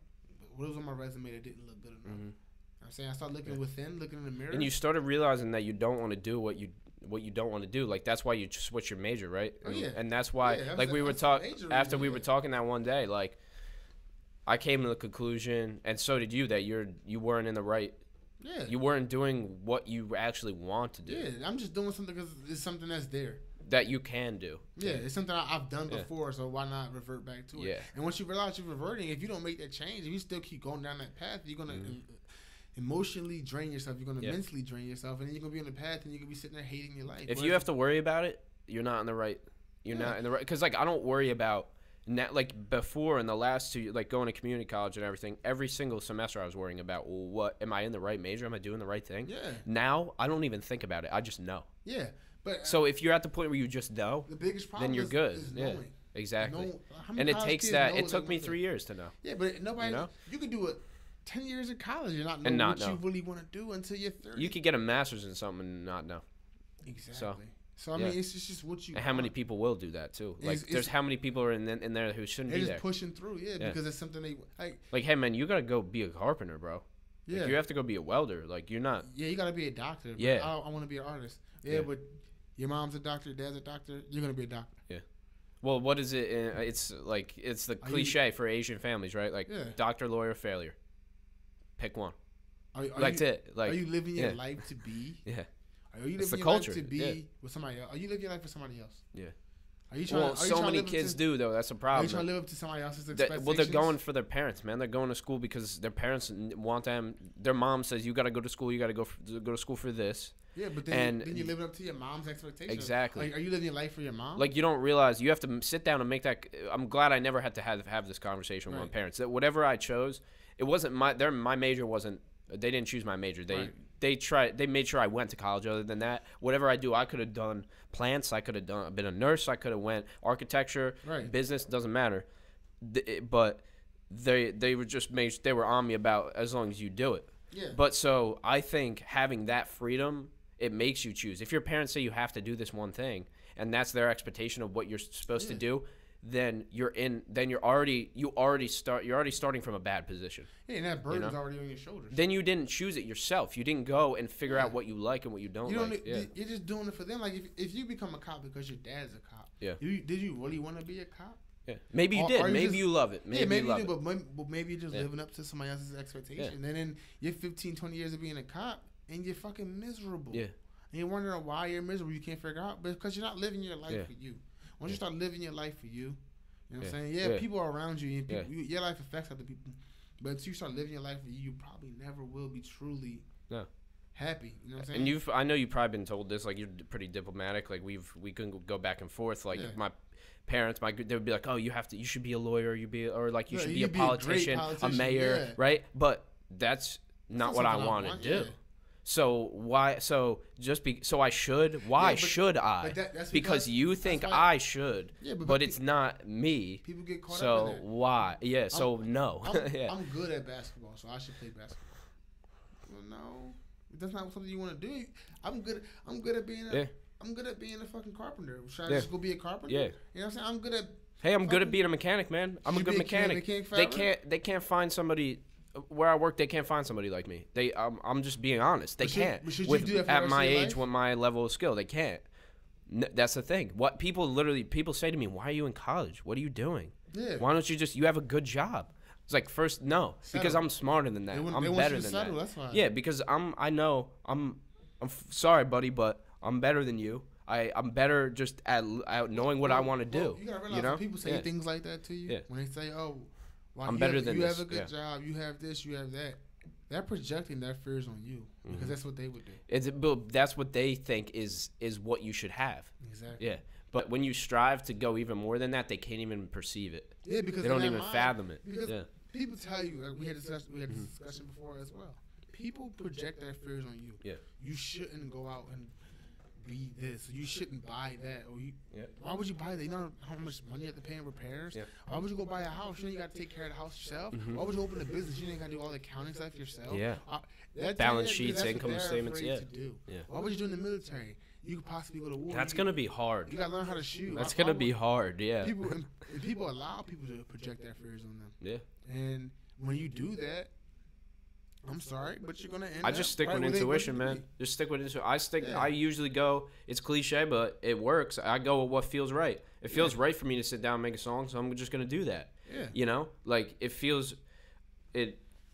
What was on my resume that didn't look good enough? You know what I'm saying? I started looking within, looking in the mirror. And you started realizing that you don't want to do what you don't want to do. Like that's why you switch your major, right? Oh yeah. And that's why, like we were talking after we were talking that one day. Like I came to the conclusion, and so did you, that you weren't in the right. Yeah. You weren't doing what you actually want to do. Yeah, I'm just doing something because it's something that's there. That you can do. Yeah, it's something I've done before, so why not revert back to it? Yeah. And once you realize you're reverting, if you don't make that change, if you still keep going down that path, you're gonna emotionally drain yourself. You're gonna mentally drain yourself, and then you're gonna be on the path, and you're gonna be sitting there hating your life. If you have to worry about it, you're not in the right. You're not in the right. Because like I don't worry about. Like before in the last 2, like going to community college and everything, every single semester I was worrying about, well, what am I in the right major? Am I doing the right thing? Yeah. Now I don't even think about it. I just know. Yeah, but so if you're at the point where you just know, the biggest problem then you're good. Is knowing. Exactly. And it takes that. It took me 3 years to know. Yeah, but nobody. You can do it 10 years of college and not know what you really want to do until you're 30. You could get a master's in something and not know. Exactly. So So I mean, it's just what you. And how many people will do that too? Like, there's how many people are in there who shouldn't be there. They're just pushing through, because it's something they like. Like, hey man, you gotta go be a carpenter, bro. Yeah, like, you have to go be a welder. Like, you're not. Yeah, you gotta be a doctor. Yeah, I want to be an artist. Yeah, but your mom's a doctor, your dad's a doctor. You're gonna be a doctor. Yeah. Well, what is it? It's like it's the cliche for Asian families, right? Like, doctor, lawyer, failure. Pick one. That's it. Like, are you living your life to be? Yeah. Are you living your life to be with somebody else? Are you living your life for somebody else? Yeah. Are you trying? So many kids do though. That's a problem. Are you trying to live up to somebody else's expectations? Well, they're going for their parents, man. They're going to school because their parents want them. Their mom says you got to go to school. You got to go to school for this. Yeah, but then you're living up to your mom's expectations. Exactly. Like, are you living your life for your mom? Like, you don't realize you have to sit down and make that. I'm glad I never had to have this conversation with my parents. That whatever I chose, it wasn't my major wasn't. They didn't choose my major. They made sure I went to college. Other than that, whatever I do, I could have done plants. I could have been a nurse. I could have went architecture, business. Doesn't matter. But they were just they were on me about as long as you do it. Yeah. But so I think having that freedom, it makes you choose. If your parents say you have to do this one thing, and that's their expectation of what you're supposed to do, then you're already starting from a bad position. Yeah, and that burden's already on your shoulders. Then you didn't choose it yourself. You didn't go and figure out what you like and what you don't like. You're just doing it for them. Like, if you become a cop because your dad's a cop, did you really want to be a cop? Yeah. Maybe you did. Maybe you love it. Maybe you do, but maybe you're just living up to somebody else's expectation. And then you're 15, 20 years of being a cop, and you're fucking miserable. Yeah. And you're wondering why you're miserable. You can't figure out, because you're not living your life for you. Once you start living your life for you, you know what I'm saying? Yeah, people are around you, and your life affects other people. But until you start living your life for you, you probably never will be truly happy. You know what I'm saying? And I know you've probably been told this. Like, you're pretty diplomatic. Like, we can go back and forth. Like, my parents, they would be like, "Oh, you should be a lawyer. You should be a politician, a mayor, right?" But that's not what I want to do. So why? So I should. Why should I? That's because you think I should. Yeah, but it's not me. People get caught up in that. So why? Yeah. No. I'm good at basketball, so I should play basketball. Well, no, that's not something you want to do. I'm good at being a fucking carpenter. Should I just go be a carpenter? Yeah. You know what I'm saying? I'm good at. Hey, I'm good at being a mechanic, man. I'm a good mechanic. They can't find somebody. Where I work, they can't find somebody like me. I'm just being honest. They can't. At my age, with my level of skill, they can't. That's the thing. What people say to me, "Why are you in college? What are you doing? Yeah. Why don't you have a good job?" It's like, first, no, because I'm smarter than that. I'm better than that. That's why. Yeah, because I'm sorry, buddy, but I'm better than you. I'm better just at knowing what I want to do. You gotta realize when people say things like that to you, when they say, "Oh, well, I'm better than this. You have a good job. You have this. You have that." They're projecting their fears on you because that's what they would do. That's what they think is what you should have. Exactly. Yeah. But when you strive to go even more than that, they can't even perceive it. Yeah, because they don't even fathom it. Because people tell you, we had this discussion before as well. People project their fears on you. Yeah. You shouldn't go out and be this. You shouldn't buy that. Or why would you buy that? You know how much money you have to pay in repairs? Yeah. Why would you go buy a house? You know you got to take care of the house yourself. Why would you open a business? You know you got to do all the accounting stuff yourself. Yeah. Balance sheets, income statements. Yeah. Why would you do in the military? You could possibly go to war. That's gonna be hard. You gotta learn how to shoot. That's gonna be hard. Yeah. People allow people to project their fears on them. Yeah. And when you do that, I'm sorry, but you're gonna end up. I just stick with intuition, man. Just stick with intuition. I usually go. It's cliche, but it works. I go with what feels right. It feels right for me to sit down and make a song, so I'm just gonna do that. Yeah. You know, like it feels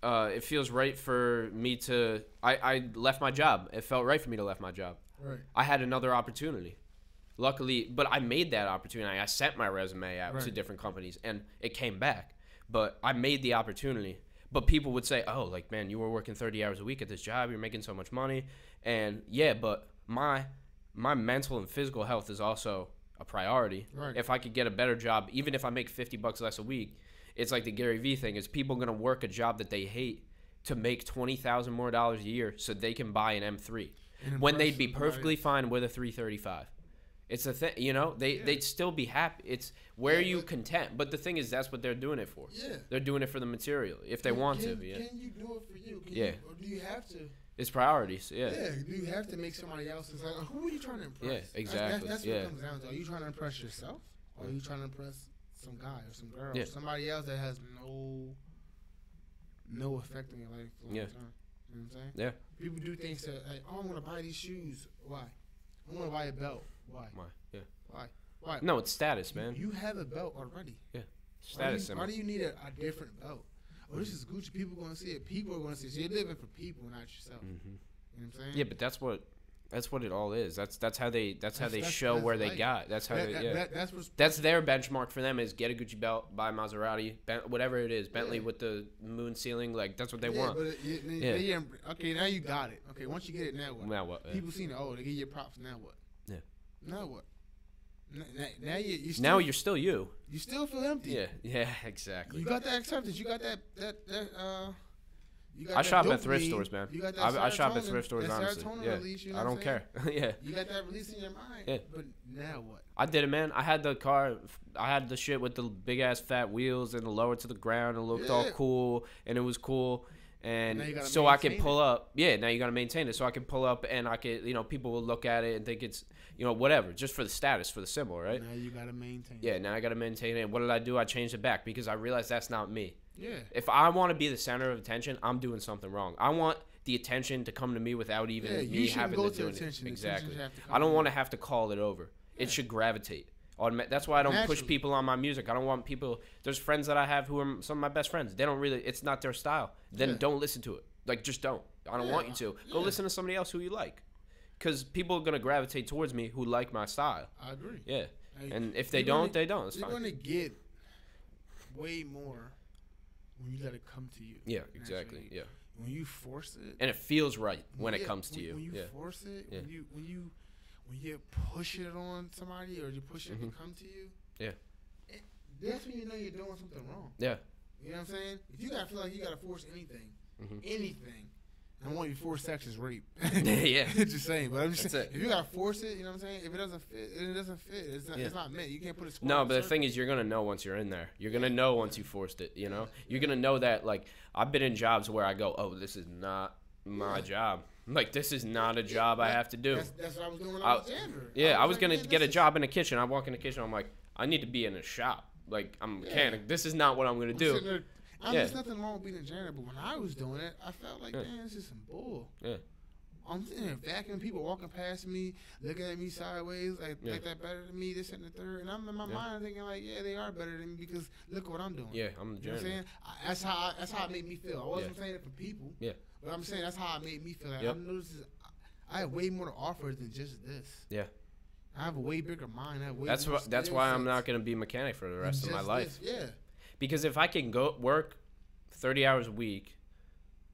right for me to. I left my job. It felt right for me to left my job. Right. I had another opportunity. Luckily, but I made that opportunity. I sent my resume out to different companies, and it came back. But I made the opportunity. But people would say, "Oh, like, man, you were working 30 hours a week at this job. You're making so much money." And yeah, but my mental and physical health is also a priority. Right. If I could get a better job, even if I make $50 less a week, it's like the Gary Vee thing: is people gonna work a job that they hate to make $20,000 more a year so they can buy an M3 when they'd be perfectly fine with a 335. It's a thing, you know. They'd still be happy. It's where you content. But the thing is, that's what they're doing it for. Yeah. They're doing it for the material if they want to. Yeah. Can you do it for you? Yeah. Or do you have to? It's priorities. Yeah. Yeah, you have to make somebody else. It's like, who are you trying to impress? Yeah, exactly. That's what it comes down to. Are you trying to impress yourself? Or are you trying to impress some guy or some girl? Or somebody else that has no effect on your life for a long time. You know what I'm saying? Yeah. People do things that, like, oh, I want to buy these shoes. Why? I want to buy a belt. Why? Yeah. Why? No, it's status, man. You have a belt already. Yeah. Status. Why do you need a different belt? Oh, this is Gucci. People are going to see it. People are going to see it. So you're living for people, not yourself. Mm-hmm. You know what I'm saying? Yeah, but that's what it all is. That's how they show where they got. That's how that's their benchmark for them is get a Gucci belt, buy a Maserati, whatever it is, Bentley with the moon ceiling. Like that's what they want. But okay, now you got it. Okay, once you get it, now what? Now what? People seen it. Oh, they give you props. Now what? Yeah. Now what? Now now you're still you. You still feel empty. Yeah, exactly. You got that acceptance. You got that. I shop at thrift stores, man. I shop at thrift stores, honestly. Yeah, release, you know I don't care. Yeah. You got that release in your mind. Yeah. But now what? I did it, man. I had the car. I had the shit with the big ass fat wheels and the lower to the ground. It looked all cool, and it was cool. And so I can pull up. Yeah, now you got to maintain it. So I can pull up, and I can, people will look at it and think it's, whatever, just for the status, for the symbol, right? Now you got to maintain it. Yeah, now I got to maintain it. And what did I do? I changed it back because I realized that's not me. Yeah. If I want to be the center of attention, I'm doing something wrong. I want the attention to come to me without even me having to do it. Exactly. I don't want to have to call it over. Yeah. It should gravitate. That's why I don't push people on my music. I don't want people. There's friends that I have who are some of my best friends. They don't really. It's not their style. Then don't listen to it. Like, just don't. I don't want you to. Go listen to somebody else who you like. Because people are gonna gravitate towards me who like my style. I agree. Yeah. And if they don't, they don't. It's fine. You're gonna get way more when you let it come to you. Yeah. Exactly. Yeah. When you force it. And it feels right when it comes to you. When you force it. Yeah. When you push it on somebody or you push it to come to you, that's when you know you're doing something wrong. Yeah. You know what I'm saying? If you gotta feel like you gotta force anything, I want you to force sex is rape. Yeah. Just saying, but I'm just saying, if you gotta force it, you know what I'm saying? If it doesn't fit, it doesn't fit. It's not meant. You can't put it. No, but the thing is, you're gonna know once you're in there. You're gonna know once you forced it. You're gonna know that. Like, I've been in jobs where I go, oh, this is not my job. Like, this is not a job I have to do. That's what I was doing when I was younger. Yeah, I was going to get a job in a kitchen. I walk in the kitchen. I'm like, I need to be in a shop. Like, I'm a mechanic. This is not what I'm going to do. There's nothing wrong with being a janitor, but when I was doing it, I felt like, man, this is some bull. Yeah. I'm sitting there vacuuming, people walking past me, looking at me sideways, like they're better than me, this and the third. And I'm in my mind thinking, like, yeah, they are better than me because look at what I'm doing. Yeah, I'm the janitor. You know what I'm saying? That's how it made me feel. I wasn't saying it for people. Yeah. But I'm saying that's how it made me feel. Like, I have way more to offer than just this. Yeah. I have a way bigger mind. That's why I'm not going to be a mechanic for the rest of my life. Yeah. Because if I can go work 30 hours a week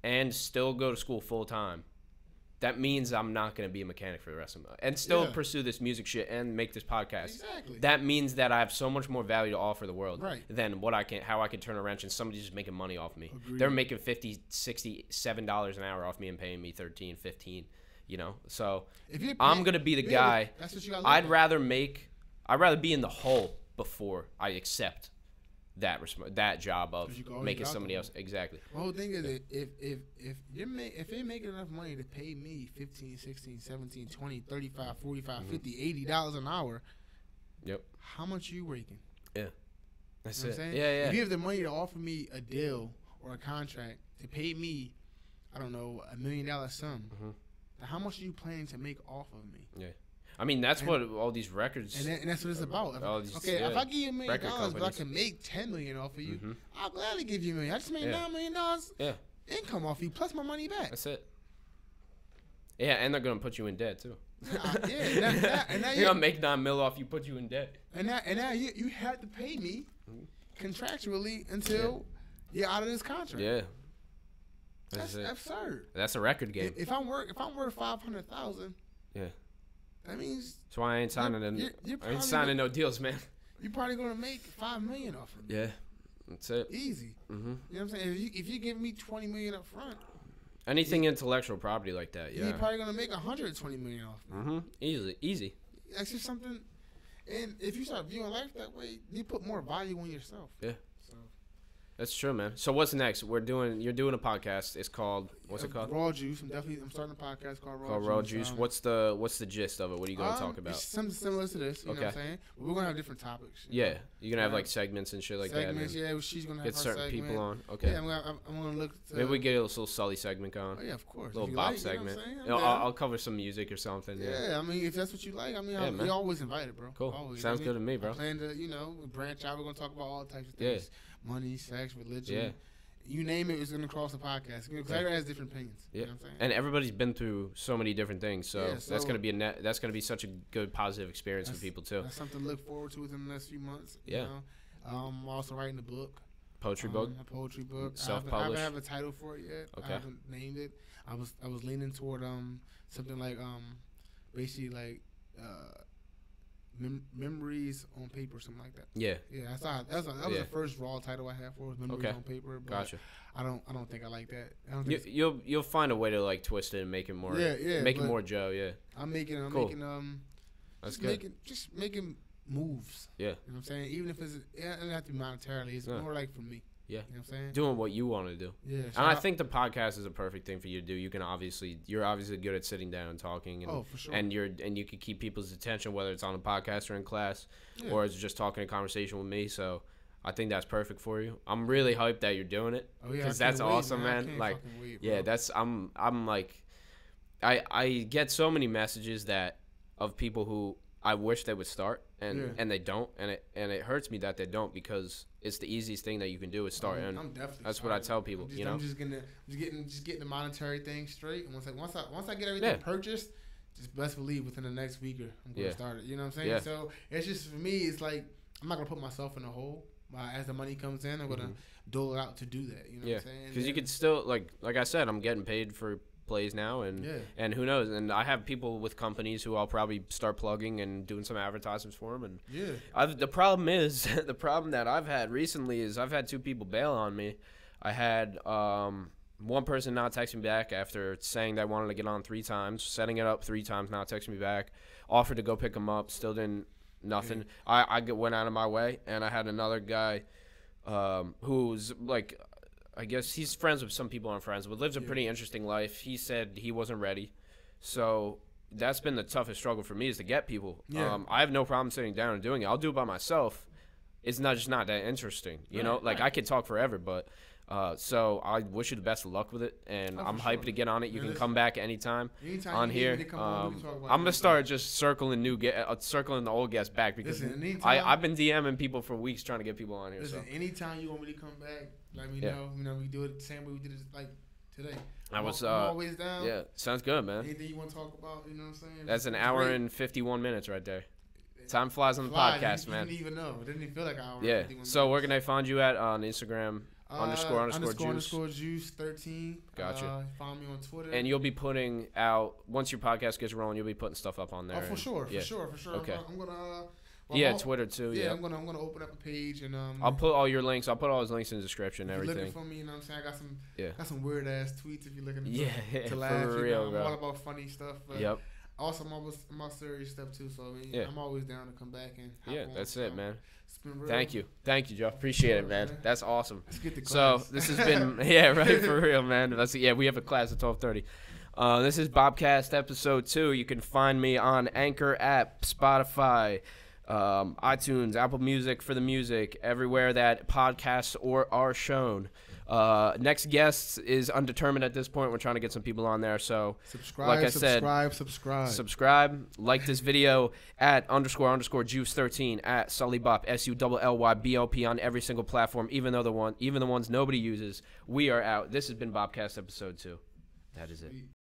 and still go to school full time, that means I'm not going to be a mechanic for the rest of my life and still pursue this music shit and make this podcast. Exactly. That means that I have so much more value to offer the world than how I can turn a wrench and somebody's just making money off me. Agreed. They're making $50, $60, $7 an hour off me and paying me $13, $15, So I'm going to be the guy. That's what you gotta I'd rather be in the hole before I accept that job of making somebody else. Exactly. The whole thing is if you're making enough money to pay me $15, $16, $17, $20, $35, $45, $50, $80 an hour, how much are you raking? Yeah. That's it. Yeah. If you have the money to offer me a deal or a contract to pay me, I don't know, $1 million sum, how much are you planning to make off of me? Yeah. I mean, that's what all these records. And that's what it's about. If I give you $1 million, but I can make $10 million off of you, I'll gladly give you $1 million. I just made $9 million income off of you plus my money back. That's it. Yeah, and they're gonna put you in debt too. And now you're gonna make $9 million off you, put you in debt. And now you have to pay me contractually until you're out of this contract. Yeah. That's absurd. That's a record game. If I'm worth $500,000. Yeah. That means that's why I ain't signing no deals, man. You're probably gonna make $5 million off of me. Yeah, that's it. Easy. You know what I'm saying? If you give me $20 million up front, anything intellectual property like that, you're probably gonna make $120 million off me. Easy. That's just something. And if you start viewing life that way, you put more value on yourself. Yeah. So that's true, man. So what's next? You're doing a podcast. It's called What's it called? Raw Juice. I'm starting a podcast called Raw Juice. Called Raw Juice. What's the gist of it? What are you going to talk about? It's something similar to this. You know what I'm saying? But we're going to have different topics. Yeah. You're going to have like segments and shit like that. Segments, yeah. She's going to have get certain segment. people on. Okay. Yeah, I'm going to look. Maybe we get a little Sully segment going. Oh, yeah, of course. Little Bop segment. I'll cover some music or something. Yeah, I mean, if that's what you like, I mean, you're always invited, bro. Cool. Always. Sounds good to me, bro. I plan to, branch out. We're going to talk about all types of things. Money, sex, religion. Yeah. You name it, it's going to cross the podcast. Because everybody has different opinions. Yeah. You know what I'm saying? And everybody's been through so many different things. So, that's going to be that's going to be such a good positive experience for people too. That's something to look forward to within the next few months. Yeah. You know? I'm also writing a book. Poetry book? A poetry book. Self-published? I haven't have a title for it yet. Okay. I haven't named it. I was leaning toward something like basically like memories on paper, something like that. Yeah. Yeah, that was the first raw title I had for it, memories on paper. But gotcha. I don't think I like that. You'll find a way to like twist it and make it more. Make it more Joe. Yeah. I'm making That's good. Making moves. Yeah. You know what I'm saying? Even if it doesn't have to be monetarily, it's more like for me. Yeah. You know what I'm saying? Doing what you want to do. Yeah. So and I think the podcast is a perfect thing for you to do. You're obviously good at sitting down and talking. And, for sure. And you can keep people's attention, whether it's on a podcast or in class, or it's just talking a conversation with me. So I think that's perfect for you. I'm really hyped that you're doing it. Oh yeah. Because that's awesome, man. Like, I'm like, I get so many messages of people who I wish they would start and they don't, and it hurts me that they don't, because it's the easiest thing that you can do is start. And I'm definitely that's what I tell people. I'm just getting the monetary thing straight. And once I get everything purchased, just best believe within the next week I'm gonna start it. You know what I'm saying? Yeah. So it's just, for me, it's like I'm not gonna put myself in a hole. As the money comes in, I'm gonna dole it out to do that. You know what I'm saying? Because you could still, like I said, I'm getting paid for plays now, and who knows, and I have people with companies who I'll probably start plugging and doing some advertisements for them. And the problem that I've had recently is I've had two people bail on me. I had one person not text me back after saying they wanted to get on 3 times, setting it up 3 times, not texting me back, offered to go pick them up, still didn't. Nothing. I went out of my way, and I had another guy who's like, I guess he's friends with some people I'm friends with, lives a pretty interesting life. He said he wasn't ready. So that's been the toughest struggle for me, is to get people. I have no problem sitting down and doing it. I'll do it by myself. It's just not that interesting. You know, I could talk forever, but so I wish you the best of luck with it, and I'm hyped to get on it. You can come back anytime on here. I'm gonna start just circling the old guests back, because I've been DMing people for weeks trying to get people on here. Anytime you want me to come back, let me know. You know, we do it the same way we did it like today. I'm always down. Yeah, sounds good, man. Anything you want to talk about, you know what I'm saying? That's an hour and 51 minutes right there. Time flies on the podcast, man. I didn't even know. It didn't even feel like an hour. Yeah. So where can I find you at on Instagram? __ juice 13. Gotcha. Find me on Twitter. And you'll be putting out, once your podcast gets rolling, you'll be putting stuff up on there. Oh, for sure. Okay. I'm gonna. Twitter too. Yeah. I'm gonna open up a page, and I'll put all your links. I'll put all his links in the description and everything. Looking for me, you know what I'm saying? I got some weird ass tweets if you're looking to laugh. For real, I'm all about funny stuff. But also, I'm about serious stuff too. So I mean, I'm always down to come back and that's it, man. Thank you, Joe. Appreciate it, man. That's awesome. Let's get the class. So this has been for real, man. We have a class at 12:30. This is BopCast episode 2. You can find me on Anchor app, Spotify, iTunes, Apple Music for the music, everywhere that podcasts are shown. Next guest is undetermined at this point. We're trying to get some people on there. So subscribe. Like this video at _ juice 13 at SullyBop SULLYBOP on every single platform, even the ones nobody uses. We are out. This has been BopCast episode 2. That is it.